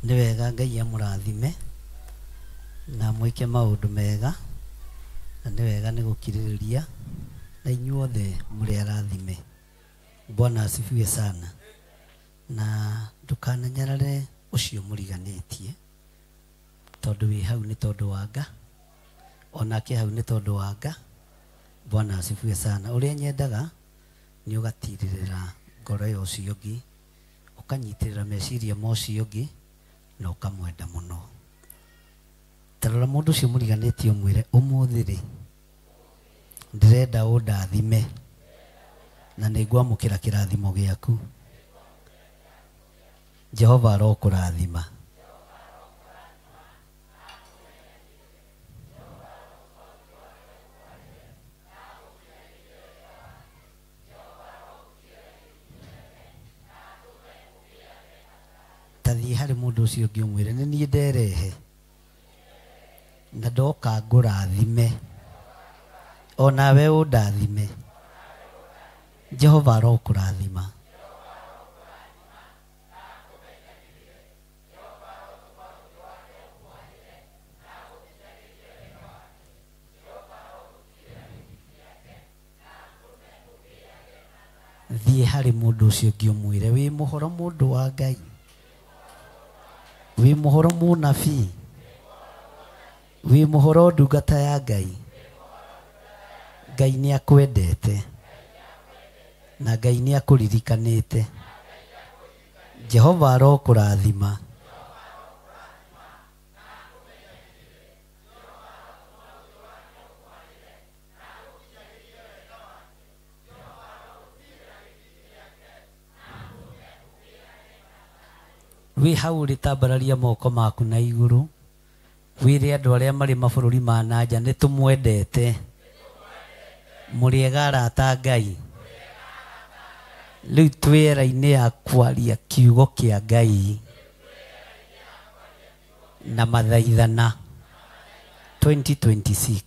Nĩ wega Ngai amũrathime na mwĩke maũndũ mega na nĩ wega nĩ gũkirĩrĩria na inyuothe mũrĩ arathime. Bwana asifiwe sana. Na ndũkananyarare ũcio mũriganĩtie tondũ wĩ hau nĩ tondũ wa Nga, onake hau nĩ tondũ wa Nga. Bwana asifiwe sana. Ũrĩa nyendaga nĩ ũgatirĩrĩra ngoro ya ũcio ũngĩ, ũkanyitĩrĩra meciria ma ũcio ũngĩ na ũkamwenda mũno. Tarora mũndũ ũcio mũriganĩtie ũmwĩre ũmũthĩ rĩ ndĩrenda ũndathime na nĩngwamũkĩra kĩrathimo gĩaku. Jehova arokũrathima. Tathiĩ harĩ mũndũ ũcio ũngĩ ũmwĩre nĩ niĩ nderehe na ndoka ngũrathime onawe undathime Jehova arokurathima thiĩ harĩ mũndũ ũcio ngĩmwĩre wĩ mũhoro mũndũ wa Ngai wĩ mũhoro mũnabii wĩ mũhoro ndungata ya Ngai Ngai nĩ akwendete na Ngai nĩ akũririkanĩte Jehova arokũrathima wĩ hau rĩtambararia moko maku na igũrũ wĩre andũ arĩa marĩ mabũrũri ma nanja nĩ tũmwendete mũrĩega arata Ngai rĩu twĩra-inĩ ya kwaria kiugo kĩa Ngai na mathaithana 2026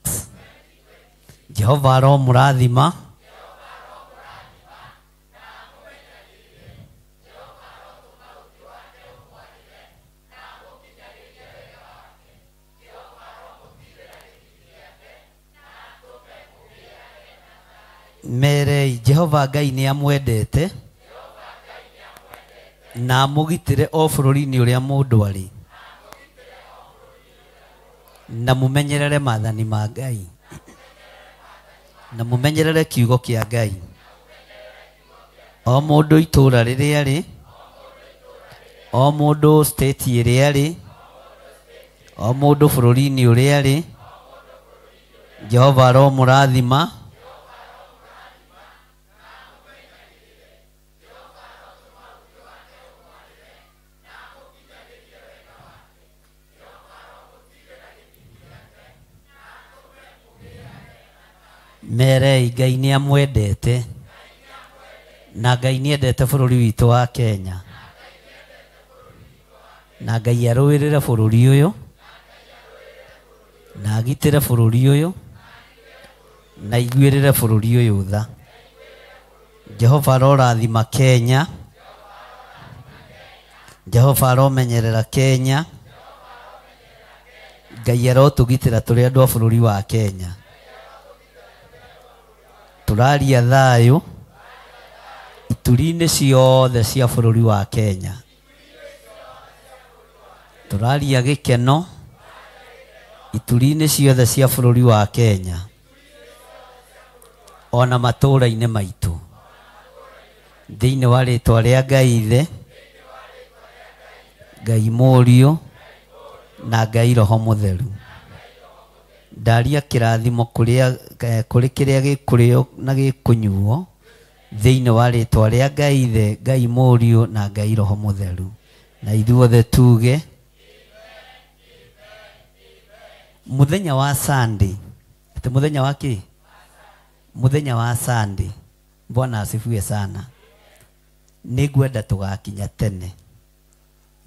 Jehova aromũrathima mere Jehova Ngai nĩ amwendete na amũgitĩre o bũrũri-inĩ ũrĩa mũndũ arĩ na mũmenyerere maathani ma Ngai na mũmenyerere kiugo kĩa Ngai o mũndũ itũũra rĩrĩa arĩ o mũndũ state ĩrĩa arĩ o mũndũ bũrũri-inĩ ũrĩa arĩ Jehova aromũrathima mere Ngai nĩ amwendete na Ngai nĩ endete bũrũri witũ wa Kenya na Ngai arũĩrĩre bũrũri ũyũ na agitĩre bũrũri ũyũ na iguĩrĩre bũrũri ũyũ tha Jehova arorathima Kenya Jehova aromenyerera Kenya Ngai arotũgitĩra tũrĩ andũ a bũrũri wa Kenya tũraria thayũ ituri-inĩ ciothe cia bũrũri wa Kenya tũraria gĩkeno ituri-inĩ ciothe cia bũrũri wa Kenya ona matũũra-inĩ maitũ thĩinĩ wa rĩtwa rĩa Ngai Ithe Ngai Mũriũ na Ngai Roho Mũtheru ndaria kĩrathimo kũrĩ kĩrĩa gĩkũrĩo na gĩkũnyuo thĩinĩ wa rĩtwa rĩa Ngai Ithe Ngai Mũriũ na Ngai Roho Mũtheru na ithuothe tuge muthenya wa Sunday ati muthenya wa kĩ muthenya wa Sunday Bwana asifiwe sana nĩngwenda tũgakinya tene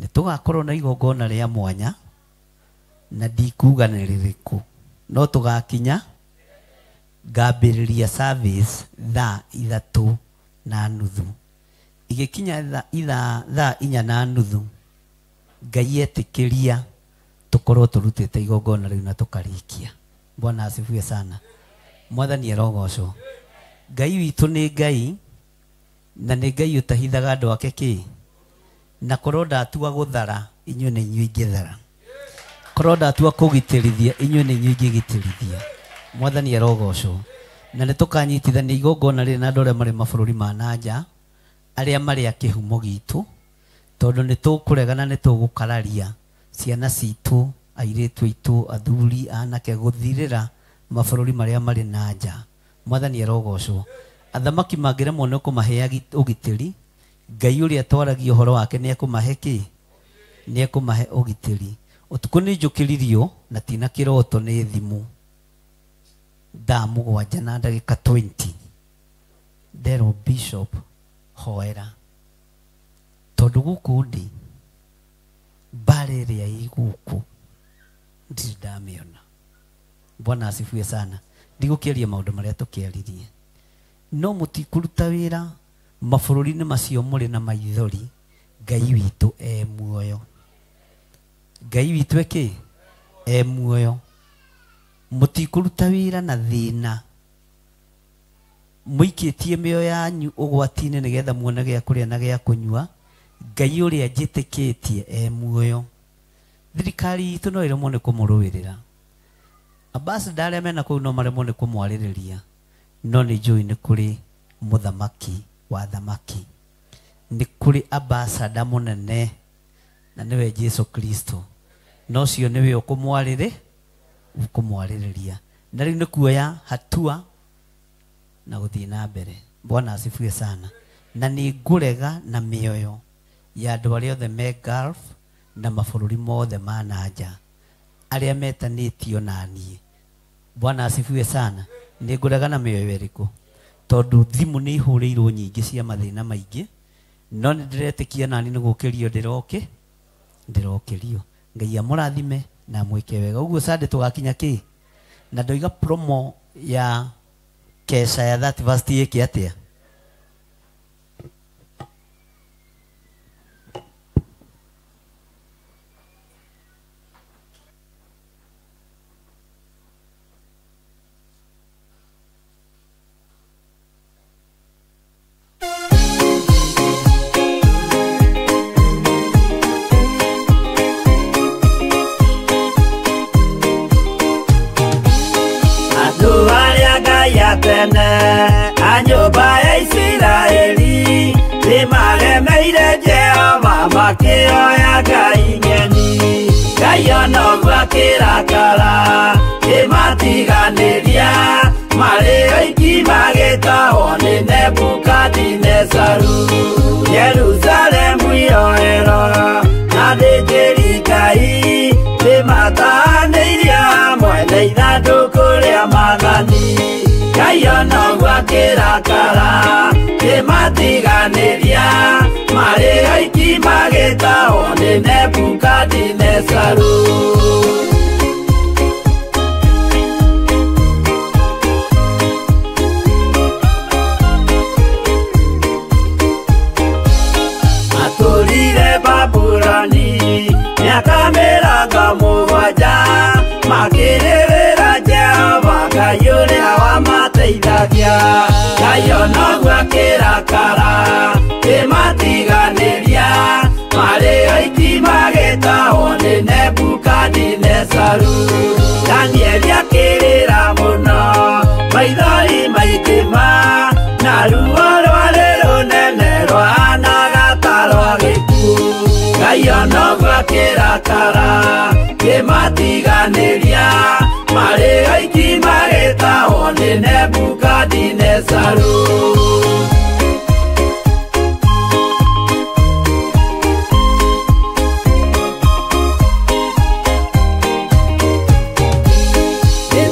nĩ tũgakorwo na igongona rĩa mwanya na ndikuga nĩ rĩrĩkũ no tũgakinya ngambĩrĩria service thaa 3:30 igĩkinya thaa 4:30 Ngai etĩkĩria tukorwo turutĩte igongona rĩu na tukarĩkia Bwana asifiwe sana Mwathani arogocwo Ngai witũ nĩ Ngai na nĩ Ngai ũtahithaga andũ ake kĩ na korwo ndatua gũthara inyuĩ nĩ inyuĩ ingĩthara korwo ndatua kũgitĩrithia inyuĩ nĩ inyuĩ ingĩgitĩrithia Mwathani arogocwo na nĩ tũkanyitithania igongona rĩrĩ na andũ arĩa marĩ mabũrũri ma nanja arĩa marĩ a kĩhumo gitũ tondũ nĩ tũkũregana nĩ tũgũkararia ciana citũ airĩtu aitũ athuri anake gũthirĩra mabũrũri marĩa marĩ nanja Mwathani arogocwo athamaki mangĩremwo nĩ kũmahe ũgitĩri Ngai ũrĩa twaragia ũhoro wake nĩ ekũmahe kĩ nĩ ekũmahe ũgitĩri ũtukũ nĩ njũkĩririo na tina kĩroto nĩ thimũ thaa 7:20 nderwo Bishop hoera tondũ gũkũ ndĩ mbara ĩrĩa ĩ gũkũ ndirĩ ndamĩona Bwana asifiwe sana ndigũkĩaria maũndũ marĩa tũkĩaririe no mũtikũruta wĩra mabũrũri-inĩ macio mũrĩ na maithori Ngai witũ muoyo Ngai witũ eki muoyo mũtikũruta wĩra na thĩna mũikĩtie mĩoyo yanyu ũgwati-inĩ nĩgetha muone gĩa kũrĩa na gĩa kũnyua Ngai ũrĩa njĩtĩkĩtie muoyo thirikari itũ no ĩremwo nĩ kũmũrũĩrĩra ambassador arĩa mena kũu no maremwo nĩ kũmwarĩrĩria no nĩ njũĩ nĩ kũrĩ mũthamaki wa thamaki nĩ kũrĩ ambassador mũnene na nĩwe Jesu Kristo no cio nĩwe ũkũmwarĩrĩria na rĩu nĩ kuoya hatua na gũthiĩ na mbere Bwana asifiwe sana na nĩ ngũrega na mĩoyo ya andũ arĩa othe me Gulf na mabũrũri mothe ma nanja arĩa metanĩtio na niĩ Bwana asifiwe sana nĩ ngũrega na mĩoyo ĩrĩkũ tondũ thimũ nĩ ihũrĩirwo nyingĩ cia mathĩna maingĩ no nĩ ndĩretĩkia nani nĩ gũkĩrio ndĩrokĩrio Ngai amũrathime na mwĩke wega ũguo Sunday tũgakinya kĩ na ndoiga promo ya kesha ya that verse yake atia Anyumba ya Isiraeli nimagemeire Jehova makĩoya Ngai ng'eni Ngai onoguo akĩrakara kĩmatiganĩria marĩ oiki magĩtahwo nĩ Nebukadinezaru Jerusalemu iroero na thĩnjĩri Ngai nĩmatahanĩirie hamwe na ithandũkũ rĩa maathani Ngai onoguo akĩrakara kĩmatiganĩria marĩ oiki magĩtahwo nĩ Nebukadinezaru matũrire Babuloni mĩaka mĩrongo mũgwanja makĩrĩrĩra Jehova Ngai ũrĩa wamateithagia Ngai onoguo akĩrakara kĩmatiganĩria marĩ oiki magĩtahwo nĩ Nebukadinezaru Danieli akĩrĩra mũno maithori maikĩma na ruo rwarĩ rũnene rwahanaga ta rwa gĩkuũ Ngai onoguo akĩrakara kĩmatiganĩria marĩ oiki magĩtahwo nĩ Nebukadinezaru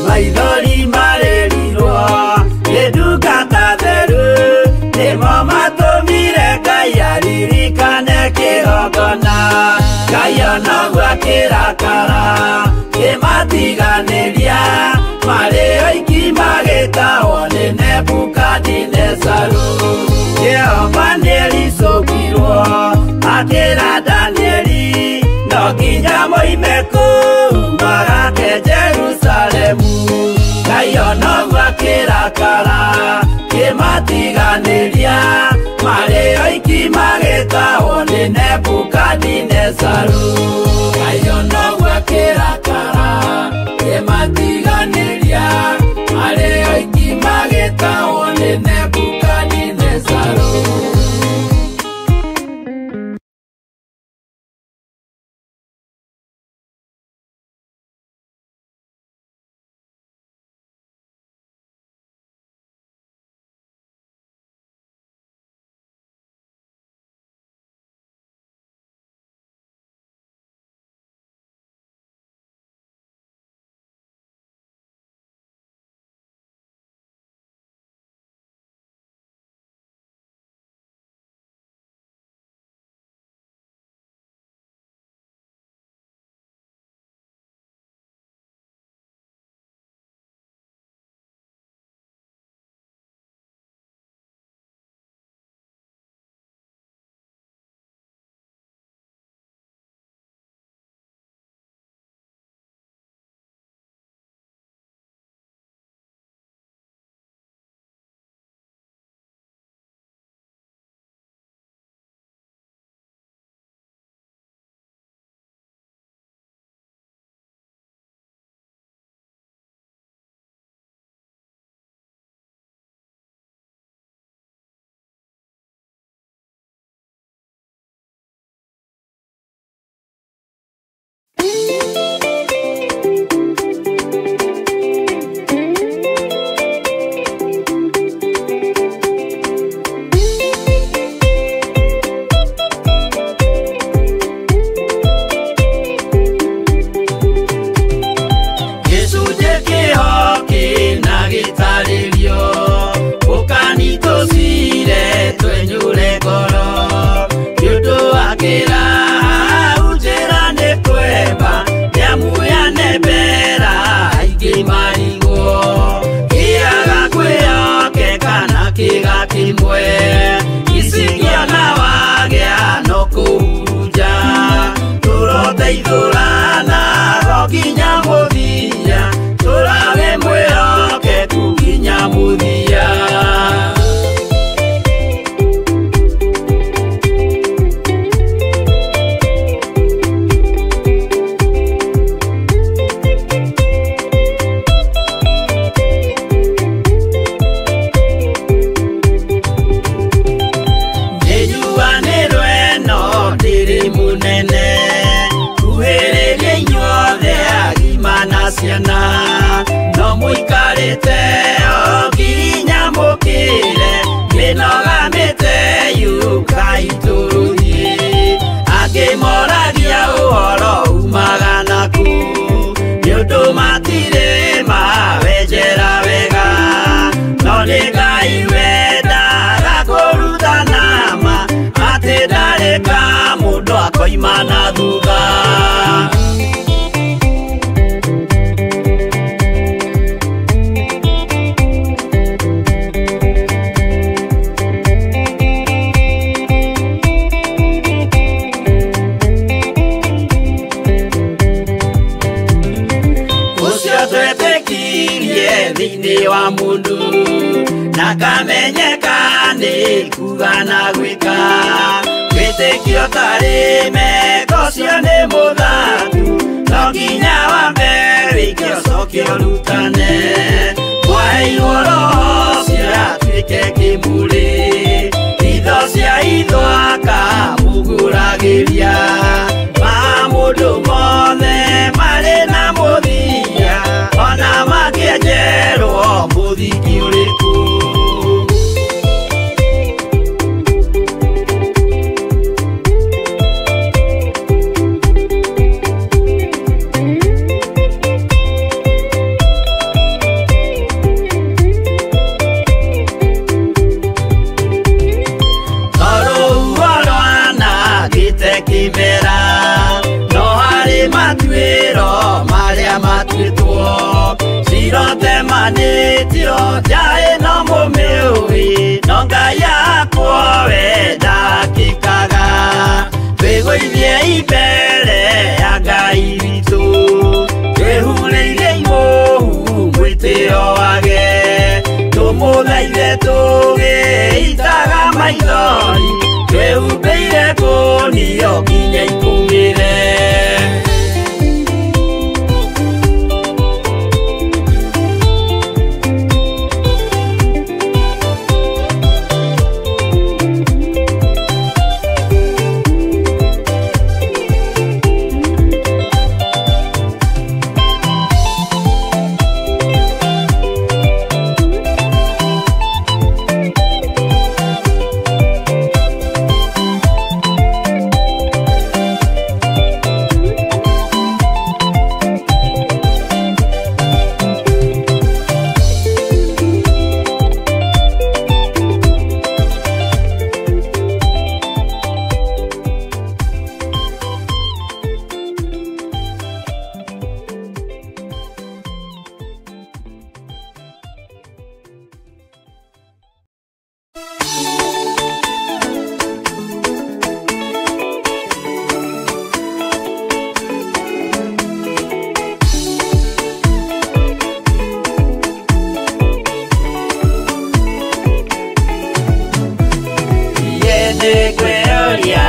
maithori marĩrirwo nĩ ndungata theru nĩmo matũmire Ngai aririkane kĩgongona Ngai onoguo akĩrakara kĩmatiganĩria marĩ oiki magĩtahwo nĩ Nebukadinezaru Jehova nĩericũkirwo akĩra Danieli no nginya moime kũu magake Jerusalemu Ngai onoguo akĩrakara kĩmatiganĩria marĩ oiki magĩtahwo nĩ Nebukadinezaru Ngai onoguo akĩrakara kĩmatiganĩria marĩ oiki magĩtahwo nĩ Nebukadinezaru ngoro yudo akira ujira ne kweba nyamuya nebera igimarigo kiaga kweyoke kana kiga kimwe isigia na wagea no kuja turote idurana roginya muthia turage mweyoke kuginya muthia ciana no muikarite oginya mukire minogamite yukaituruhi angimoragia uhoro umaganaku niundu matire mawenjera wega no ni Ngai wendaga kurutana ma ati ndareka mundu akoima na thutha thini wa mundu nakamenyeka ni kuga na gwika witikio tari mekocio ni muthatu no nginya wa mbere ikio rutane kwairwo roho ciatuike kimuri itho cia ithwaka muguragiria ma mundu mothe mari na muthia ona makienjerwo muthiki uriku kimera no hari matwiro maria matwitwo sirote manitio jae no mumiui no Ngai yakwo wenda kikaga twigũithie imbere ya Ngai witũ twĩhurĩire imuhu mwĩtĩo wage tũmũthaithe tũgĩitaga maithori twĩhumbĩire ngũnio nginya ikumĩre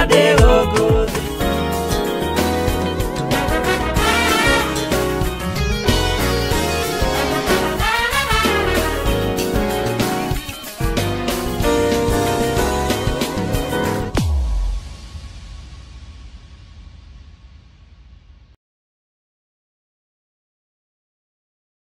de